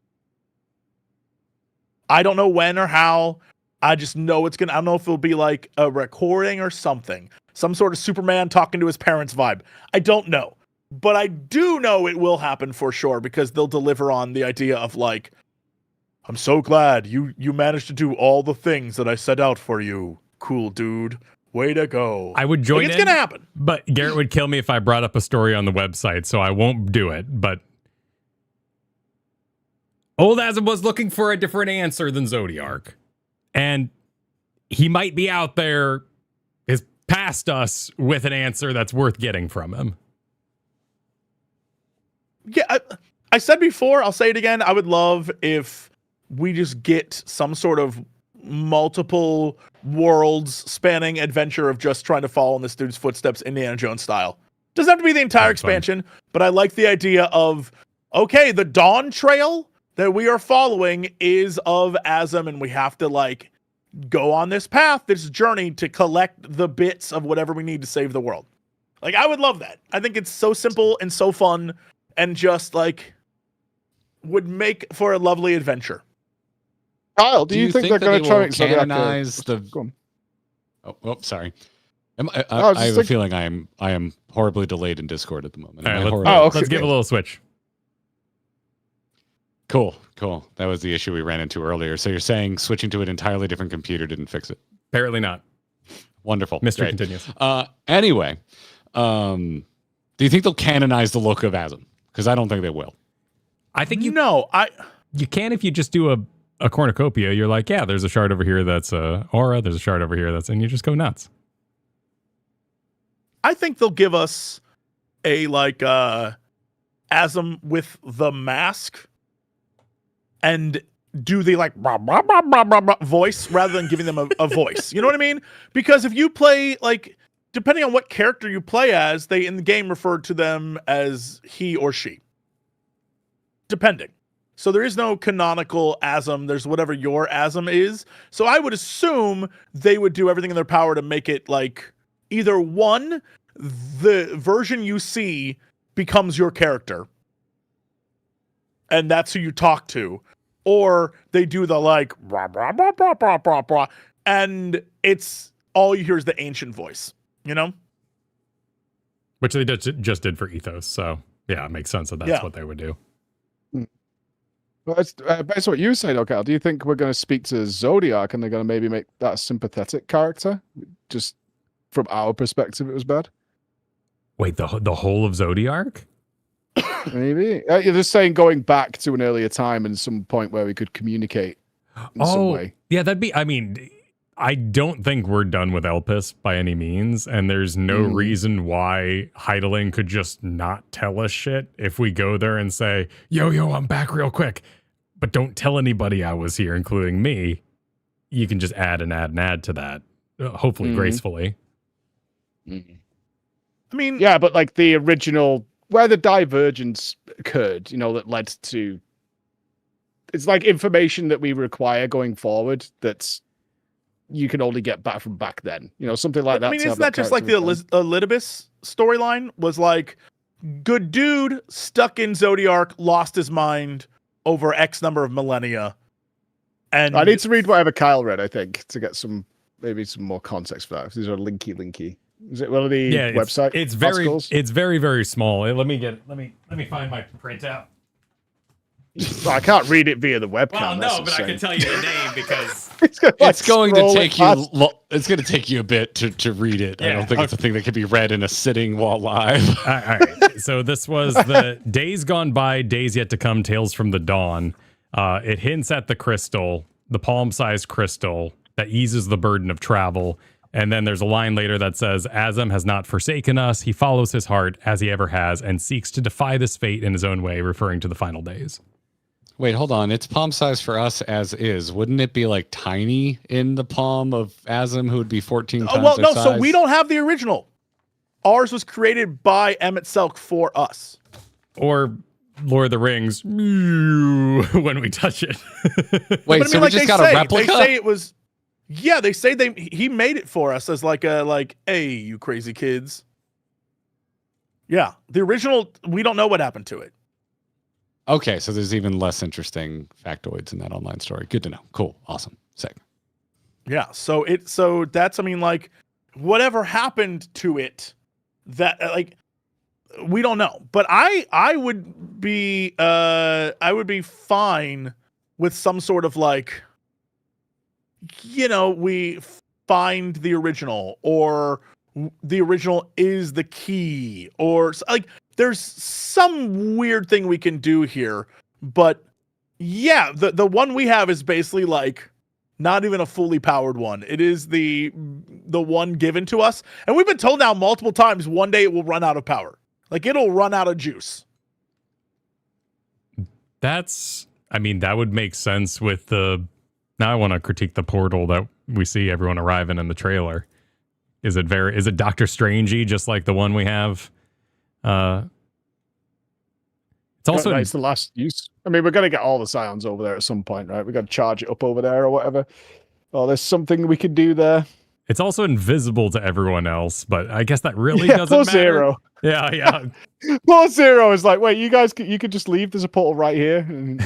I don't know when or how. I just know I don't know if it'll be like a recording or something, some sort of Superman talking to his parents vibe. I don't know, but I do know it will happen for sure because they'll deliver on the idea of like, I'm so glad you managed to do all the things that I set out for you. Cool, dude. Way to go. I would join It's going to happen. But Garrett would kill me if I brought up a story on the website, so I won't do it. But Old Asm was looking for a different answer than Zodiark. And he might be out there, is past us, with an answer that's worth getting from him. Yeah, I said before, I'll say it again. I would love if we just get some sort of multiple worlds spanning adventure of just trying to follow in this dude's footsteps, Indiana Jones style. Doesn't have to be the entire expansion, but I like the idea of, okay, the Dawntrail that we are following is of Asm, and we have to like go on this path, this journey to collect the bits of whatever we need to save the world. Like, I would love that. I think it's so simple and so fun and just like would make for a lovely adventure. Kyle, do you think they're that going to try will and Zodiac, canonize the? Go on. Oh, sorry. I I was just have a feeling I am horribly delayed in Discord at the moment. All Am I right, horribly- okay. let's give a little switch. Cool. That was the issue we ran into earlier. So you're saying switching to an entirely different computer didn't fix it? Apparently not. Wonderful. Mystery Great. continues. Anyway, do you think they'll canonize the look of Asm? Because I don't think they will. I think You can if you just do a cornucopia. You're like, yeah, there's a shard over here that's aura. There's a shard over here and you just go nuts. I think they'll give us a Asm with the mask and do the like blah, blah, blah, blah, blah, blah voice rather than giving them a voice. You know what I mean? Because if you play depending on what character you play as, they in the game refer to them as he or she. Depending. So there is no canonical Asm. There's whatever your Asm is. So I would assume they would do everything in their power to make it like either one, the version you see becomes your character. And that's who you talk to. Or they do the like, blah, blah, blah, blah, blah, blah, blah, and it's all you hear is the ancient voice, you know? Which they just did for Ethos. So yeah, it makes sense that that's what they would do. Well, based on what you say, okay, do you think we're going to speak to Zodiac and they're going to maybe make that a sympathetic character? Just from our perspective, it was bad. Wait, the whole of Zodiac? Maybe. You're just saying going back to an earlier time and some point where we could communicate in some way. Yeah, I mean, I don't think we're done with Elpis by any means, and there's no reason why Heideling could just not tell us shit if we go there and say, yo, I'm back real quick, but don't tell anybody I was here, including me. You can just add to that, hopefully gracefully. I mean, yeah, but like the original, where the divergence occurred, that led to, it's like information that we require going forward that's you can only get back from back then, something like that. I mean, isn't that just like the Elidibus storyline was like, good dude stuck in Zodiac, lost his mind over X number of millennia. And I need to read whatever Kyle read, I think, to get maybe some more context for that. These are linky. Is it one of the website? It's very, very small. Let me find my printout. Well, I can't read it via the webcam. Well, no, but I can tell you the name because it's going to take you. It's going to take you a bit to read it. Yeah. I don't think it's a thing that can be read in a sitting while live. All right. So this was the Days Gone By, Days Yet to Come, Tales from the Dawn. It hints at the crystal, the palm-sized crystal that eases the burden of travel. And then there's a line later that says, Asm has not forsaken us. He follows his heart as he ever has and seeks to defy this fate in his own way, referring to the final days. Wait, hold on. It's palm size for us as is. Wouldn't it be like tiny in the palm of Asm, who would be 14 times their size? So we don't have the original. Ours was created by Emmett Selk for us. Or Lord of the Rings, when we touch it. Wait, so we just got a replica? They say it was... Yeah, they say he made it for us as hey, you crazy kids. Yeah, the original, we don't know what happened to it. Okay, so there's even less interesting factoids in that online story. Good to know. Cool. Awesome. Sick. Yeah, so that's, whatever happened to it, that, we don't know. But I would be fine with some sort of we find the original, or the original is the key, or there's some weird thing we can do here. But yeah, the one we have is basically not even a fully powered one. It is the one given to us. And we've been told now multiple times, one day it will run out of power. It'll run out of juice. That would make sense with now I want to critique the portal that we see everyone arriving in the trailer. Is it Doctor Strangey, just like the one we have? It's also it's the last use. We're going to get all the scions over there at some point, right? We got to charge it up over there or whatever. Oh, there's something we could do there. It's also invisible to everyone else, but I guess that really Yeah, doesn't plus matter. zero. Yeah. Plus zero is like, wait, you could just leave. There's a portal right here. And,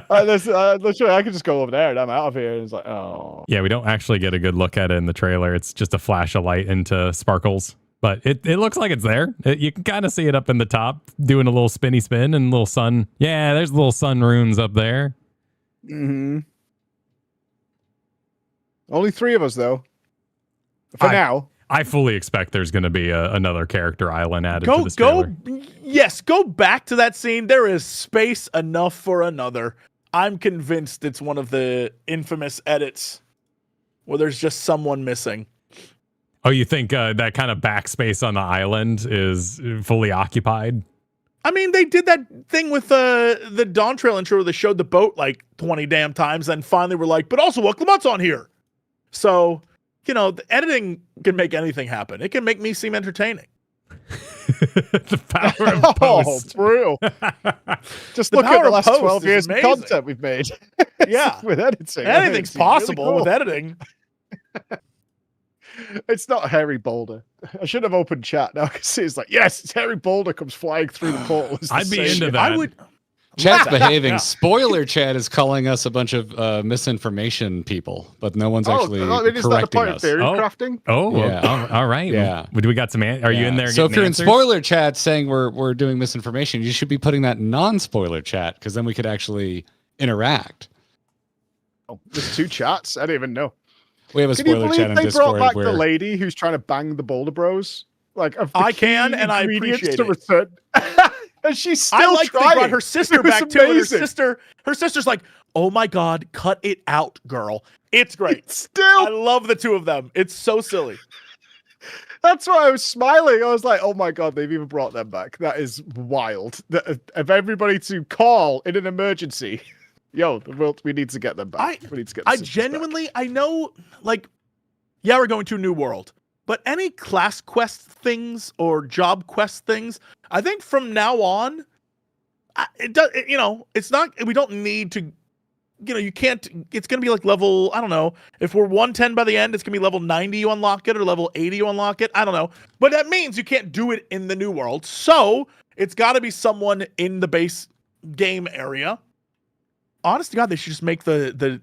literally, I could just go over there and I'm out of here. And it's like, oh. Yeah, we don't actually get a good look at it in the trailer. It's just a flash of light into Sparkles. But it looks like it's there. You can kind of see it up in the top, doing a little spinny spin and little sun. Yeah, there's little sun runes up there. Mm-hmm. Only 3 of us, though. For now. I fully expect there's going to be another character island added to this trailer. Yes, go back to that scene. There is space enough for another. I'm convinced it's one of the infamous edits where there's just someone missing. Oh, you think that kind of backspace on the island is fully occupied? I mean, they did that thing with the Dawntrail intro where they showed the boat like 20 damn times, and finally were like, but also what Lamont's on here. So, the editing can make anything happen. It can make me seem entertaining. The power of post. Oh, brutal. Just The look at power the of last post 12 is years of amazing. content we've made. Yeah. With editing. Anything's It's really possible cool. with editing. It's not Harry Boulder. I should have opened chat now. I can see it's like, yes, it's Harry Boulder comes flying through the portal. It's the I'd be same. into that. I would. Chat's Yeah. behaving. Yeah. Spoiler chat is calling us a bunch of misinformation people, but no one's actually is that the correcting point of us. theory Oh. crafting? Oh, Yeah. all right. Yeah. We got some. Are you in there? So if getting you're answers? in spoiler chat saying we're doing misinformation, you should be putting that in non-spoiler chat because then we could actually interact. Oh, there's 2 chats. I didn't even know. We have a Can you spoiler believe chat on they Discord brought back where the lady who's trying to bang the Boulder Bros? Like, of the I can, key and I ingredients appreciate to it. return. And she's still I like trying. they brought her sister It was back too. And amazing. her sister's like, "Oh my god, cut it out, girl." It's great. I Still, love the 2 of them. It's so silly. that's why I was smiling. I was like, "Oh my god, they've even brought them back. That is wild." Of everybody to call in an emergency, yo, the world, we need to get them back. We need to get. The I sisters genuinely, I know, like, yeah, we're going to a new world, but any class quest things or job quest things, I think from now on, it's not. We don't need to. You can't. It's gonna be like level. I don't know. If we're 110 by the end, it's gonna be level 90. You unlock it, or level 80. You unlock it. I don't know. But that means you can't do it in the new world. So it's got to be someone in the base game area. Honest to God, they should just make the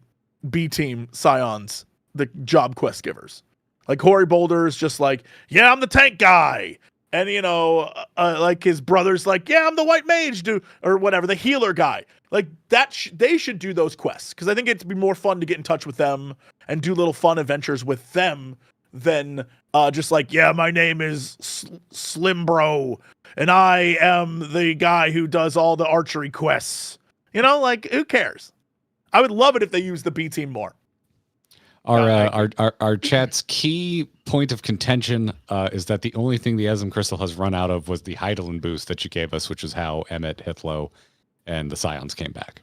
B team Scions the job quest givers. Like Hoary Boulder's just like, yeah, I'm the tank guy. And, like his brother's like, yeah, I'm the white mage, or whatever, the healer guy. Like that, they should do those quests because I think it'd be more fun to get in touch with them and do little fun adventures with them than just like, yeah, my name is Slim Bro and I am the guy who does all the archery quests. Like who cares? I would love it if they used the B team more. Our chat's key point of contention is that the only thing the Esm Crystal has run out of was the Heidelin boost that you gave us, which is how Emmett, Hitlo, and the Scions came back.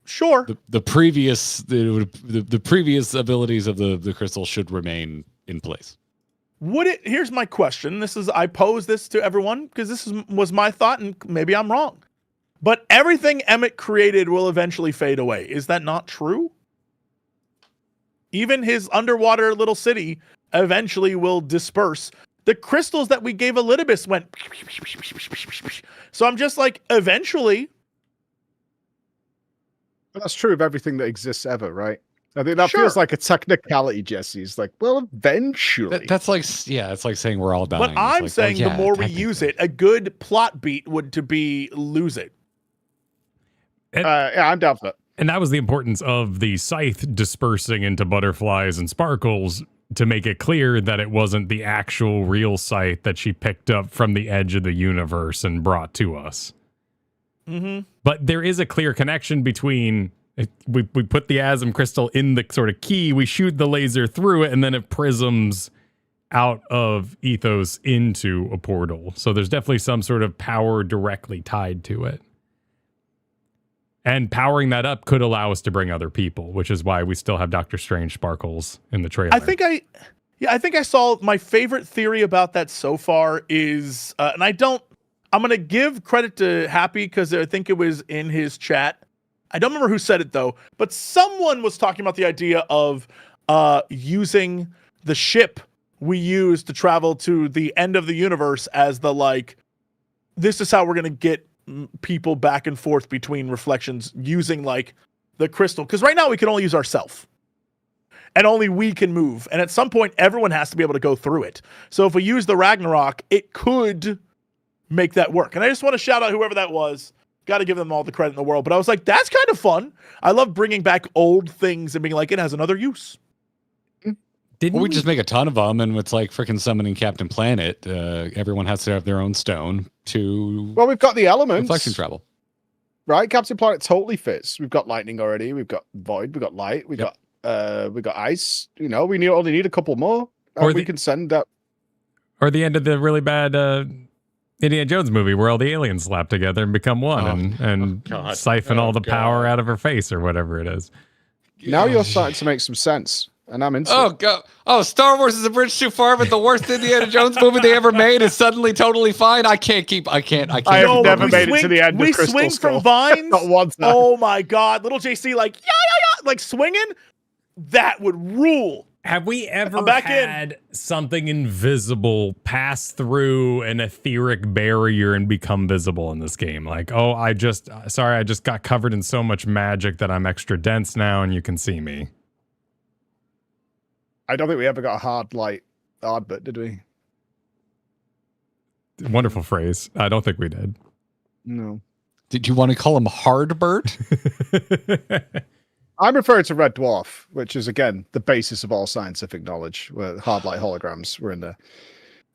Sure. The previous abilities of the crystal should remain in place. Would it? Here's my question. I pose this to everyone because was my thought, and maybe I'm wrong. But everything Emmett created will eventually fade away. Is that not true? Even his underwater little city eventually will disperse. The crystals that we gave Elidibus went. So I'm just like, eventually. But that's true of everything that exists ever, right? I think that Sure. feels like a technicality, Jesse. It's like, well, eventually. That's like, yeah, it's like saying we're all dying. But It's I'm like, saying oh, the yeah, more we use it, a good plot beat would to be lose it. Yeah, I'm down for that. And that was the importance of the scythe dispersing into butterflies and sparkles to make it clear that it wasn't the actual real scythe that she picked up from the edge of the universe and brought to us. Mm-hmm. But there is a clear connection between we put the Asm crystal in the sort of key, we shoot the laser through it, and then it prisms out of Ethos into a portal. So there's definitely some sort of power directly tied to it. And powering that up could allow us to bring other people, which is why we still have Doctor Strange sparkles in the trailer. I think I saw my favorite theory about that so far is, and I'm going to give credit to Happy because I think it was in his chat, I don't remember who said it though, but someone was talking about the idea of using the ship we use to travel to the end of the universe as the like, this is how we're going to get people back and forth between reflections using like the crystal. Because right now we can only use ourself. And only we can move. And at some point, everyone has to be able to go through it. So if we use the Ragnarok, it could make that work. And I just want to shout out whoever that was. Got to give them all the credit in the world. But I was like, that's kind of fun. I love bringing back old things and being like, it has another use. Didn't we just make a ton of them, and it's like freaking summoning Captain Planet. Everyone has to have their own stone to. Well, we've got the elements. Reflection travel. Right? Captain Planet totally fits. We've got lightning already. We've got void. We've got light. We got ice. You know, we only need a couple more. Or we can send up. Or the end of the really bad Indiana Jones movie where all the aliens slap together and become one and siphon all the power out of her face or whatever it is. Now you're starting to make some sense. And I'm into it. Oh, Star Wars is a bridge too far, but the worst Indiana Jones movie they ever made is suddenly totally fine. I can't. I have never made it to the end of Crystal Skull. We swing Skull. from vines. Not once now. Oh my God. Little JC like, yeah, like swinging. That would rule. Have we ever had something invisible pass through an etheric barrier and become visible in this game? Like, oh, I just got covered in so much magic that I'm extra dense now and you can see me. I don't think we ever got a hard bit, did we? Wonderful phrase. I don't think we did. No. Did you want to call him Hardbert? I'm referring to Red Dwarf, which is, again, the basis of all scientific knowledge, where hard light holograms were in there.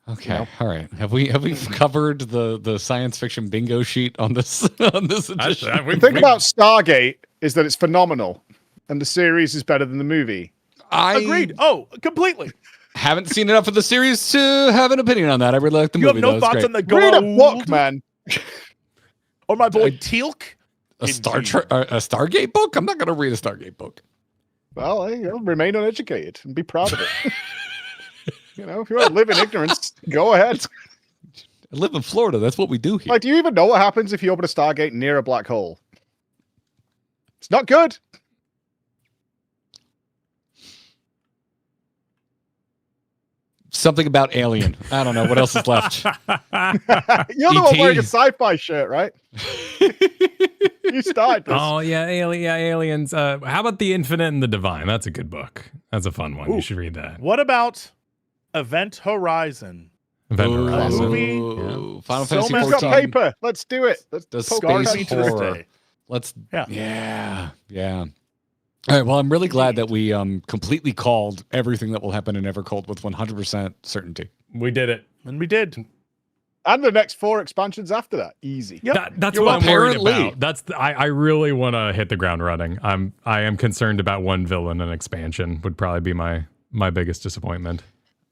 Okay, all right. Have we covered the science fiction bingo sheet on this edition? The thing about Stargate is that it's phenomenal, and the series is better than the movie. I agreed. Oh, completely. Haven't seen enough of the series to have an opinion on that. I really like the movie. You have no thoughts on the gold? Read a book, man. Or my boy Teal'c. A Stargate book? I'm not going to read a Stargate book. Well, remain uneducated and be proud of it. If you want to live in ignorance, go ahead. I live in Florida. That's what we do here. Like, do you even know what happens if you open a Stargate near a black hole? It's not good. Something about Alien. I don't know. What else is left? You're the one wearing a sci-fi shirt, right? You started this. Oh, yeah, aliens. How about The Infinite and the Divine? That's a good book. That's a fun one. Ooh. You should read that. What about Event Horizon? Event Horizon. Movie? Yeah. Final Fantasy XIV. We've got paper. Let's do it. The space horror. Let's. Yeah. All right. Well, I'm really glad that we completely called everything that will happen in Evercold with 100% certainty. We did it. And we did. And the next 4 expansions after that. Easy. Yep. That's what I'm worried about. I really want to hit the ground running. I am concerned about one villain and expansion would probably be my biggest disappointment.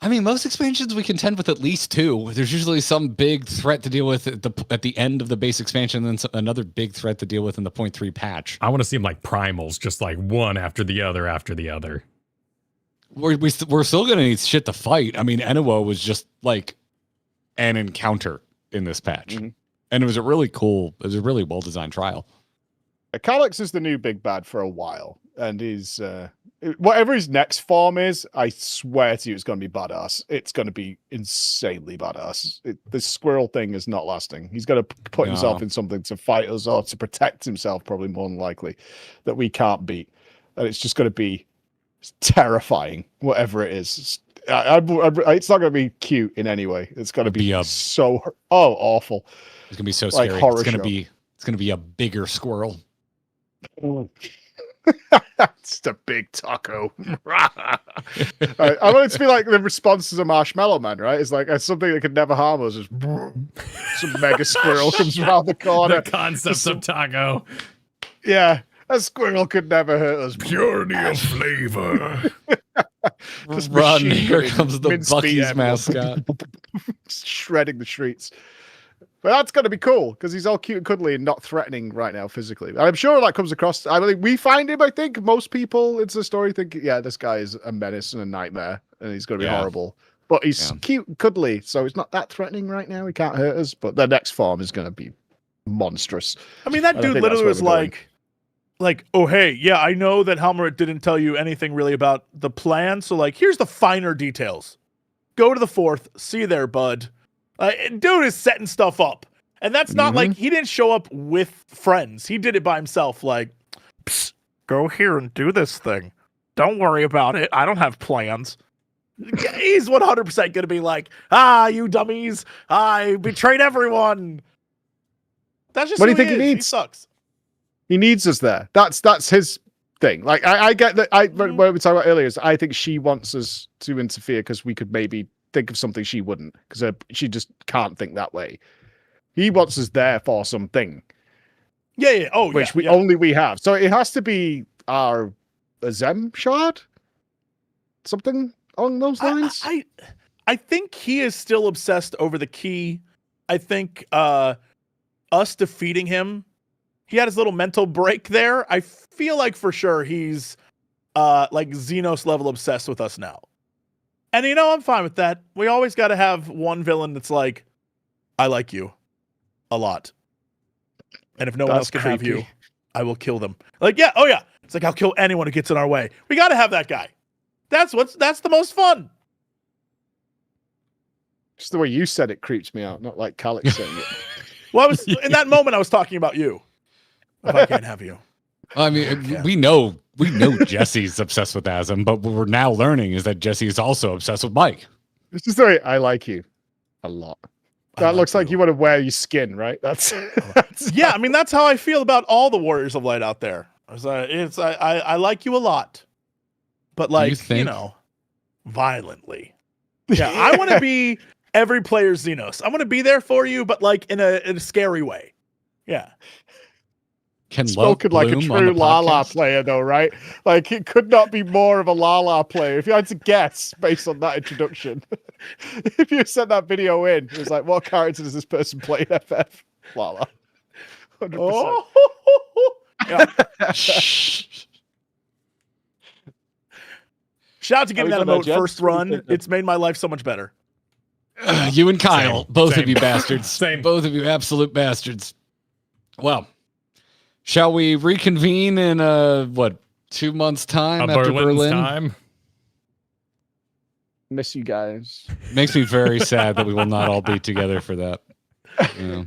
I mean, most expansions we contend with at least 2. There's usually some big threat to deal with at the end of the base expansion, and then another big threat to deal with in the 0.3 patch. I want to see them like primals, just like one after the other after the other. We're still going to need shit to fight. I mean, Enuo was just like an encounter in this patch. Mm-hmm. And it was a really well-designed trial. Calyx is the new big bad for a while. And he's... whatever his next form is, I swear to you, it's going to be badass. It's going to be insanely badass. The squirrel thing is not lasting. He's going to put himself in something to fight us or to protect himself, probably more than likely, that we can't beat. And it's just going to be terrifying, whatever it is. It's not going to be cute in any way. It's going to be so awful. It's going to be so scary. Like it's going to be a bigger squirrel. It's a big taco. Right, I want it to be like the response to the Marshmallow Man, right? It's like something that could never harm us. Just some mega squirrel comes around the corner. The concept of taco. Yeah, a squirrel could never hurt us. Purity of flavor. Run! Here comes the Buc-ee's mascot, shredding the streets. But that's going to be cool because he's all cute and cuddly and not threatening right now physically. I'm sure that comes across. I mean, we find him. I think most people, it's a story. Think, yeah, this guy is a menace and a nightmare, and he's going to be horrible. But he's cute and cuddly, so he's not that threatening right now. He can't hurt us. But the next form is going to be monstrous. I mean, that dude literally was like like, oh, hey, yeah, I know that Helmut didn't tell you anything really about the plan. So, like, here's the finer details. Go to the 4th. See you there, bud. Dude is setting stuff up. And that's not like he didn't show up with friends. He did it by himself. Like, psst, go here and do this thing. Don't worry about it. I don't have plans. He's 100% going to be like, you dummies. I betrayed everyone. That's just What do who you think he is. needs? He sucks. He needs us there. That's his thing. Like I get that. What we were talking about earlier is I think she wants us to interfere because we could maybe think of something she wouldn't, because she just can't think that way. He wants us there for something. Yeah. Oh, which yeah, only we have. So it has to be a Zem shard, something along those lines. I think he is still obsessed over the key. I think us defeating him, he had his little mental break there. I feel like for sure he's like Xenos level obsessed with us now. And I'm fine with that. We always got to have one villain that's like, I like you a lot. And if no one else can have you, I will kill them. Like, yeah, oh yeah. It's like, I'll kill anyone who gets in our way. We got to have that guy. That's the most fun. Just the way you said it creeps me out, not like Kalik saying it. Well, in that moment, I was talking about you. If I can't have you. I mean, we know Jesse's obsessed with Asm, but what we're now learning is that Jesse is also obsessed with Mike. It's just the way I like you a lot. That looks like you want to wear your skin, right? That's yeah. I mean, that's how I feel about all the Warriors of Light out there. I like you a lot, but like violently. Yeah, I want to be every player's Xenos. I want to be there for you, but like in a scary way. Yeah. Can spoken like a true Lala player, though, right? Like it could not be more of a Lala player. If you had to guess based on that introduction, if you sent that video in, it was like, what character does this person play in FF? Lala. 100%. Oh, yeah. Shout out to getting that emote first run. It's made my life so much better. You and Kyle, both of you bastards. Same. Both of you absolute bastards. Well, shall we reconvene in 2 months' time after Berlin? Time. Miss you guys. Makes me very sad that we will not all be together for that. Yeah.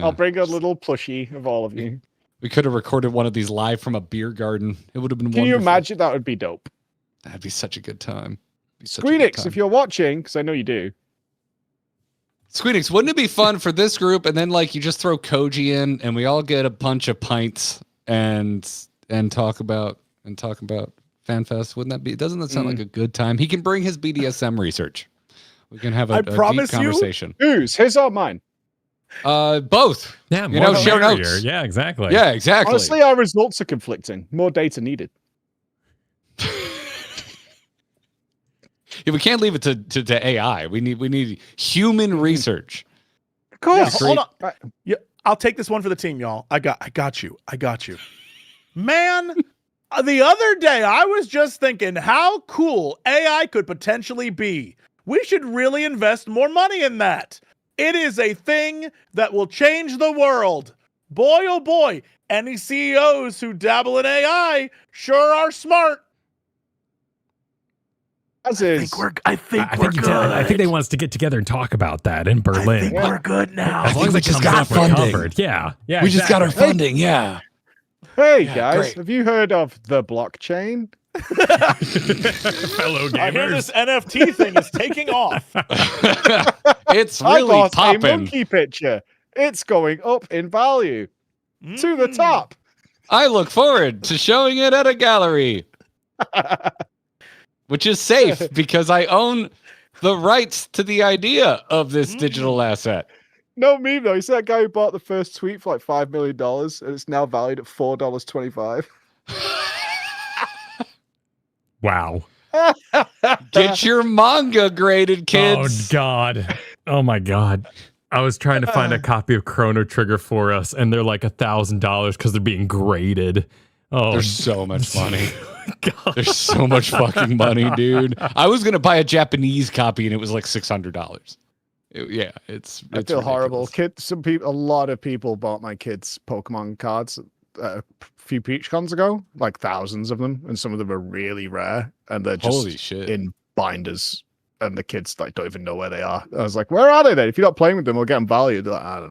I'll bring a little plushie of all of you. We could have recorded one of these live from a beer garden. It would have been Can wonderful. you imagine? That would be dope. That'd be such a good time. Squeenix, if you're watching, because I know you do. Squeenix, wouldn't it be fun for this group, and then like you just throw Koji in, and we all get a bunch of pints and talk about FanFest? Wouldn't that be? Doesn't that sound like a good time? He can bring his BDSM research. We can have a deep conversation. Whose? His or mine? Both. Yeah, share notes. Yeah, exactly. Yeah, exactly. Honestly, our results are conflicting. More data needed. Yeah, we can't leave it to AI. We need human research. Of course. Yeah, hold on. Yeah, I'll take this one for the team, y'all. I got you. Man, the other day I was just thinking how cool AI could potentially be. We should really invest more money in that. It is a thing that will change the world. Boy, oh boy, any CEOs who dabble in AI sure are smart. I think we're good. I think they want us to get together and talk about that in Berlin. I think we're good now. As long as it comes up, we're covered. Yeah. We just got our funding. Yeah. Hey guys, have you heard of the blockchain? Fellow gamers. I hear this NFT thing is taking off. It's really a popping. monkey picture. It's going up in value to the top. I look forward to showing it at a gallery. Which is safe because I own the rights to the idea of this digital asset. No meme though. You see that guy who bought the first tweet for like $5 million and it's now valued at $4.25. Wow. Get your manga graded, kids. Oh God. Oh my God. I was trying to find a copy of Chrono Trigger for us, and they're like $1,000 because they're being graded. Oh, there's so much money. God. There's so much fucking money, dude. I was gonna buy a Japanese copy, and it was like $600. It's I feel horrible. A lot of people bought my kids' Pokemon cards a few Peach cons ago, like thousands of them, and some of them are really rare, and they're just Holy shit. in binders, and the kids like don't even know where they are. I was like, where are they then? If you're not playing with them, we'll get them valued. They're like, I don't know.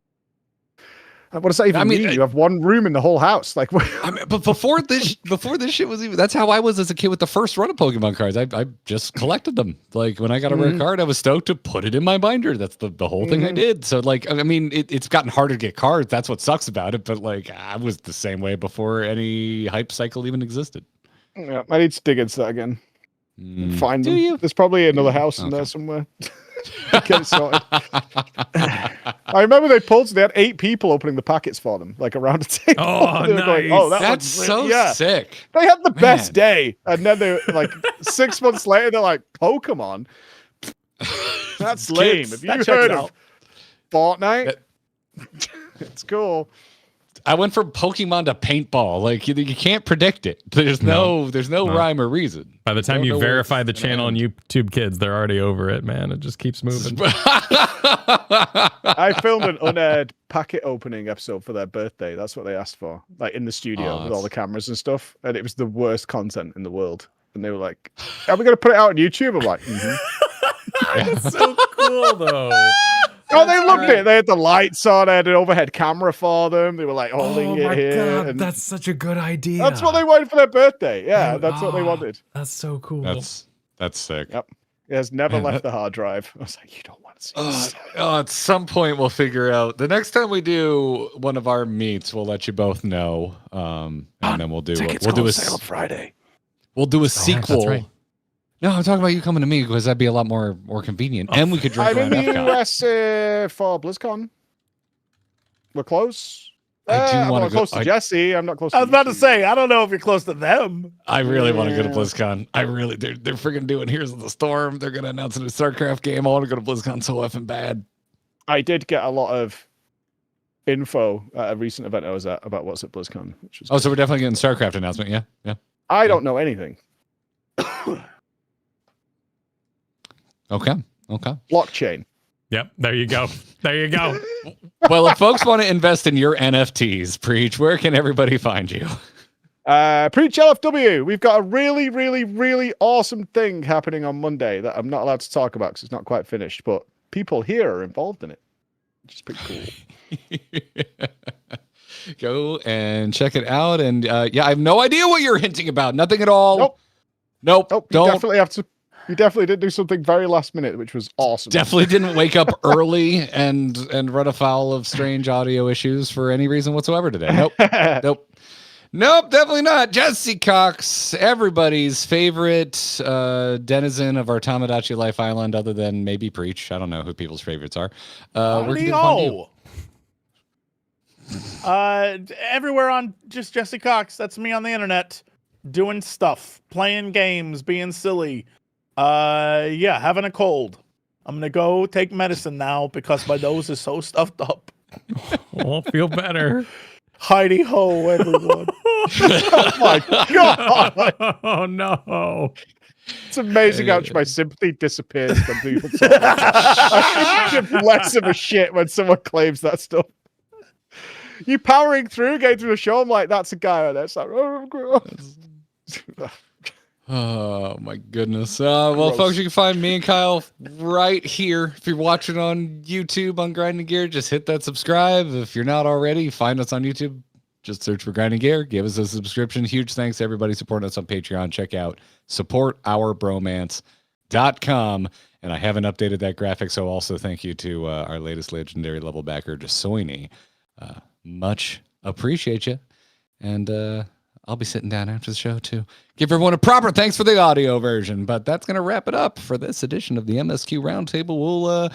What does that even mean? You have one room in the whole house. Like, I mean, but before this shit was even, that's how I was as a kid with the first run of Pokemon cards. I just collected them. Like when I got a rare card, I was stoked to put it in my binder. That's the whole thing I did. So like, I mean, it's gotten harder to get cards. That's what sucks about it. But like, I was the same way before any hype cycle even existed. Yeah, I need to dig into that again. Find them. There's probably another house in there somewhere. Get it sorted. I remember they had 8 people opening the packets for them, like around a table. Oh, they were nice. going, That's so sick. They had the best day, and then they like 6 months later, they're like, Pokemon. That's lame. Have you heard of Fortnite? It's cool. I went from Pokemon to paintball. Like you can't predict it. There's no rhyme or reason. By the time you verify the channel on YouTube Kids, they're already over it, man. It just keeps moving. I filmed an unaired packet opening episode for their birthday. That's what they asked for, like in the studio with all the cameras and stuff. And it was the worst content in the world. And they were like, "Are we going to put it out on YouTube?" I'm like, That's so cool, though. Oh, they loved it. They had the lights on. I had an overhead camera for them. They were like holding it here. God, that's such a good idea. That's what they wanted for their birthday. Yeah, that's what they wanted. That's so cool. That's sick. Yep. It has never left the hard drive. I was like, you don't want to see this. At some point, we'll figure out. The next time we do one of our meets, we'll let you both know, and then we'll do a sale Friday. We'll do a sequel. That's right. No, I'm talking about you coming to me because that'd be a lot more convenient, and we could drink I'm in the around US for BlizzCon. We're close. I do want to go close to Jesse. I'm not close. I was about to say, I don't know if you're close to them. I really want to go to BlizzCon. They're freaking doing Heroes of the Storm. They're gonna announce a new StarCraft game. I want to go to BlizzCon so effing bad. I did get a lot of info at a recent event I was at about what's at BlizzCon. Which was so we're definitely getting StarCraft announcement. Yeah. I don't know anything. Okay. Blockchain. Yep. There you go. Well, if folks want to invest in your NFTs, Preach, where can everybody find you? Preach LFW. We've got a really, really, really awesome thing happening on Monday that I'm not allowed to talk about because it's not quite finished, but people here are involved in it, which is pretty cool. Go and check it out. And I have no idea what you're hinting about. Nothing at all. Nope. Don't. You definitely did do something very last minute, which was awesome. Definitely didn't wake up early and run afoul of strange audio issues for any reason whatsoever today. Nope. Nope, definitely not. Jesse Cox, everybody's favorite denizen of our Tomodachi Life Island, other than maybe Preach. I don't know who people's favorites are. Where can people find you? Everywhere on just Jesse Cox. That's me on the internet doing stuff, playing games, being silly. Having a cold. I'm gonna go take medicine now because my nose is so stuffed up. I'll feel better. Heidi ho, everyone. Oh my god! Oh no! It's amazing how much my sympathy disappears when people talk. I give less of a shit when someone claims that stuff. You powering through, going through the show. I'm like, that's a guy out there. It's like, oh my goodness. Well, folks, you can find me and Kyle right here. If you're watching on YouTube on Grinding Gear, just hit that subscribe. If you're not already, find us on YouTube. Just search for Grinding Gear. Give us a subscription. Huge thanks to everybody supporting us on Patreon. Check out supportourbromance.com. And I haven't updated that graphic, so also thank you to our latest legendary level backer, Desoini. Much appreciate you. And I'll be sitting down after the show to give everyone a proper thanks for the audio version. But that's going to wrap it up for this edition of the MSQ Roundtable. We'll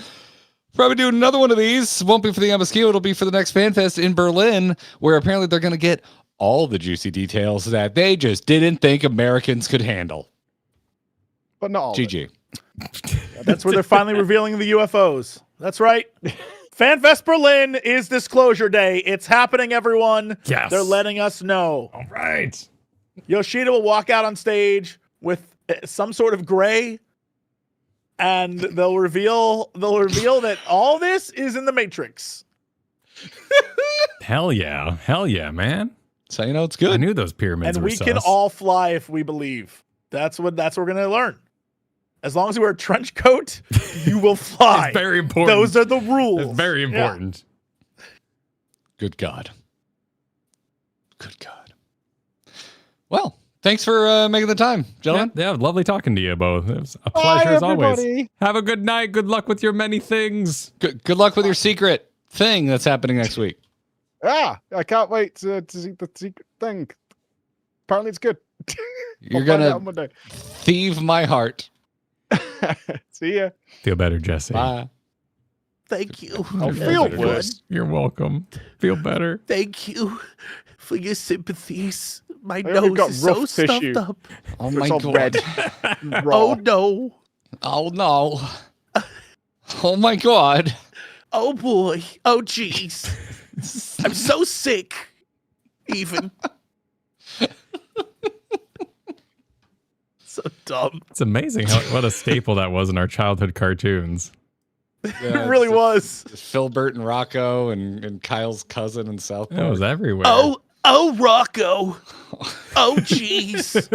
probably do another one of these. It won't be for the MSQ. It'll be for the next FanFest in Berlin, where apparently they're going to get all the juicy details that they just didn't think Americans could handle. But not all. GG. That's where they're finally revealing the UFOs. That's right. FanFest Berlin is Disclosure Day. It's happening, everyone. Yes. They're letting us know. All right. Yoshida will walk out on stage with some sort of gray, and they'll reveal that all this is in the Matrix. Hell yeah, man. So you know it's I good. knew those pyramids And were we can sus. all fly if we believe. That's what we're going to learn. As long as you wear a trench coat, you will fly. It's very important. Those are the rules. It's very Yeah. important. Good God. Good God. Well, thanks for making the time, gentlemen. Yeah, lovely talking to you both. It was a Bye, pleasure as always. everybody. Have a good night. Good luck with your many things. Good luck with your secret thing that's happening next week. Ah, I can't wait to see the secret thing. Apparently, it's good. You're I'll find out gonna on Monday. thieve my heart. See ya. Feel better, Jesse. Bye. Thank you. I'll feel everyone. worse. You're welcome. Feel better. Thank you for your sympathies. My I hope you've got nose is so rough stuffed tissue. up. Oh It's my all God. red. Oh Raw. no. Oh no. Oh my God. Oh boy. Oh jeez. I'm so sick. Even. So dumb. It's amazing what a staple that was in our childhood cartoons. Yeah, It really it's was. Philbert and Rocco and Kyle's cousin in South Park. It was everywhere. Oh Rocco. Oh jeez.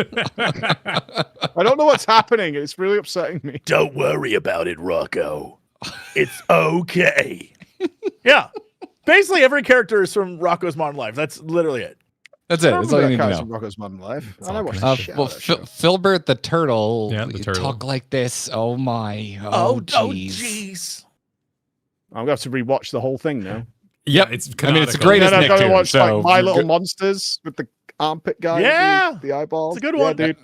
I don't know what's happening. It's really upsetting me. Don't worry about it, Rocco. It's okay. Yeah. Basically, every character is from Rocco's Modern Life. That's literally it. That's it. That's all you need to know. Rocko's Modern Life. That's And I all watched good. the shit Well, out of that show. Filbert the turtle. Yeah, the you turtle. Talk like this. Oh my. Oh jeez. jeez. I'm gonna have to rewatch the whole thing now. Yeah, it's I mean, it's the canonical. greatest And then I've got to Nicktoon, watch so like My you're Little good. Monsters with the armpit guy. with Yeah. the eyeballs. It's a good Yeah, one. dude.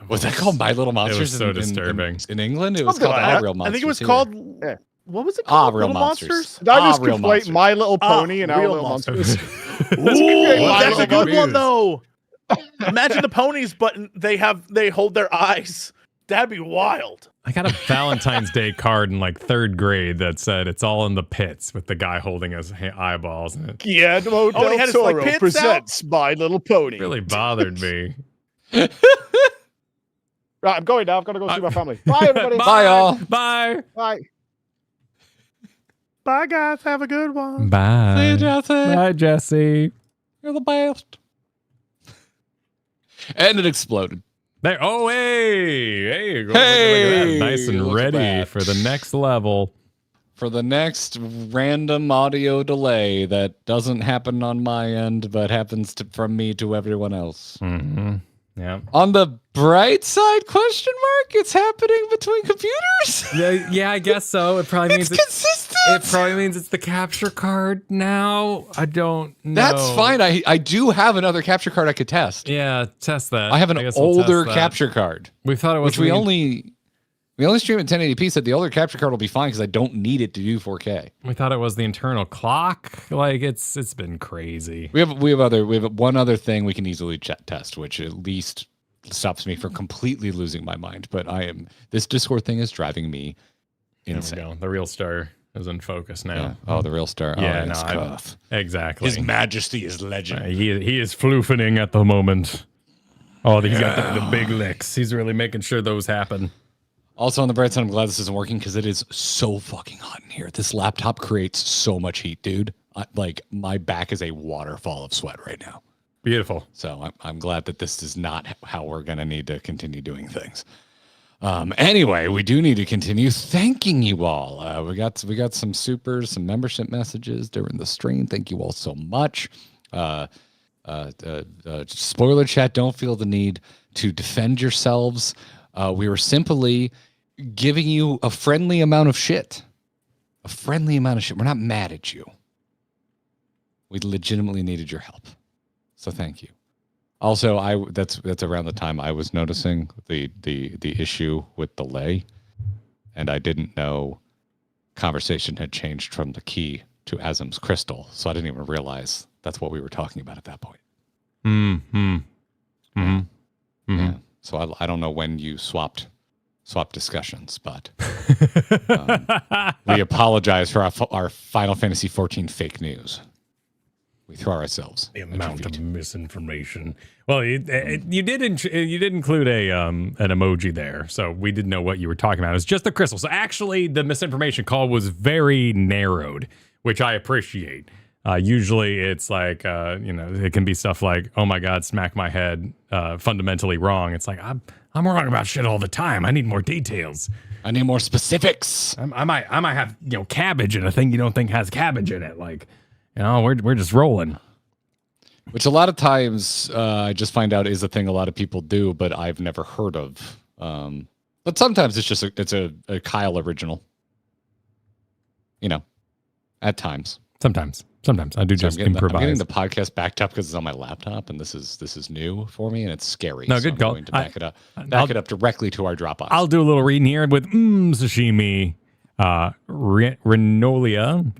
Was that called My Little Monsters? was so in- disturbing. In England, it was Something called like Ah that. Real Monsters. I think it was here. called. Yeah. What was it Ah called? Real Little Monsters. Did I just Real conflate Monsters. My Little Pony and Our Real Little Monsters. Monsters? Ooh, My that's a Little good one Monsters. though. Imagine the ponies, but they hold their eyes. That'd be wild. I got a Valentine's Day card in like 3rd grade that said it's all in the pits with the guy holding his eyeballs. And it Guillermo Oh, and he had del his, like, Toro pits presents My Little Pony. really bothered me. Right, I'm going now. I've got to go see my family. Bye, everybody. Bye, all. Bye. Bye. Bye, guys. Have a good one. Bye. See you, Jesse. Bye, Jesse. You're the best. And it exploded. There. Oh, hey. Look at Hey, that. Nice and look at ready that. for the next level. For the next random audio delay that doesn't happen on my end, but happens from me to everyone else. Mm-hmm. Yeah. On the bright side, question mark, it's happening between computers. Yeah, I guess so. It probably It's means consistent. it probably means it's the capture card now. I don't know. That's fine. I do have another capture card I could test. Yeah, test that. I have an guess we'll older test that. capture card, We thought it was which we only stream at 1080p. Said the older capture card will be fine because I don't need it to do 4K. We thought it was the internal clock. Like it's been crazy. We have one other thing we can easily test, which at least stops me from completely losing my mind. But this Discord thing is driving me There we insane. go. The real star is in focus now. Yeah. Oh, the real star. Yeah, oh, it's no, Koth. Exactly. His Majesty is legend. He is floofing at the moment. Oh, he's got the big licks. He's really making sure those happen. Also, on the bright side, I'm glad this isn't working because it is so fucking hot in here. This laptop creates so much heat, dude. My back is a waterfall of sweat right now. Beautiful. So I'm glad that this is not how we're going to need to continue doing things. Anyway, we do need to continue thanking you all. We got some supers, some membership messages during the stream. Thank you all so much. Spoiler chat, don't feel the need to defend yourselves. We were simply giving you a friendly amount of shit. A friendly amount of shit. We're not mad at you. We legitimately needed your help. So thank you. Also, that's around the time I was noticing the issue with delay, and I didn't know conversation had changed from the key to Azim's crystal, so I didn't even realize that's what we were talking about at that point. Yeah. So I don't know when you swapped discussions, but we apologize for our Final Fantasy XIV fake news. We throw ourselves The at your amount feet. of misinformation. Well, you did include an emoji there, so we didn't know what you were talking about. It's just the crystal. So actually, the misinformation call was very narrowed, which I appreciate. Usually it's like, it can be stuff like, oh my God, smack my head, fundamentally wrong. It's like, I'm wrong about shit all the time. I need more details. I need more specifics. I might have, cabbage in a thing you don't think has cabbage in it. Like, we're just rolling. Which a lot of times I just find out is a thing a lot of people do, but I've never heard of. But sometimes it's just it's a Kyle original. At times. Sometimes I do just improvise. I'm getting the podcast backed up because it's on my laptop, and this is new for me, and it's scary. No, good I'm call. going to back it up directly to our Dropbox. I'll do a little reading here with sashimi. Renolia.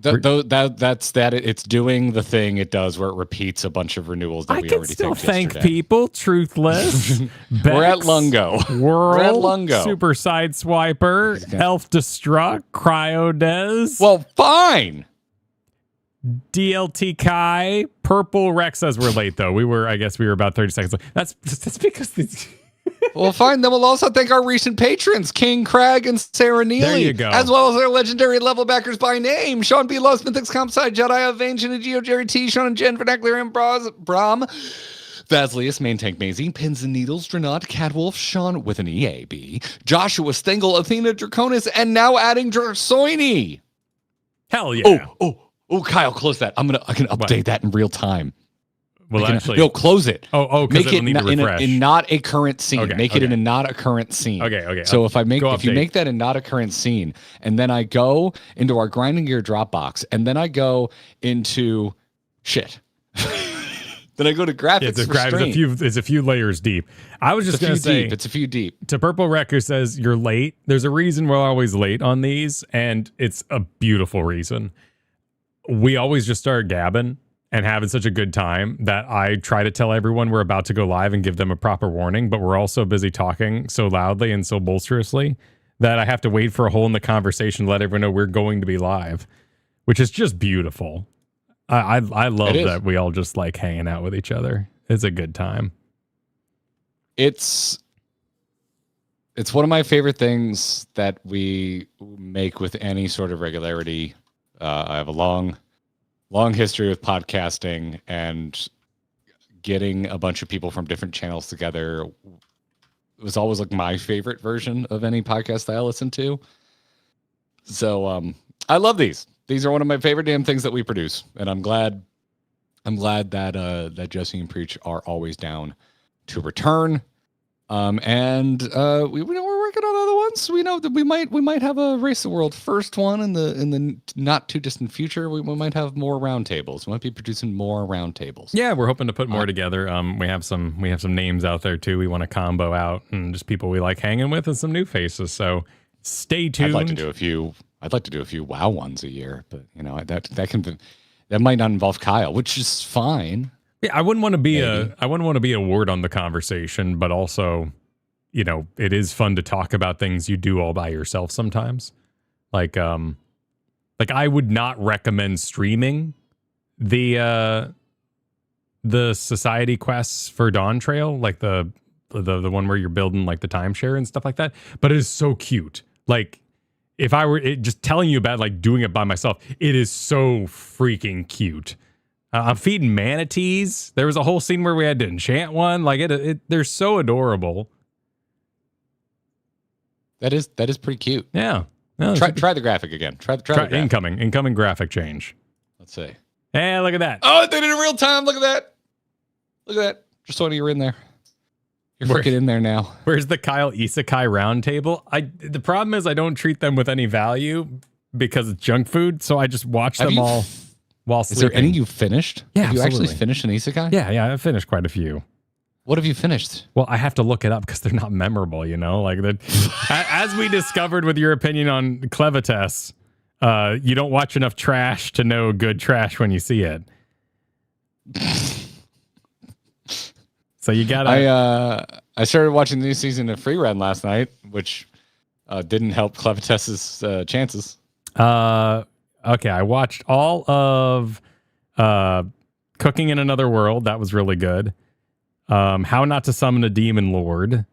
That's it's doing the thing it does where it repeats a bunch of renewals that we already still thank yesterday. People. Truthless. We're at Lungo. Whirl, We're at Lungo. Super Sideswiper. Elf Destruct. Cryodez. Well, fine. DLT Kai. Purple Rex says we're late though. I guess we were about 30 seconds late. That's because these. Well, fine. Then we'll also thank our recent patrons, King Crag and Sarah Neely. There you go. As well as our legendary level backers by name, Sean B. Loves, Mythics, Compside, Jedi of Ancient, and Geo, Jerry T, Sean and Jen, Vernacular, and Brom, Vasilius, Main Tank Maisie, Pins and Needles, Drenat, Catwolf, Sean with an EAB, Joshua Stengel, Athena Draconis, and now adding Drarsoini. Hell yeah. Oh, Kyle, close that. I can update that in real time. Well, close it. Because it'll need to refresh. In not a current scene. Okay, make it in a not a current scene. Okay. So if you make that in not a current scene, and then I go into our Grinding Gear Dropbox, and then I go into shit. Then I go to graphics for stream. It's a few layers deep. I was just going to say, it's a few deep. To Purple Wrecker says you're late. There's a reason we're always late on these, and it's a beautiful reason. We always just start gabbing and having such a good time that I try to tell everyone we're about to go live and give them a proper warning, but we're also busy talking so loudly and so bolsterously that I have to wait for a hole in the conversation to let everyone know we're going to be live, which is just beautiful. I love that we all just like hanging out with each other. It's a good time. It's one of my favorite things that we make with any sort of regularity. I have a long history with podcasting, and getting a bunch of people from different channels together was always like my favorite version of any podcast I listen to. So I love these. These are one of my favorite damn things that we produce, and I'm glad that Jesse and Preach are always down to return. And we're working on other ones. We know that we might have a Race the World first one in the not too distant future. We might have more roundtables. We might be producing more roundtables. Yeah, we're hoping to put more together. We have some names out there too. We want to combo out and just people we like hanging with and some new faces. So stay tuned. I'd like to do a few WoW ones a year, but that might not involve Kyle, which is fine. Yeah, I wouldn't want to be a word on the conversation, but also, it is fun to talk about things you do all by yourself sometimes. Like I would not recommend streaming the society quests for Dawntrail, like the one where you're building like the timeshare and stuff like that. But it is so cute. Like if I were just telling you about like doing it by myself, it is so freaking cute. I'm feeding manatees. There was a whole scene where we had to enchant one. Like they're so adorable. That is pretty cute. Yeah. No, try the graphic again. Try the graphic. Incoming graphic change. Let's see. Hey, look at that. Oh, they did it in real time. Look at that. Just so you're in there. You're freaking in there now. Where's the Kyle Isekai Roundtable? The problem is I don't treat them with any value because it's junk food. So I just watch them all while sleeping. Is there any you finished? Yeah, have you absolutely. actually finished an Isekai? Yeah, I've finished quite a few. What have you finished? Well, I have to look it up because they're not memorable, like that. As we discovered with your opinion on Clevitas, you don't watch enough trash to know good trash when you see it. So you gotta. I started watching the new season of Free Run last night, which didn't help Clevitas's chances. Okay, I watched all of Cooking in Another World. That was really good. How Not to Summon a Demon Lord.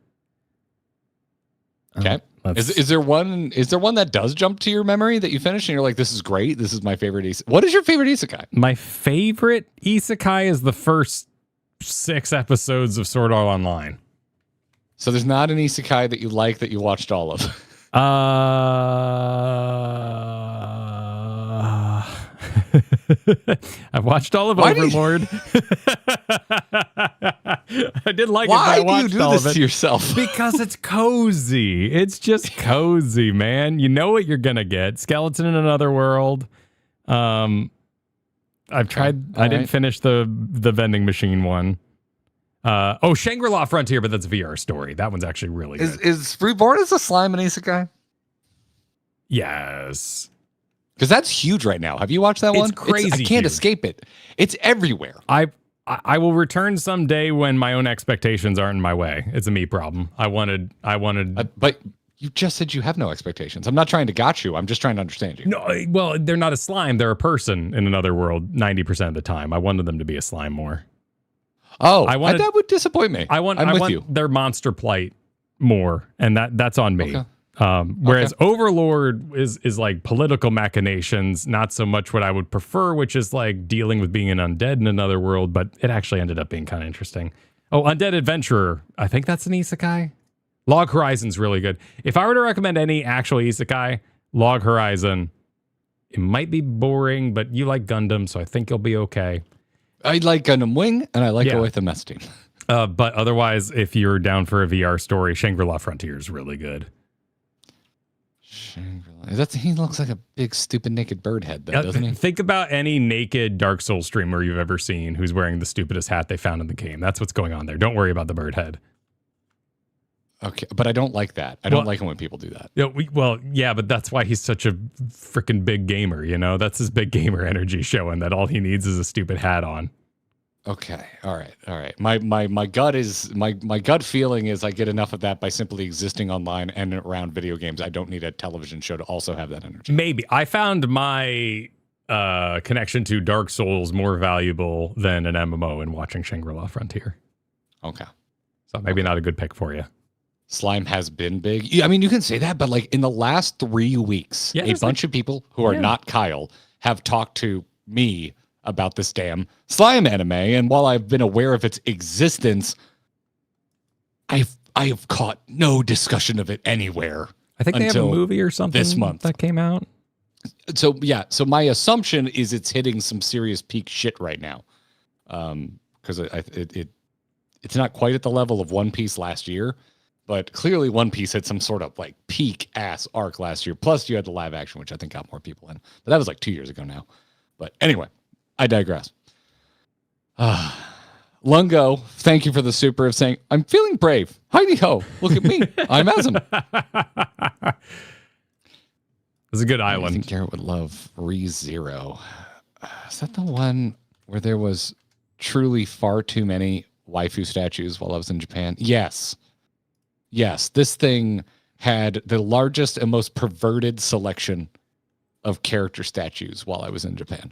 Okay. Is there one that does jump to your memory that you finish and you're like, this is great, this is my favorite isekai? What is your favorite isekai? My favorite isekai is the first 6 episodes of Sword Art Online. So there's not an isekai that you like that you watched all of. I've watched all of Overlord. I did like it, but I watched do you do all this of it to yourself? because it's cozy. It's just cozy, man. You know what you're gonna get. Skeleton in Another World. I've tried. I didn't finish the vending machine one. Shangri-La Frontier, but that's a VR story. That one's actually really good. Is Reborn as a Slime an isekai? Yes. Because that's huge right now. Have you watched that one? It's crazy. I can't huge. escape it. It's everywhere. I will return someday when my own expectations aren't in my way. It's a me problem. I wanted. But you just said you have no expectations. I'm not trying to got you. I'm just trying to understand you. No, well, they're not a slime. They're a person in another world 90% of the time. I wanted them to be a slime more. Oh, that would disappoint me. I want their monster plight more, and that's on me. Okay. Whereas Overlord is like political machinations, not so much what I would prefer, which is like dealing with being an undead in another world, but it actually ended up being kind of interesting. Oh, Undead Adventurer. I think that's an isekai. Log Horizon's really good. If I were to recommend any actual isekai, Log Horizon. It might be boring, but you like Gundam, so I think you'll be okay. I like Gundam Wing, and I like Go with the Mess Team. But otherwise, if you're down for a VR story, Shangri-La Frontier is really good. He looks like a big, stupid, naked bird head, though, doesn't he? Think about any naked Dark Souls streamer you've ever seen who's wearing the stupidest hat they found in the game. That's what's going on there. Don't worry about the bird head. Okay, but I don't like that. I don't like it when people do that. Yeah, but that's why he's such a freaking big gamer, you know? That's his big gamer energy showing that all he needs is a stupid hat on. Okay, all right. My gut feeling is I get enough of that by simply existing online and around video games. I don't need a television show to also have that energy. Maybe. I found my connection to Dark Souls more valuable than an MMO in watching Shangri-La Frontier. Okay. So maybe not a good pick for you. Slime has been big. Yeah, I mean, you can say that, but like in the last 3 weeks, a bunch of people who are not Kyle have talked to me about this damn slime anime. And while I've been aware of its existence, I have caught no discussion of it anywhere. I think they have a movie or something this month that came out. So my assumption is it's hitting some serious peak shit right now. Because it's not quite at the level of One Piece last year. But clearly One Piece hit some sort of like peak ass arc last year. Plus you had the live action, which I think got more people in. But that was like 2 years ago now. But anyway, I digress. Lungo, thank you for the super of saying, I'm feeling brave. Heidi ho, look at me. I'm Asm. It's a good island. I think Garrett would love ReZero. Is that the one where there was truly far too many waifu statues while I was in Japan? Yes, this thing had the largest and most perverted selection of character statues while I was in Japan.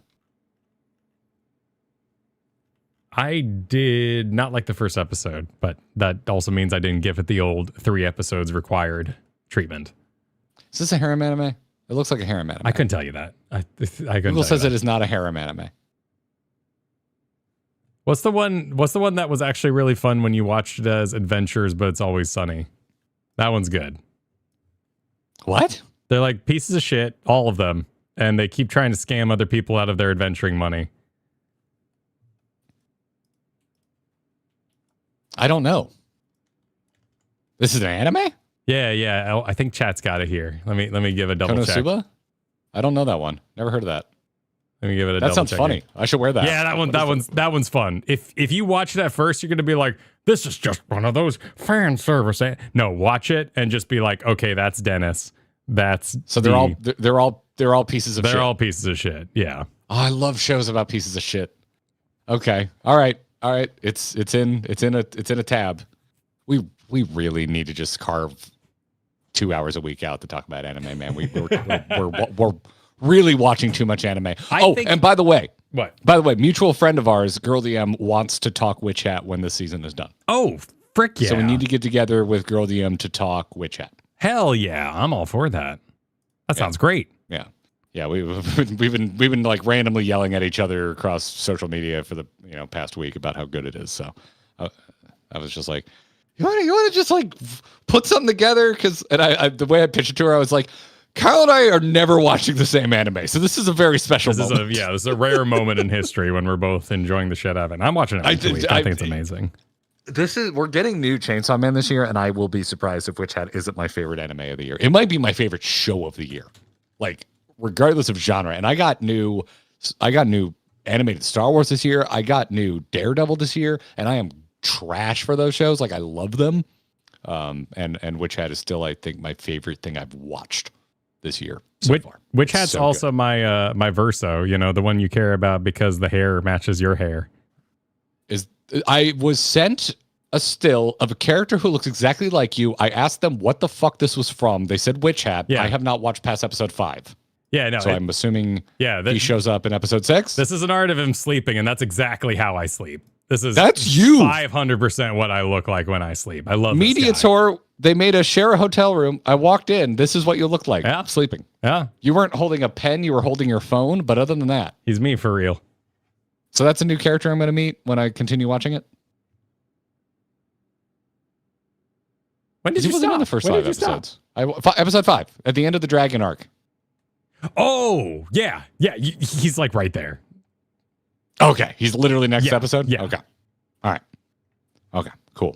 I did not like the first episode, but that also means I didn't give it the old 3 episodes required treatment. Is this a harem anime? It looks like a harem anime. I couldn't tell you that. I Google says it is not a harem anime. What's the one that was actually really fun when you watched it as Adventures, but it's always sunny? That one's good. What? They're like pieces of shit, all of them, and they keep trying to scam other people out of their adventuring money. I don't know. This is an anime? Yeah. I think chat's got it here. Let me give a double check. Konosuba? I don't know that one. Never heard of that. Let me give it a double check. That sounds funny. Here. I should wear that. Yeah, that one's fun. If you watch it at first, you're gonna be like, this is just one of those fan service. No, watch it and just be like, okay, that's Dennis. That's so they're all pieces of shit. They're all pieces of shit. Yeah. Oh, I love shows about pieces of shit. Okay. All right. It's in a tab. We really need to just carve 2 hours a week out to talk about anime, man. We're really watching too much anime. And by the way, what? By the way, mutual friend of ours, Girl DM, wants to talk Witch Hat when the season is done. Oh, frick yeah! So we need to get together with Girl DM to talk Witch Hat. Hell yeah, I'm all for that. That sounds great. Yeah. Yeah, we've been like randomly yelling at each other across social media for the past week about how good it is. So I was just like, you want to just like put something together? Because the way I pitched it to her, I was like, Kyle and I are never watching the same anime, so this is a very special moment. This is a rare moment in history when we're both enjoying the shit out of it. I'm watching it every week. I think it's amazing. We're getting new Chainsaw Man this year, and I will be surprised if Witch Hat isn't my favorite anime of the year. It might be my favorite show of the year, like regardless of genre. And I got new animated Star Wars this year. I got new Daredevil this year, and I am trash for those shows. Like I love them. And Witch Hat is still, I think, my favorite thing I've watched this year so far. Witch Hat's so also good. My Verso, the one you care about because the hair matches your hair. I was sent a still of a character who looks exactly like you. I asked them what the fuck this was from. They said Witch Hat. Yeah. I have not watched past episode 5. Yeah, no. So I'm assuming he shows up in episode 6. This is an art of him sleeping, and that's exactly how I sleep. That's you. 500% what I look like when I sleep. I love Mediator. They made us share a hotel room. I walked in. This is what you look like. Yeah. Sleeping. Yeah. You weren't holding a pen. You were holding your phone. But other than that, he's me for real. So that's a new character I'm going to meet when I continue watching it. When did you stop? In the first 5 episodes. Episode 5 at the end of the dragon arc. Oh yeah. He's like right there. Okay, he's literally next episode. Yeah. Okay. All right. Okay. Cool.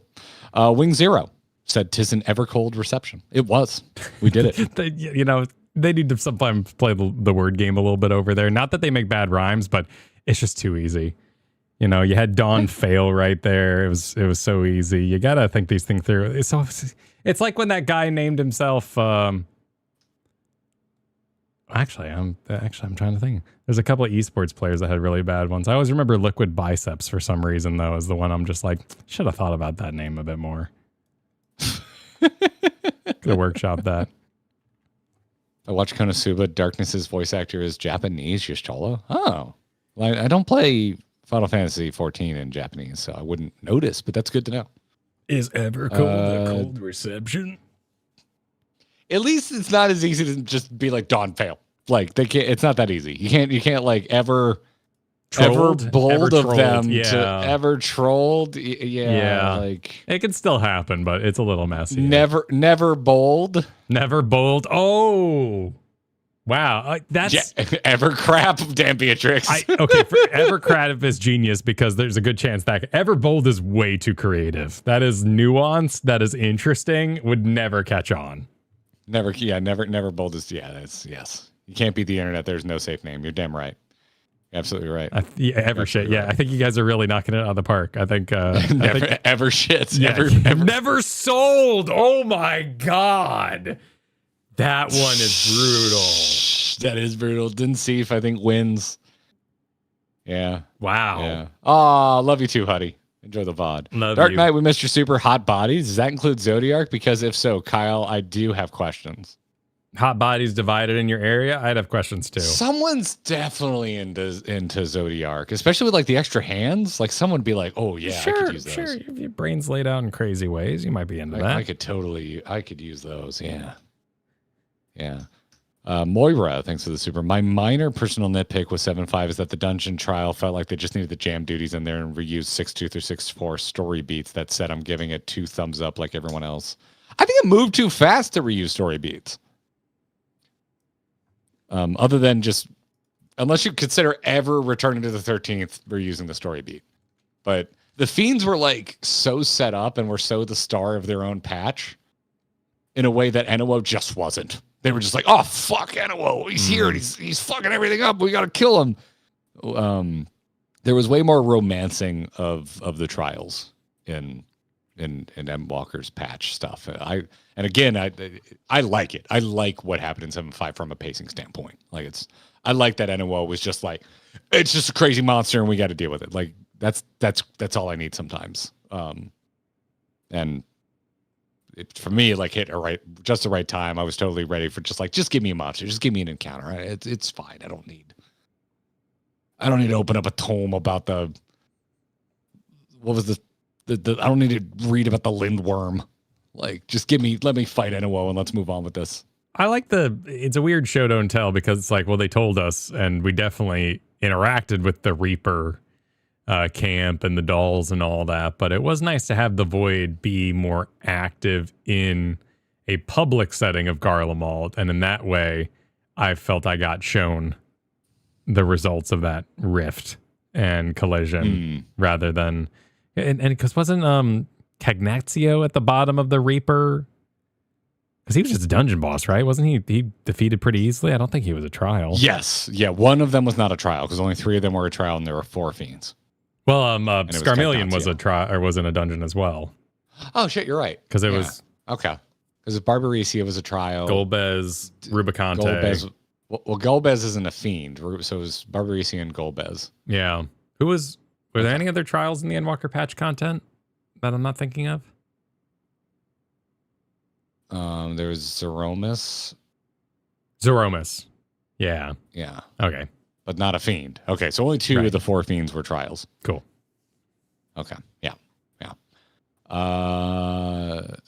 Wing Zero said 'tis an Evercold reception. It was. We did it. They need to sometimes play the word game a little bit over there. Not that they make bad rhymes, but it's just too easy. You had Dawn fail right there. It was so easy. You gotta think these things through. It's like when that guy named himself. Actually, I'm trying to think. There's a couple of esports players that had really bad ones. I always remember Liquid Biceps for some reason, though, is the one I'm just like, should have thought about that name a bit more. Could have workshopped that. I watched Konosuba. Darkness's voice actor is Japanese, Yoshola. Oh. Well, I don't play Final Fantasy XIV in Japanese, so I wouldn't notice, but that's good to know. Is Evercold a cold reception? At least it's not as easy to just be like Dawn fail. Like they can't. It's not that easy. You can't like ever bold of them to ever trolled. Yeah, like it can still happen, but it's a little messy. Never bold. Never bold. Oh, wow. That's Evercrap. Damn Beatrix. Evercrap is genius because there's a good chance that Everbold is way too creative. That is nuanced. That is interesting. Would never catch on. Never bold is yes. You can't beat the internet. There's no safe name. You're damn right. Absolutely right. Evershit. Yeah, I think you guys are really knocking it out of the park. I think Evershit. Yeah, never sold. Oh my god, that one is brutal. That is brutal. Didn't see if I think wins. Yeah. Wow. Yeah. Oh, love you too, Huddy. Enjoy the VOD. Dark Knight, we missed your super hot bodies. Does that include Zodiac? Because if so, Kyle, I do have questions. Hot bodies divided in your area? I'd have questions too. Someone's definitely into Zodiac, especially with like the extra hands. Like someone would be like, "Oh yeah, I could use those." Sure, if your brain's laid out in crazy ways, you might be into that. I could use those. Yeah. Moira, thanks for the super. My minor personal nitpick with 7.5 is that the dungeon trial felt like they just needed to jam duties in there and reuse 6.2 through 6.4 story beats. That said, I'm giving it 2 thumbs up like everyone else. I think it moved too fast to reuse story beats. Other than just, unless you consider ever returning to the 13th, reusing the story beat. But the Fiends were like so set up and were so the star of their own patch in a way that NOO just wasn't. They were just like, oh, fuck NOO. He's here and he's fucking everything up. We got to kill him. There was way more romancing of the trials in M. Walker's patch stuff. I like it. I like what happened in 7.5 from a pacing standpoint. Like I like that NOO was just like, it's just a crazy monster and we got to deal with it. Like that's all I need sometimes. And for me, like hit just the right time. I was totally ready for just give me a monster, just give me an encounter. It's fine. I don't need to open up a tome about what was I don't need to read about the lindworm. Like, just let me fight NOO and let's move on with this. I like it's a weird show don't tell because it's like, well, they told us and we definitely interacted with the Reaper camp and the dolls and all that, but it was nice to have the Void be more active in a public setting of Garlemald, and in that way, I felt I got shown the results of that rift and collision rather than, and because wasn't Cagnazio at the bottom of the Reaper? Because he was just a dungeon boss, right? Wasn't he? He defeated pretty easily. I don't think he was a trial. Yes, yeah. One of them was not a trial because only 3 of them were a trial, and there were 4 fiends. Well, Scarmillion was a trial, or was in a dungeon as well. Oh shit, you're right. Because it was okay. Because Barbarecia was a trial. Golbez, Rubicante. Well, Golbez isn't a fiend, so it was Barbarecia and Golbez. Yeah. Were there any other trials in the Endwalker patch content that I'm not thinking of? There was Zeromus. Yeah. Yeah. Okay. But not a fiend. Okay, so only 2 of the 4 fiends were trials. Cool. Okay. Yeah.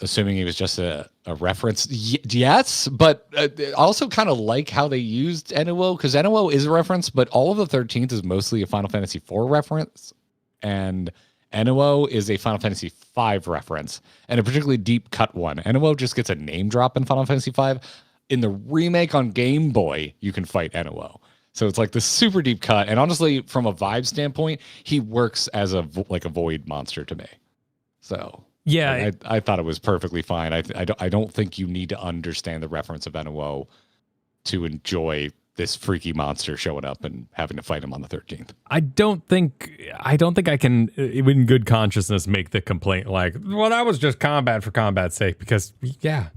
Assuming he was just a reference. Yes, but I also kind of like how they used NOO, because NOO is a reference, but all of the 13th is mostly a Final Fantasy IV reference, and NOO is a Final Fantasy V reference, and a particularly deep cut one. NOO just gets a name drop in Final Fantasy V. In the remake on Game Boy, you can fight NOO. So it's like the super deep cut, and honestly, from a vibe standpoint, he works as a void monster to me. So yeah, I thought it was perfectly fine. I don't think you need to understand the reference of NOO to enjoy this freaky monster showing up and having to fight him on the 13th. I don't think I can, in good consciousness, make the complaint like, well, that was just combat for combat's sake, because yeah,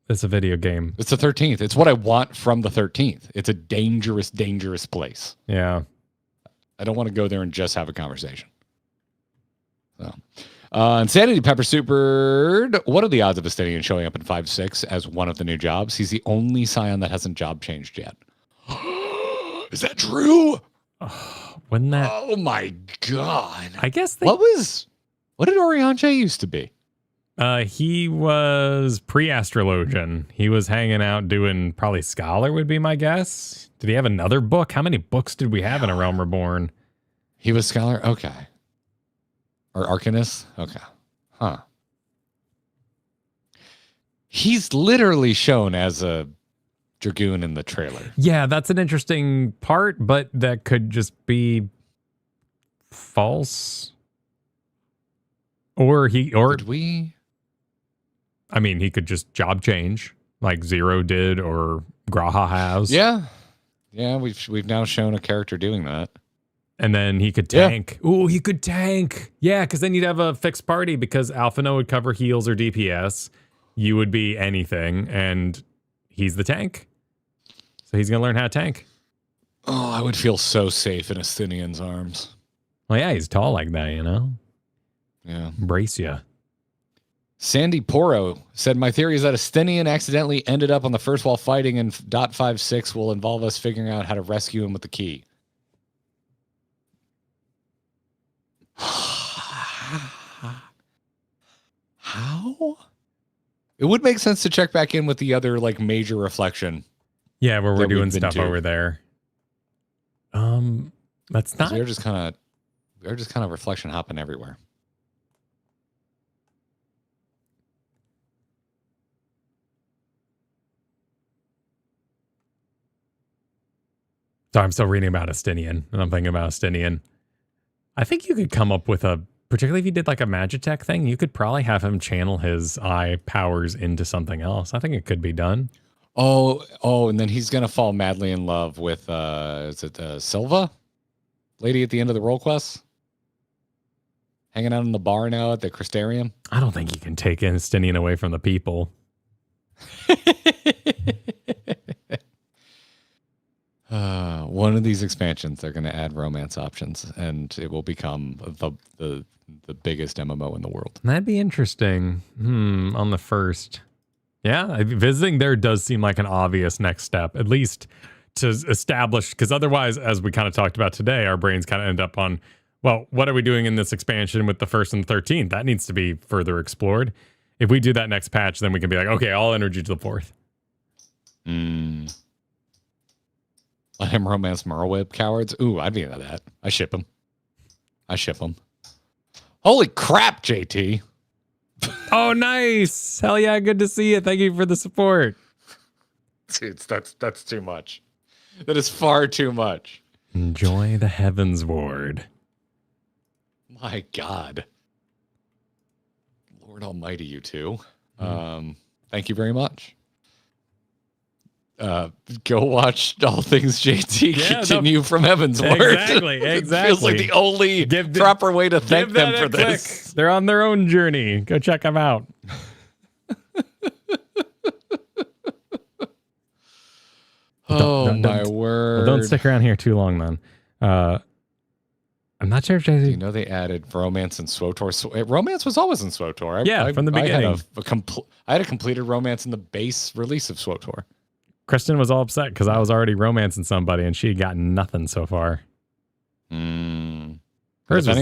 it's a video game. It's the 13th. It's what I want from the 13th. It's a dangerous, dangerous place. Yeah. I don't want to go there and just have a conversation. So, Insanity Pepper Supered. What are the odds of Estinian showing up in 5.6 as one of the new jobs? He's the only Scion that hasn't job changed yet. Is that true? Wouldn't that? Oh my god! I guess what did Orianche used to be? He was pre-astrologian. He was hanging out doing probably scholar would be my guess. Did he have another book? How many books did we have in A Realm Reborn? He was scholar. Okay. Or Arcanist? Okay. Huh. He's literally shown as a Dragoon in the trailer. Yeah, that's an interesting part, but that could just be false. Did we? I mean, he could just job change like Zero did or Graha has. Yeah. Yeah, we've now shown a character doing that. And then he could tank. Yeah. Ooh, he could tank. Yeah, because then you'd have a fixed party because Alphino would cover heals or DPS. You would be anything, and he's the tank. So he's going to learn how to tank. Oh, I would feel so safe in Estinian's arms. Well, yeah, he's tall like that, you know? Yeah. Embrace ya. Sandy Poro said, my theory is that Estinian accidentally ended up on the first wall fighting, and .56 will involve us figuring out how to rescue him with the key. How? It would make sense to check back in with the other like major reflection. Yeah, where we're doing stuff over there. That's not. We're just kind of reflection hopping everywhere. So I'm still reading about Estinian, and I'm thinking about Estinian. I think you could come up with particularly if you did like a Magitech thing, you could probably have him channel his eye powers into something else. I think it could be done. Oh, and then he's going to fall madly in love with, is it Silva? Lady at the end of the role quest? Hanging out in the bar now at the Crystarium? I don't think you can take Estinian away from the people. One of these expansions, they're going to add romance options, and it will become the biggest MMO in the world. That'd be interesting. On the first. Yeah, visiting there does seem like an obvious next step, at least to establish, because otherwise, as we kind of talked about today, our brains kind of end up on, well, what are we doing in this expansion with the 1st and 13th? That needs to be further explored. if we do that next patch, then we can be like, okay, all energy to the 4th. Let him romance Merleweb cowards. Ooh, I'd be into that. I ship him. Holy crap, JT. Oh, nice. Hell yeah, good to see you. Thank you for the support. Dude, that's too much. That is far too much. Enjoy the Heavens Ward. My God. Lord Almighty, you two. Thank you very much. Go watch All Things JT continue from Heaven's Word. Exactly. It feels like the only proper way to thank them for this. They're on their own journey. Go check them out. My word. Well, don't stick around here too long, then. I'm not sure if JT... You know they added romance in SWTOR. Romance was always in SWTOR. From the beginning. I had a completed romance in the base release of SWTOR. Kristen was all upset because I was already romancing somebody and she had gotten nothing so far. Depending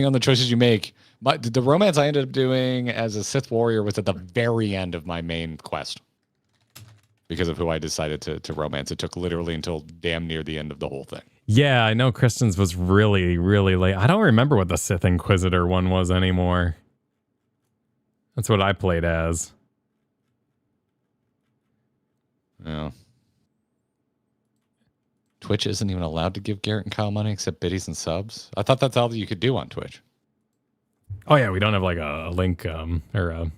on the choices you make, the romance I ended up doing as a Sith warrior was at the very end of my main quest. Because of who I decided to romance. It took literally until damn near the end of the whole thing. Yeah, I know Kristen's was really, really late. I don't remember what the Sith Inquisitor one was anymore. That's what I played as. Yeah. Twitch isn't even allowed to give Garrett and Kyle money except biddies and subs. I thought that's all that you could do on Twitch. Oh yeah, we don't have like a link or a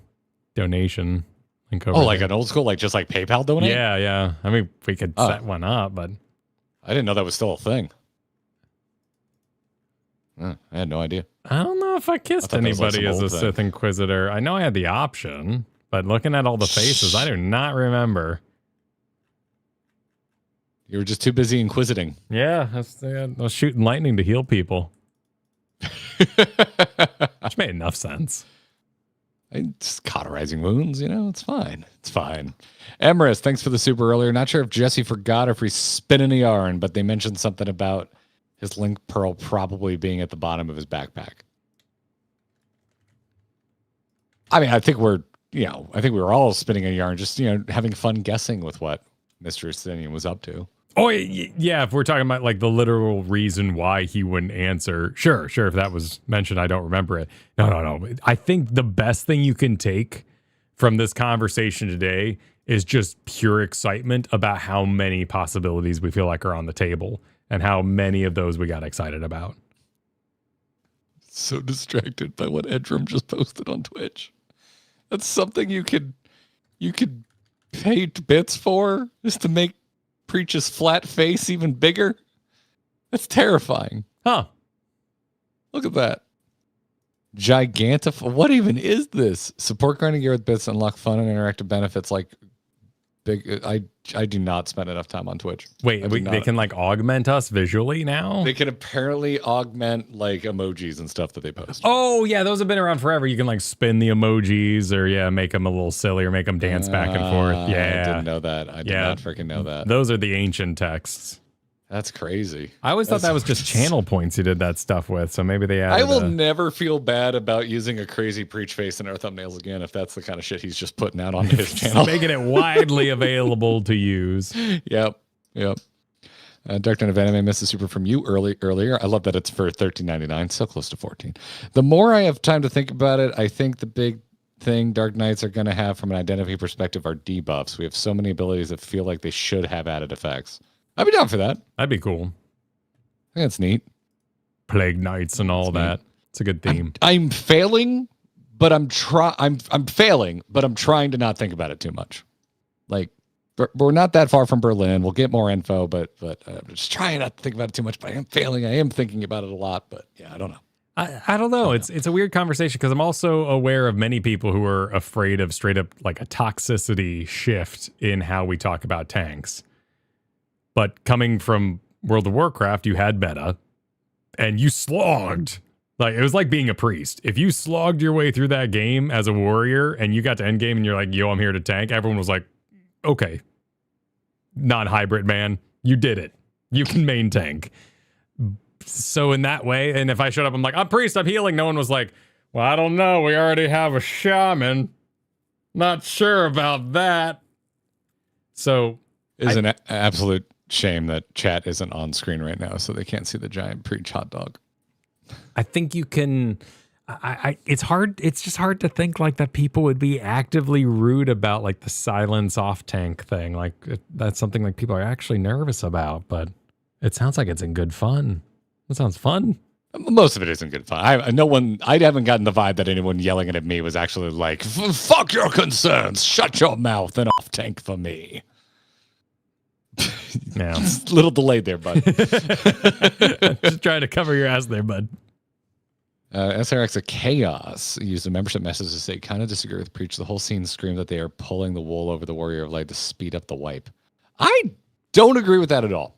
donation link over. Oh, like an old school, like just like PayPal donate? Yeah. I mean, we could set one up, but I didn't know that was still a thing. I had no idea. I don't know if I kissed anybody as a Sith Inquisitor. I know I had the option, but looking at all the faces, I do not remember. You were just too busy inquisiting. Yeah, I was shooting lightning to heal people. Which made enough sense. Just cauterizing wounds, it's fine. It's fine. Emrys, thanks for the super earlier. Not sure if Jesse forgot or if he's spinning a yarn, but they mentioned something about his link pearl probably being at the bottom of his backpack. I mean, I think we were all spinning a yarn, just, having fun guessing with what Mr. Justinian was up to. Oh, yeah, if we're talking about like the literal reason why he wouldn't answer, sure, if that was mentioned, I don't remember it. No. I think the best thing you can take from this conversation today is just pure excitement about how many possibilities we feel like are on the table and how many of those we got excited about. So distracted by what Edrum just posted on Twitch. That's something you could pay bits for, just to make Preach's flat face even bigger. That's terrifying. Huh. Look at that. What even is this? Support grinding gear with bits and unlock fun and interactive benefits like big. I do not spend enough time on Twitch. Wait, they can like augment us visually now? They can apparently augment like emojis and stuff that they post. Oh yeah, those have been around forever. You can like spin the emojis or make them a little silly or make them dance back and forth. Yeah, I didn't know that. I did not freaking know that. Those are the ancient texts. That's crazy. I always thought that was just channel points you did that stuff with. So maybe they added. I will never feel bad about using a crazy Preach face in our thumbnails again if that's the kind of shit he's just putting out on his channel. Making it widely available to use. Yep. Dark Knight of Anime missed a super from you earlier. I love that it's for $13.99, so close to $14. The more I have time to think about it, I think the big thing Dark Knights are going to have from an identity perspective are debuffs. We have so many abilities that feel like they should have added effects. I'd be down for that. That'd be cool. I think that's neat. Plague Knights and all that. It's a good theme. I'm failing, but I'm failing, but I'm trying to not think about it too much. Like, we're not that far from Berlin. We'll get more info, but I'm just trying not to think about it too much. But I am failing. I am thinking about it a lot. But yeah, I don't know. I don't know. It's a weird conversation because I'm also aware of many people who are afraid of straight up like a toxicity shift in how we talk about tanks. But coming from World of Warcraft, you had meta, and you slogged. Like, it was like being a priest. If you slogged your way through that game as a warrior, and you got to endgame, and you're like, yo, I'm here to tank, everyone was like, okay, non-hybrid man, you did it. You can main tank. So in that way, and if I showed up, I'm like, I'm priest, I'm healing. No one was like, well, I don't know. We already have a shaman. Not sure about that. So It's an absolute shame that chat isn't on screen right now, so they can't see the giant Preach hot dog. I think you can. It's hard. It's just hard to think like that people would be actively rude about like the silence off tank thing. Like that's something like people are actually nervous about. But it sounds like it's in good fun. That sounds fun. Most of it isn't good fun. I haven't gotten the vibe that anyone yelling it at me was actually like, "Fuck your concerns, shut your mouth and off tank for me." Yeah, It's a little delayed there, bud. just trying to cover your ass there, bud. SRX of Chaos used a membership message to say, kind of disagree with Preach. The whole scene screamed that they are pulling the wool over the Warrior of Light to speed up the wipe. I don't agree with that at all.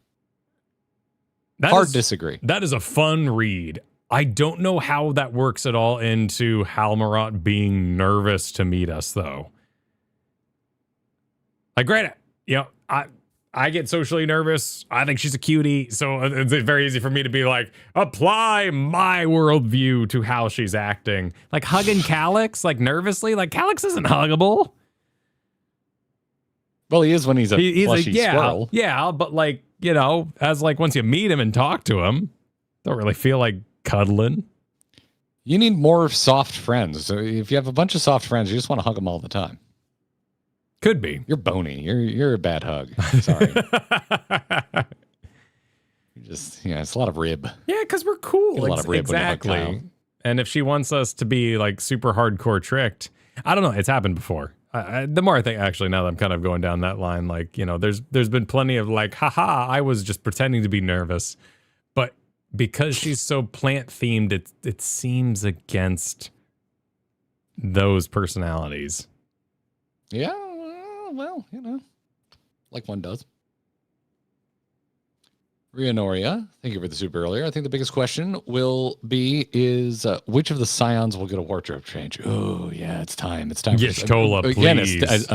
Hard disagree. That is a fun read. I don't know how that works at all into Halmarot being nervous to meet us, though. Like, granted, you know, I get socially nervous. I think she's a cutie, so it's very easy for me to be like, apply my worldview to how she's acting. Like hugging Calyx, like nervously, like Calyx isn't huggable. Well, he is when he's a He's plushy squirrel. Yeah, but like, you know, as like once you meet him and talk to him, don't really feel like cuddling. You need more soft friends. So if you have a bunch of soft friends, you just want to hug them all the time. Could be. You're bony. You're a bad hug. Sorry. It's a lot of rib. Yeah, because we're cool. Get a lot of rib when you hug Kyle. Exactly. And if she wants us to be like super hardcore tricked, I don't know. It's happened before. The more I think, actually, now that I'm kind of going down that line, like, you know, there's been plenty of like, haha, I was just pretending to be nervous. But because she's so plant themed, it seems against those personalities. Yeah, well, you know, like one does. Rianoria, thank you for the super earlier. I think the biggest question is which of the Scions will get a wardrobe change? Oh, yeah, it's time. It's time. Y'shtola, again, please.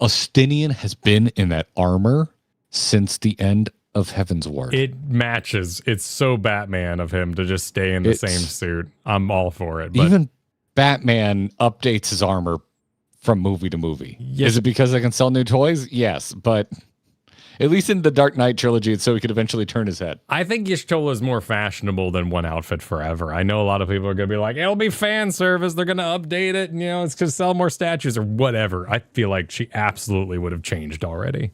Ostinian has been in that armor since the end of Heaven's Ward. It matches. It's so Batman of him to just stay in the same suit. I'm all for it. But even Batman updates his armor from movie to movie. Yes. Is it because they can sell new toys? Yes, but at least in the Dark Knight trilogy, it's so he could eventually turn his head. I think Y'shtola is more fashionable than one outfit forever. I know a lot of people are going to be like, it'll be fan service. They're going to update it. And, you know, it's going to sell more statues or whatever. I feel like she absolutely would have changed already.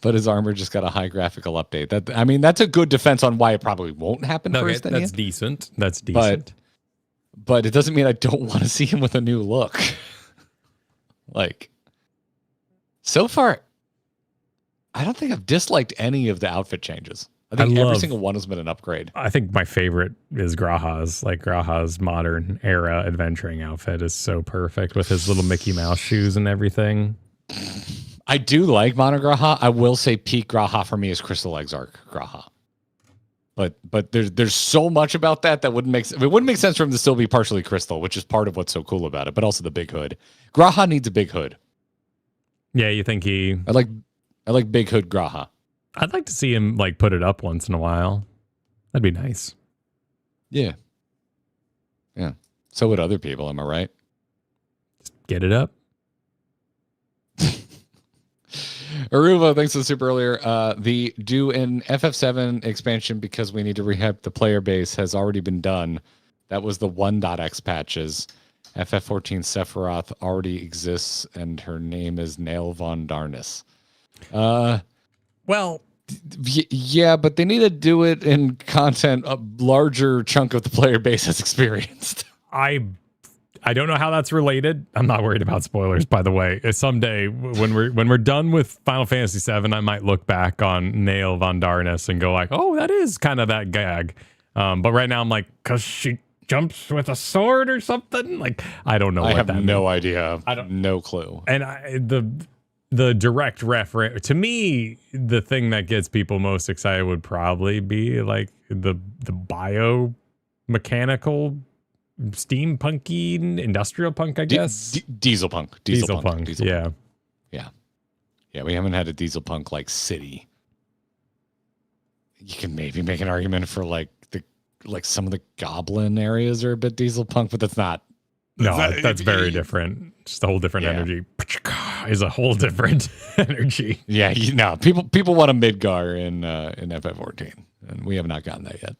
But his armor just got a high graphical update. That's a good defense on why it probably won't happen for Ostinian. That's decent. That's decent. But it doesn't mean I don't want to see him with a new look. Like, so far, I don't think I've disliked any of the outfit changes. I think every single one has been an upgrade. I think my favorite is Graha's. Like, Graha's modern era adventuring outfit is so perfect with his little Mickey Mouse shoes and everything. I do like Mono Graha. I will say peak Graha for me is Crystal Exarch Graha. But there's so much about that wouldn't make sense. It wouldn't make sense for him to still be partially crystal, which is part of what's so cool about it, but also the big hood. Graha needs a big hood. Yeah, you think I like big hood Graha. I'd like to see him like put it up once in a while. That'd be nice. Yeah. Yeah. So would other people, am I right? Just get it up. Aruba, thanks for the super earlier. The do an FF7 expansion because we need to rehab the player base has already been done. That was the 1.x patches. FF14 Sephiroth already exists, and her name is Nail Von Darnus. Well, yeah, but they need to do it in content a larger chunk of the player base has experienced. I don't know how that's related. I'm not worried about spoilers, by the way. Someday when we're done with Final Fantasy VII, I might look back on Nail Von Darnus and go like, oh, that is kind of that gag. But right now I'm like, because she jumps with a sword or something. Like, I don't know. I have no idea. No clue. And the direct reference to me, the thing that gets people most excited would probably be like the biomechanical steampunky industrial punk, I guess. Diesel punk. Yeah. Yeah, we haven't had a diesel punk like city. You can maybe make an argument for like some of the goblin areas are a bit diesel punk, but that's not No, that's very different. Just a whole different energy. Is a whole different energy. Yeah, no, people want a Midgar in FF14, and we have not gotten that yet.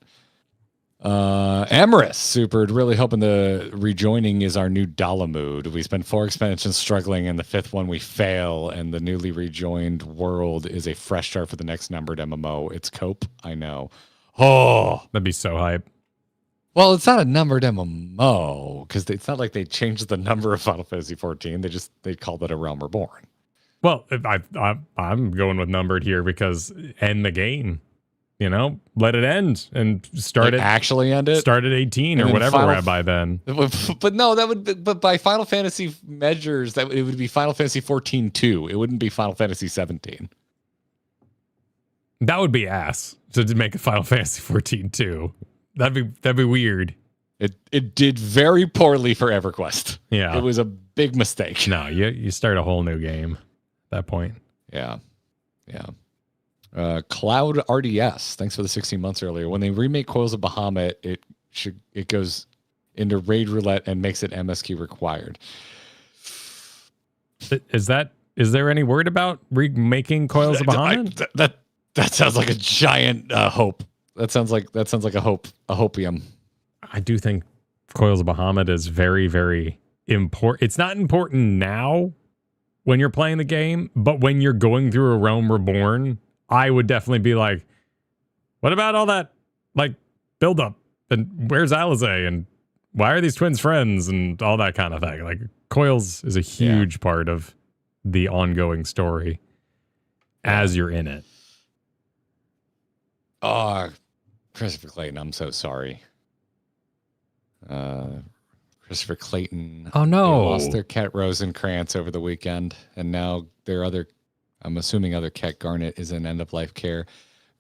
Emrys Supered, really hoping the rejoining is our new Dalamud. We spent 4 expansions struggling, and the 5th one we fail, and the newly rejoined world is a fresh start for the next numbered MMO. It's Cope, I know. Oh, That'd be so hype. well, it's not a numbered MMO because it's not like they changed the number of Final Fantasy 14. They called it a Realm Reborn. Well, I'm going with numbered here because end the game. You know, let it end and start Like, it. Actually end it. Start at 18 And or then whatever Final- we're at by then. But no, that would. But by Final Fantasy measures, it would be Final Fantasy 14-2. It wouldn't be Final Fantasy 17. That would be ass to make a Final Fantasy 14 too. That'd be weird. It did very poorly for EverQuest. Yeah, It was a big mistake. no, you start a whole new game at that point. Yeah. Cloud RDS. Thanks for the 16 months earlier. When they remake Coils of Bahamut, it goes into Raid Roulette and makes it MSQ required. Is there any word about remaking Coils of Bahamut? That sounds like a giant hope. That sounds like a hopium. I do think Coils of Bahamut is very, very important. It's not important now when you're playing the game, but when you're going through a Realm Reborn, I would definitely be like, what about all that like build up? And where's Alizé? And why are these twins friends? And all that kind of thing. Like Coils is a huge part of the ongoing story as you're in it. Oh, Christopher Clayton, I'm so sorry. Christopher Clayton. Oh no. They lost their cat Rosencrantz over the weekend, and now their other, I'm assuming other cat Garnet is in end of life care.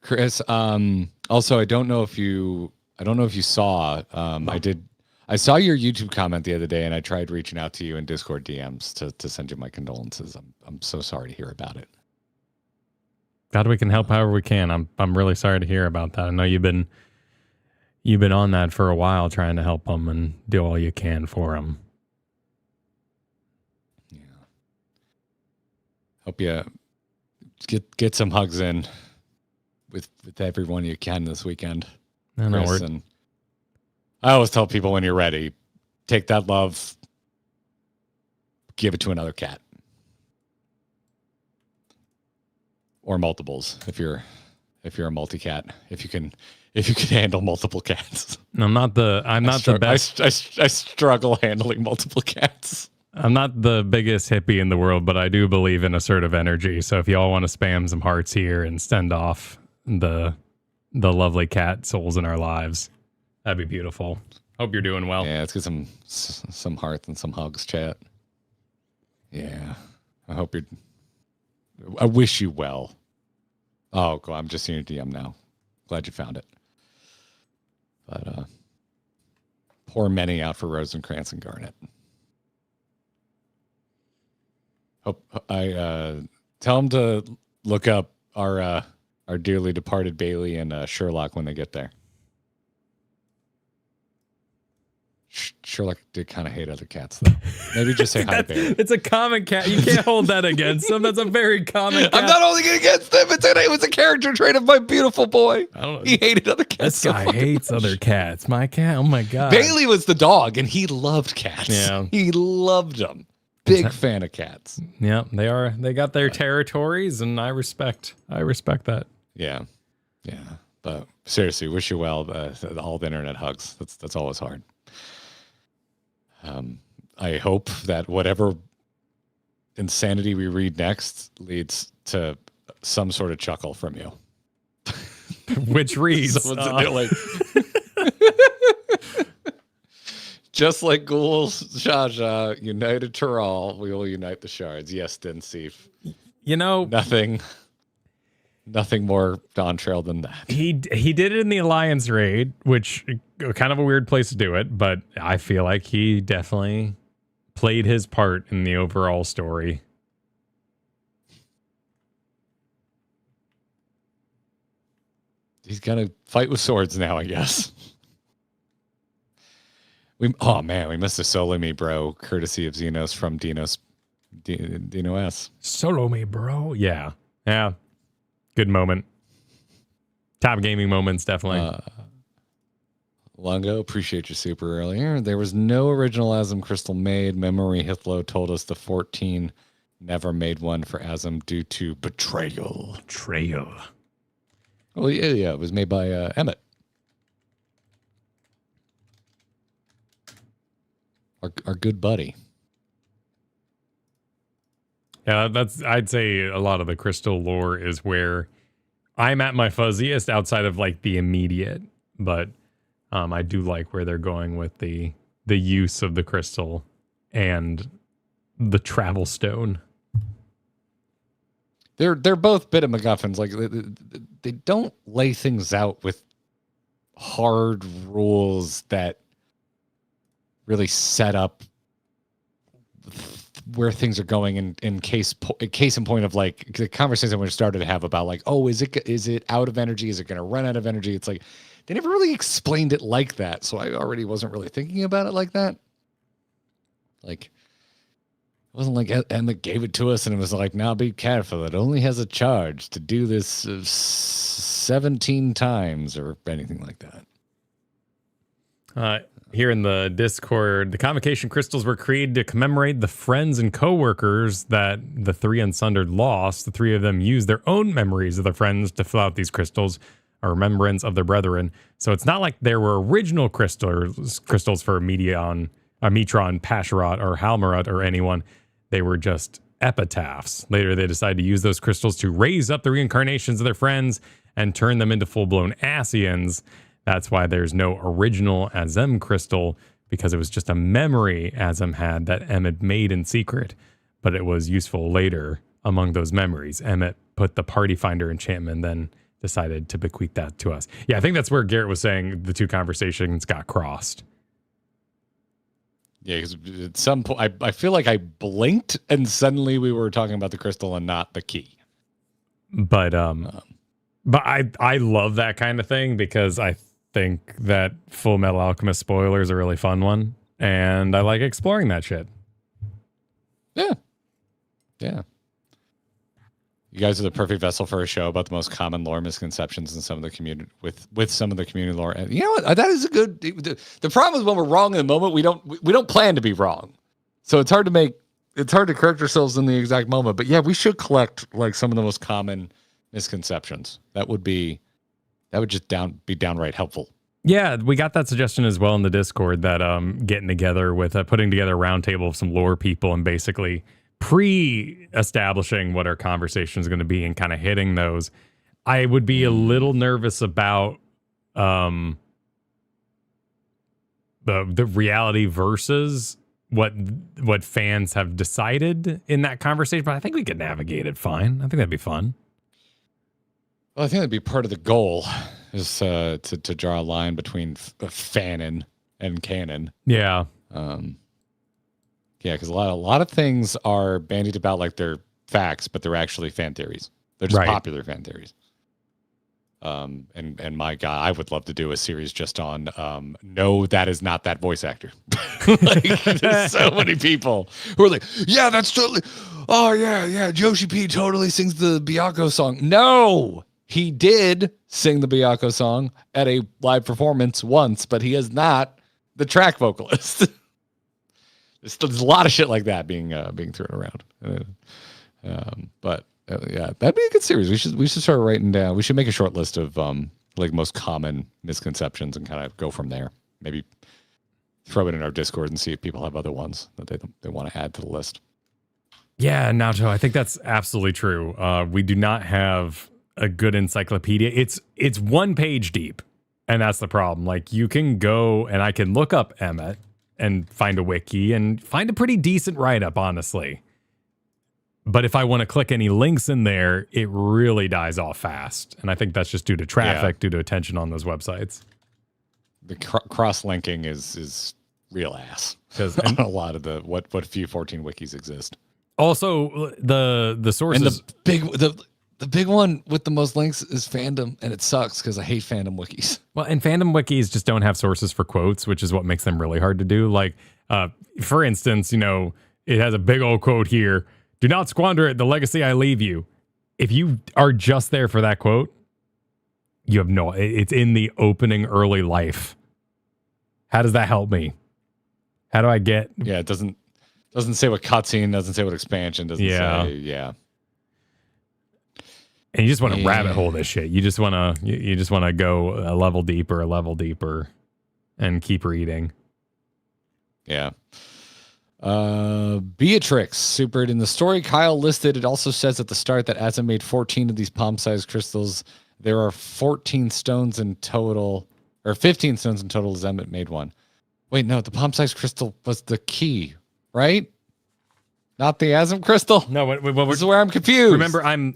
Chris, also I don't know if you saw, I saw your YouTube comment the other day, and I tried reaching out to you in Discord DMs to send you my condolences. I'm so sorry to hear about it. God, we can help however we can. I'm really sorry to hear about that. I know you've been on that for a while, trying to help them and do all you can for them. Yeah. Hope you get some hugs in with everyone you can this weekend. I know. Chris, and I always tell people, when you're ready, take that love, give it to another cat. Or multiples if you're a multi-cat, if you can handle multiple cats. I'm not the best. I struggle handling multiple cats. I'm not the biggest hippie in the world, but I do believe in assertive energy. So if y'all want to spam some hearts here and send off the lovely cat souls in our lives, that'd be beautiful. Hope you're doing well. Yeah, let's get some hearts and some hugs, chat. Yeah, I wish you well. Oh, cool. I'm just seeing your DM now. Glad you found it. But pour many out for Rosencrantz and Garnet. Hope I tell them to look up our dearly departed Bailey and Sherlock when they get there. Sherlock did kind of hate other cats, though. Maybe just say hi to Bailey. It's a common cat. You can't hold that against him. That's a very common cat. I'm not holding it against him. It was a character trait of my beautiful boy. I don't know. He hated other cats. This guy hates other cats. My cat. Oh my god. Bailey was the dog, and he loved cats. Yeah. He loved them. Big fan of cats. Yeah, they are. They got their territories, and I respect that. Yeah. But seriously, wish you well. All the internet hugs. That's always hard. I hope that whatever insanity we read next leads to some sort of chuckle from you. Which reads Someone's in there like, just like Ghouls, Jaja, united Tural, we will unite the shards. Yes, Dinsif. You know, Nothing more Dawntrail than that. he did it in the Alliance raid, which kind of a weird place to do it, but I feel like he definitely played his part in the overall story. He's He's gonna fight with swords now, I guess. Oh man, we missed a solo me, bro. Courtesy of Xenos from Dino S. Solo me, bro. Yeah. Good moment. Top gaming moments, definitely. Longo, appreciate your super earlier. There was no original Asm crystal made. Memory Hithlo told us the 14 never made one for Asm due to betrayal. Well, yeah, it was made by Emmett. Our good buddy. Yeah, I'd say a lot of the crystal lore is where I'm at my fuzziest outside of like the immediate, but I do like where they're going with the use of the crystal and the travel stone. They're both bit of MacGuffins. Like they don't lay things out with hard rules that really set up where things are going in case in point of like the conversation we started to have about like, oh, is it out of energy? Is it going to run out of energy? It's like they never really explained it like that. So I already wasn't really thinking about it like that. Like it wasn't like Emma gave it to us and it was like, now be careful. It only has a charge to do this 17 times or anything like that. Here in the Discord, the convocation crystals were created to commemorate the friends and co-workers that the three Unsundered lost. The three of them used their own memories of their friends to fill out these crystals, a remembrance of their brethren. So it's not like there were original crystals for Metron, Pasharat, or Halmarut, or anyone. They were just epitaphs. Later, they decided to use those crystals to raise up the reincarnations of their friends and turn them into full-blown Asians. That's why there's no original Azem crystal, because it was just a memory Azem had that Emmett made in secret, but it was useful later among those memories. Emmett put the Party Finder enchantment, then decided to bequeath that to us. Yeah, I think that's where Garrett was saying the two conversations got crossed. Yeah, because at some point, I feel like I blinked and suddenly we were talking about the crystal and not the key. But I love that kind of thing because I think that Full Metal Alchemist spoiler is a really fun one, and I like exploring that shit. Yeah. You guys are the perfect vessel for a show about the most common lore misconceptions in some of the community with some of the community lore. And you know what? That is a good. The problem is when we're wrong in the moment, we don't plan to be wrong, so it's hard to correct ourselves in the exact moment. But yeah, we should collect like some of the most common misconceptions. That would just be downright helpful. Yeah, we got that suggestion as well in the Discord that getting together with putting together a roundtable of some lore people and basically pre-establishing what our conversation is going to be and kind of hitting those. I would be a little nervous about the reality versus what fans have decided in that conversation, but I think we could navigate it fine. I think that'd be fun. Well, I think that'd be part of the goal is to draw a line between fanon and canon. Yeah. Yeah, because a lot of things are bandied about like they're facts, but they're actually fan theories. They're just popular fan theories. And my God, I would love to do a series just on no, that is not that voice actor. Like there's so many people who are like, yeah, that's totally. Oh yeah, Joshi P totally sings the Byakuya song. No, he did sing the Byakuya song at a live performance once, but he is not the track vocalist. There's a lot of shit like that being thrown around. But yeah, that'd be a good series. We should start writing down. We should make a short list of like most common misconceptions and kind of go from there. Maybe throw it in our Discord and see if people have other ones that they want to add to the list. Yeah, Nacho, I think that's absolutely true. We do not have a good encyclopedia. It's one page deep, and that's the problem. Like you can go and I can look up Emmett and find a wiki and find a pretty decent write-up, honestly. But if I want to click any links in there, it really dies off fast. And I think that's just due to traffic, due to attention on those websites. The cross-linking is real ass. Because a lot of the what few 14 wikis exist. Also, the sources... And The big one with the most links is fandom, and it sucks because I hate fandom wikis. Well, and fandom wikis just don't have sources for quotes, which is what makes them really hard to do. Like, for instance, it has a big old quote here. Do not squander it, the legacy I leave you. If you are just there for that quote, you have it's in the opening early life. How does that help me? How do I get? Yeah, it doesn't say what cutscene, doesn't say what expansion, doesn't say. Yeah. And you just want to rabbit hole this shit. You just want to go a level deeper, and keep reading. Yeah. Beatrix supered in the story Kyle listed. It also says at the start that as I made 14 of these palm-sized crystals, there are 14 stones in total, or 15 stones in total as Emmett made one. Wait, no, the palm-sized crystal was the key, right? Not the Asm crystal. No, this is where I'm confused. Remember, I'm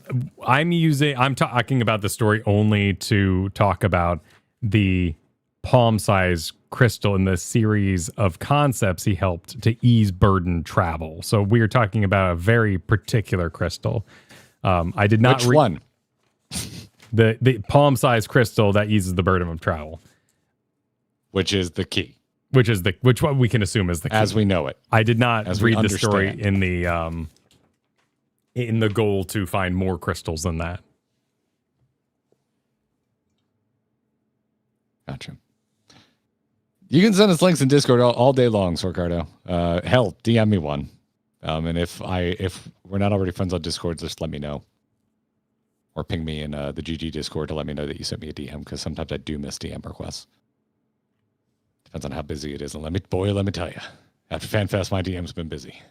talking about the story only to talk about the palm-sized crystal in the series of concepts he helped to ease burden travel. So we are talking about a very particular crystal. I did not. Which one? The palm-sized crystal that eases the burden of travel, which is the key. Which what we can assume is the key. As we know it. I did not read the story in the goal to find more crystals than that. Gotcha. You can send us links in Discord all day long, Sorcardo. Hell, DM me one. And if we're not already friends on Discord, just let me know. Or ping me in the GG Discord to let me know that you sent me a DM, because sometimes I do miss DM requests. Depends on how busy it is. And let me tell you, after FanFest, my DM's been busy.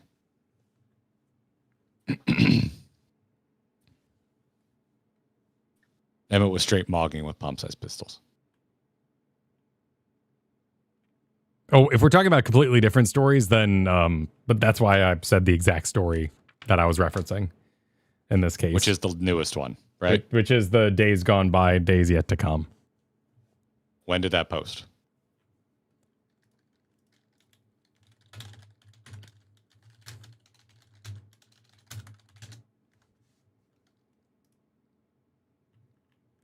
Emmett was straight mogging with palm-sized pistols. Oh, if we're talking about completely different stories, then, but that's why I said the exact story that I was referencing in this case. Which is the newest one, right? Which is the Days Gone By, Days Yet to Come. When did that post?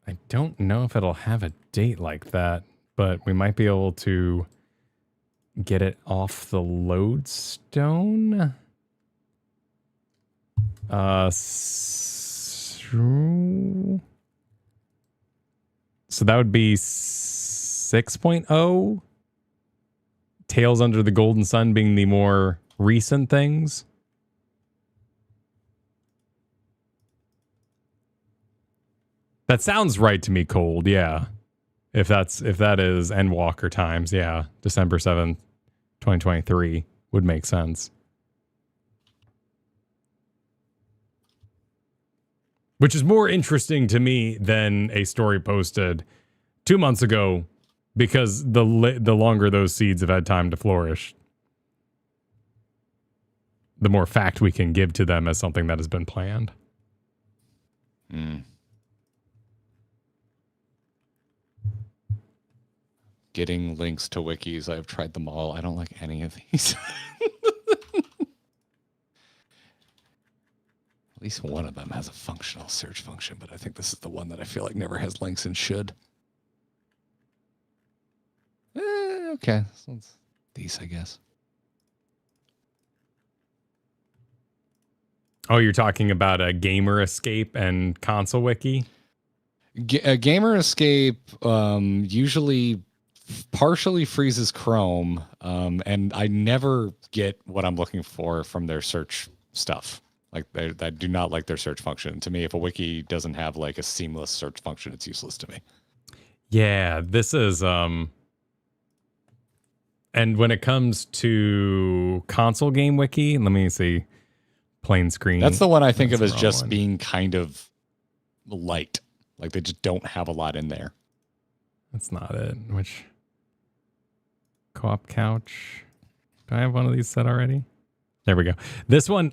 I don't know if it'll have a date like that, but we might be able to get it off the lodestone. So that would be 6.0. Tales Under the Golden Sun being the more recent things. That sounds right to me, Cold. Yeah. If that is Endwalker times, yeah. December 7th, 2023 would make sense. Which is more interesting to me than a story posted 2 months ago, because the longer those seeds have had time to flourish, the more fact we can give to them as something that has been planned. Getting links to wikis. I've tried them all. I don't like any of these. At least one of them has a functional search function, but I think this is the one that I feel like never has links and should. Okay. So it's these, I guess. Oh, you're talking about a Gamer Escape and Console Wiki? A Gamer Escape usually partially freezes Chrome, and I never get what I'm looking for from their search stuff. Like, I do not like their search function. To me, if a wiki doesn't have like a seamless search function, it's useless to me. Yeah, this is and when it comes to console game wiki, let me see. Plain screen. That's the one I think of as just being kind of light. Like, they just don't have a lot in there. That's not it. Which co-op couch? Do I have one of these set already? There we go. This one,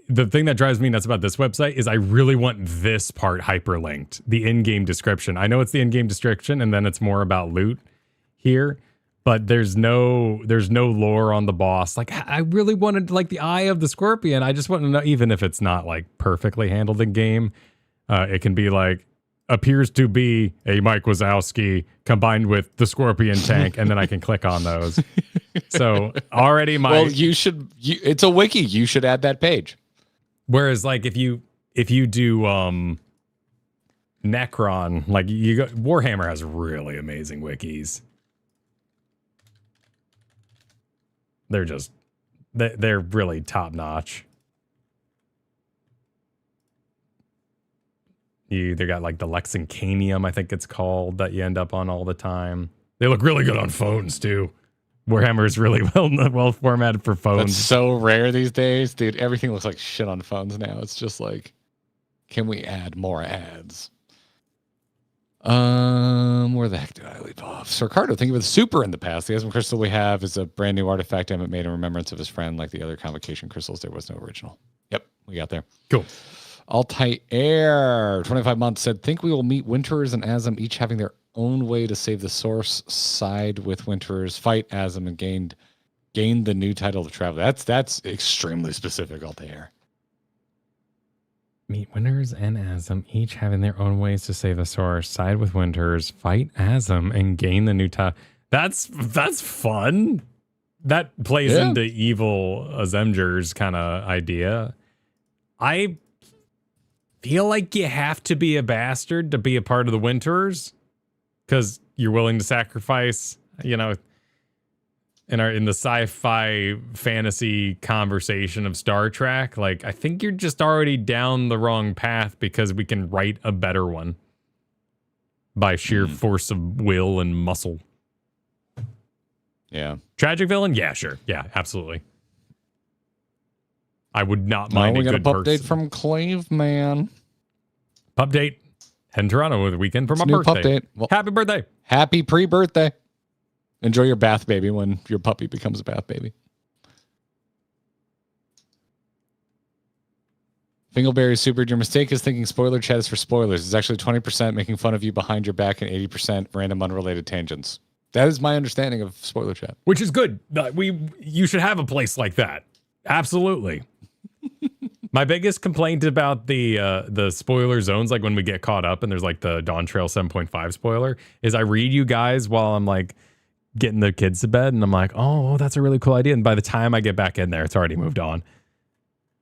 the thing that drives me nuts about this website is I really want this part hyperlinked. The in-game description. I know it's the in-game description, and then it's more about loot here, but there's no lore on the boss. Like, I really wanted like the eye of the scorpion. I just want to know, even if it's not like perfectly handled in game, It can be like, appears to be a Mike Wazowski combined with the Scorpion tank, and then I can click on those. So already Well, it's a wiki. You should add that page. Whereas, like, if you do Necron, like Warhammer has really amazing wikis. They're really top notch. You either got like the Lexicanium, I think it's called, that you end up on all the time. They look really good on phones too. Warhammer is really well formatted for phones. That's so rare these days, dude. Everything looks like shit on phones now. It's just like, can we add more ads? Where the heck did I leave off? Sir Ricardo, thinking of the super in the past. The Asmon crystal we have is a brand new artifact Emmett made in remembrance of his friend. Like the other convocation crystals, there was no original. Yep, we got there. Cool. Altair, 25 months, said, think we will meet Winterers and Asm each having their own way to save the source, side with Winterers, fight Asm, and gain the new title of Traveler. That's extremely specific, Altair. Meet Winterers and Asm, each having their own ways to save the source, side with Winterers, fight Asm, and gain the new title. That's fun. That plays into evil Azemgers kind of idea. I feel like you have to be a bastard to be a part of the Winterers, because you're willing to sacrifice, in the sci-fi fantasy conversation of Star Trek. Like, I think you're just already down the wrong path because we can write a better one by sheer force of will and muscle. Yeah. Tragic villain? Yeah, sure. Yeah, absolutely. I would not mind we a got good a pup person. date from Clave, man. Pup date. Head in Toronto over the weekend for my New birthday. pup date. Well, Happy birthday. happy pre-birthday. Enjoy your bath baby when your puppy becomes a bath baby. Fingleberry supered. Your mistake is thinking spoiler chat is for spoilers. It's actually 20% making fun of you behind your back and 80% random unrelated tangents. That is my understanding of spoiler chat. Which is good. You should have a place like that. Absolutely. My biggest complaint about the spoiler zones, like when we get caught up and there's like the Dawntrail 7.5 spoiler, is I read you guys while I'm like getting the kids to bed, and I'm like, oh, that's a really cool idea. And by the time I get back in there, it's already moved on.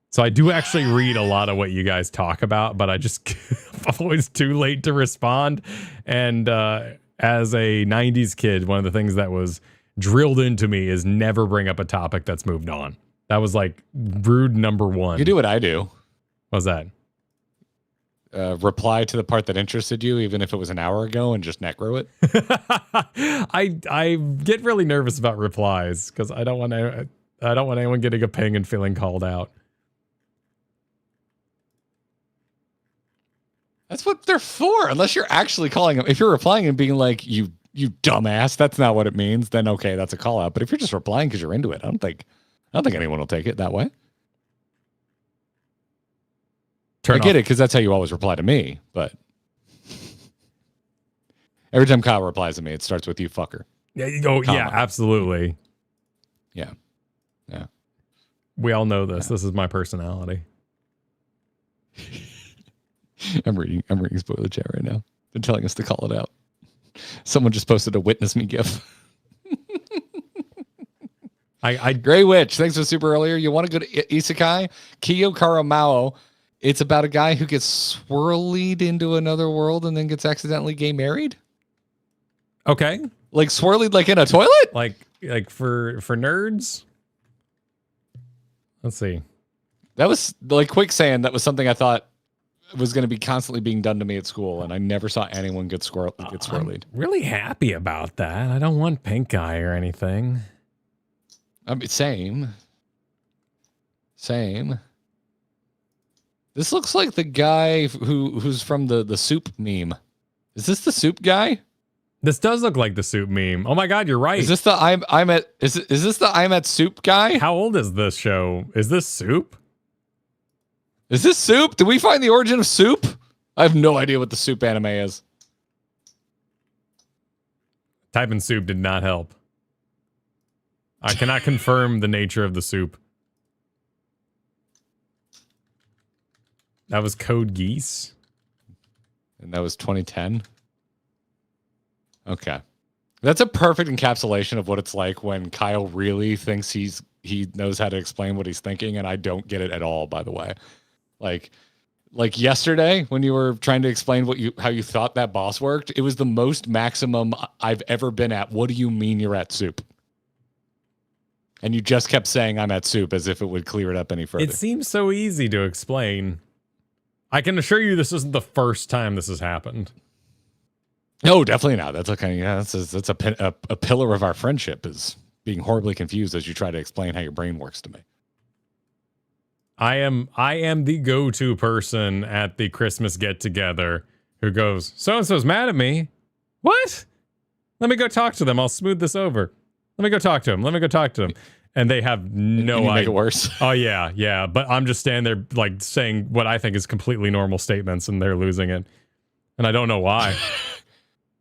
So I do actually read a lot of what you guys talk about, but I just I'm always too late to respond. And as a 90s kid, one of the things that was drilled into me is never bring up a topic that's moved on. That was like rude number one. You do what I do. What's that? Reply to the part that interested you, even if it was an hour ago, and just necro it. I get really nervous about replies because I don't want anyone getting a ping and feeling called out. That's what they're for. Unless you're actually calling them. If you're replying and being like, you dumbass, that's not what it means, then okay, that's a call out. But if you're just replying because you're into it, I don't think anyone will take it that way. I get it, because that's how you always reply to me, but every time Kyle replies to me, it starts with "you fucker." Yeah, absolutely. Yeah. We all know this. This is my personality. I'm reading spoiler chat right now. They're telling us to call it out. Someone just posted a witness me gif. Grey Witch, thanks for super earlier. You want to go to Isekai? Kiyo Karamao. It's about a guy who gets swirled into another world and then gets accidentally gay married. Okay. Like swirled like in a toilet? Like for nerds? Let's see. That was like quicksand. That was something I thought was going to be constantly being done to me at school, and I never saw anyone get swirled. I'm really happy about that. I don't want pink eye or anything. I mean, same. This looks like the guy who's from the soup meme. Is this the soup guy? This does look like the soup meme. Oh my god, you're right. Is this the is this the I'm at soup guy? How old is this show? Is this soup? Is this soup? Did we find the origin of soup? I have no idea what the soup anime is. Typing soup did not help. I cannot confirm the nature of the soup. That was Code Geass. And that was 2010. Okay. That's a perfect encapsulation of what it's like when Kyle really thinks he knows how to explain what he's thinking, and I don't get it at all, by the way. Like yesterday when you were trying to explain how you thought that boss worked, it was the most maximum I've ever been at. What do you mean you're at soup? And you just kept saying I'm at soup as if it would clear it up any further. It seems so easy to explain. I can assure you this isn't the first time this has happened. No, definitely not. That's okay. Yeah, that's a pillar of our friendship, is being horribly confused as you try to explain how your brain works to me. I am the go-to person at the Christmas get-together who goes, so-and-so's mad at me. What? Let me go talk to them. I'll smooth this over. Let me go talk to him. And they have no idea. Make it worse. Oh, yeah. But I'm just standing there, like, saying what I think is completely normal statements, and they're losing it. And I don't know why.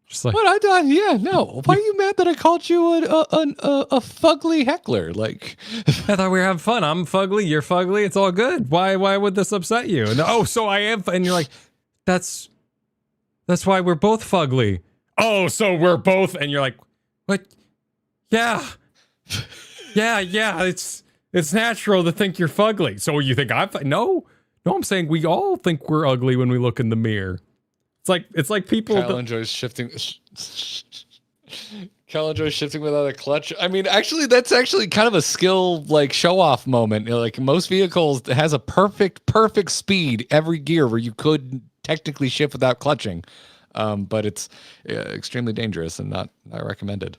Just like, what I done? Yeah, no. Why are you mad that I called you a fugly heckler? Like, I thought we were having fun. I'm fugly. You're fugly. It's all good. Why would this upset you? And, oh, so I am. And you're like, that's why we're both fugly. Oh, so we're both. And you're like, what? Yeah. It's natural to think you're fugly. So you think no, I'm saying we all think we're ugly when we look in the mirror. It's like people. Kyle enjoys shifting. Kyle enjoys shifting without a clutch. I mean, actually, that's actually kind of a skill, like, show off moment. You know, like most vehicles, it has a perfect speed every gear where you could technically shift without clutching, but it's extremely dangerous and not recommended.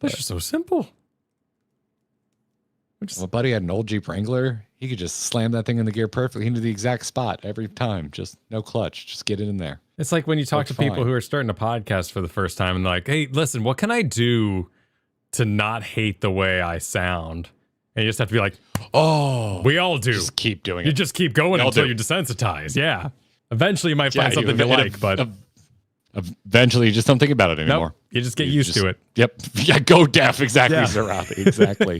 That's just so simple. My buddy had an old Jeep Wrangler. He could just slam that thing in the gear perfectly. He knew the exact spot every time. Just no clutch. Just get it in there. It's like when you talk to people who are starting a podcast for the first time and they're like, hey, listen, what can I do to not hate the way I sound? And you just have to be like, oh, we all do. Just keep doing it. You just keep going until you're desensitized. Yeah. Eventually you might find something you like, but eventually you just don't think about it anymore. Nope, you just get used to it. Yep. Yeah, go deaf. Exactly, Zerathi. Exactly.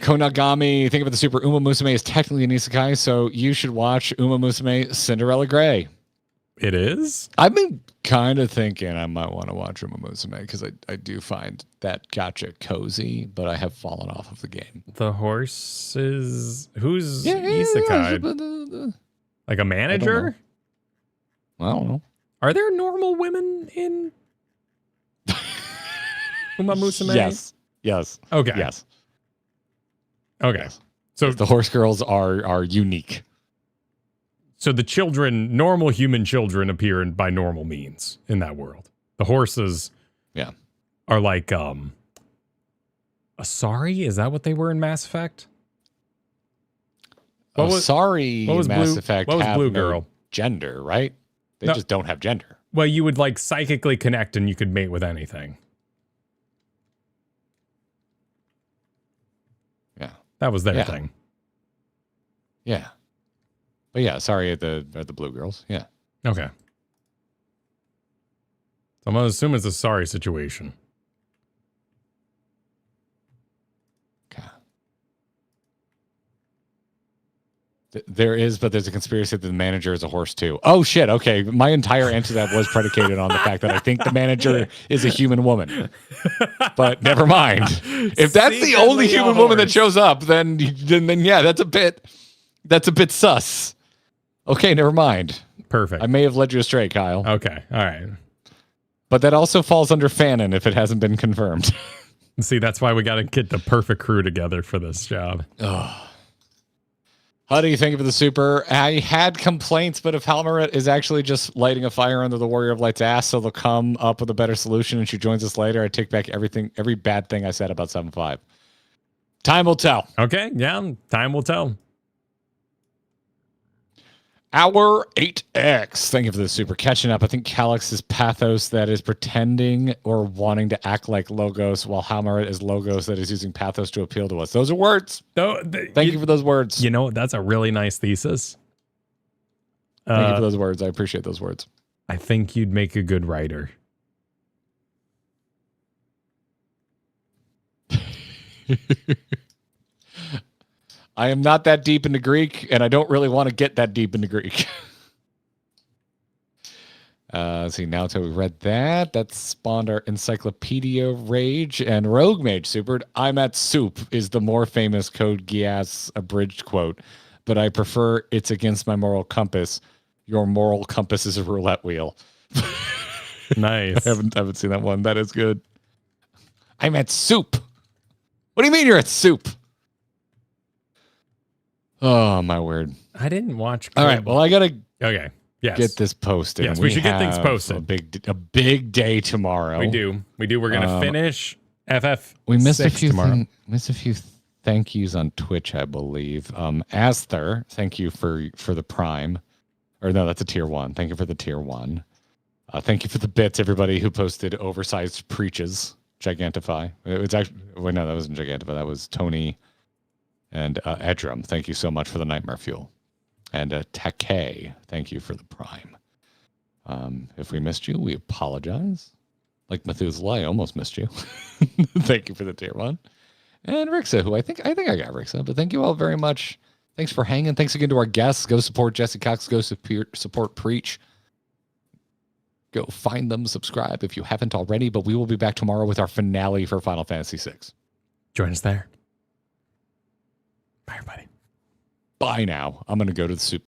Konagami, think of it, the Super Uma Musume is technically an isekai, so you should watch Uma Musume Cinderella Grey. It is? I've been kind of thinking I might want to watch Uma Musume because I do find that gacha cozy, but I have fallen off of the game. The horse is... Who's isekai? Like a manager? I don't know. Are there normal women in Uma Musume? Yes. Okay. Yes. Okay. Yes. So the horse girls are unique. So the children, normal human children, appear by normal means in that world. The horses, are like Asari. Is that what they were in Mass Effect? Asari. What was Mass Effect? What was Blue no Girl? Gender, right? They just don't have gender. Well, you would like psychically connect and you could mate with anything. Yeah. That was their thing. Yeah. But yeah, sorry are the Blue Girls. Yeah. Okay. So I'm going to assume it's a sorry situation. There's a conspiracy that the manager is a horse too. Oh shit. Okay. My entire answer to that was predicated on the fact that I think the manager is a human woman. But never mind. If that's the only human woman that shows up, then yeah, that's a bit sus. Okay, never mind. Perfect. I may have led you astray, Kyle. Okay. All right. But that also falls under fanon if it hasn't been confirmed. See, that's why we got to get the perfect crew together for this job. Oh. How do you think of the Super? I had complaints, but if Halmaret is actually just lighting a fire under the Warrior of Light's ass, so they'll come up with a better solution and she joins us later, I take back every bad thing I said about 7.5. Time will tell. Okay, yeah, time will tell. Hour 8X. Thank you for the Super. Catching up. I think Calyx is Pathos that is pretending or wanting to act like Logos, while Halmaret is Logos that is using Pathos to appeal to us. Those are words. Thank you for those words. You know, that's a really nice thesis. Thank you for those words. I appreciate those words. I think you'd make a good writer. I am not that deep into Greek, and I don't really want to get that deep into Greek. Let's see, now until we read that. That spawned our Encyclopedia Rage and Rogue Mage Supered. I'm at soup is the more famous Code Geass abridged quote, but I prefer it's against my moral compass. Your moral compass is a roulette wheel. Nice. I haven't seen that one. That is good. I'm at soup. What do you mean you're at soup? Oh, my word. I didn't watch. All right. Well, I got to Okay. Yes. get this posted. Yes, we should get things have posted. A big day tomorrow. We do. We're gonna finish FF. We missed a few tomorrow. missed a few thank yous on Twitch, I believe. Asther, thank you for the Prime. Or no, that's a tier 1. Thank you for the tier 1. Thank you for the bits, everybody who posted oversized preaches. Gigantify. It was actually no, that wasn't Gigantify. That was Tony and Edrum. Thank you so much for the Nightmare Fuel. And Takei, thank you for the Prime. If we missed you, we apologize. Like Methuselah, I almost missed you. Thank you for the tier 1. And Rixa, who I think I got Rixa, but thank you all very much. Thanks for hanging. Thanks again to our guests. Go support Jesse Cox. Go support Preach. Go find them. Subscribe if you haven't already. But we will be back tomorrow with our finale for Final Fantasy VI. Join us there. Bye, everybody. Bye now. I'm going to go to the soup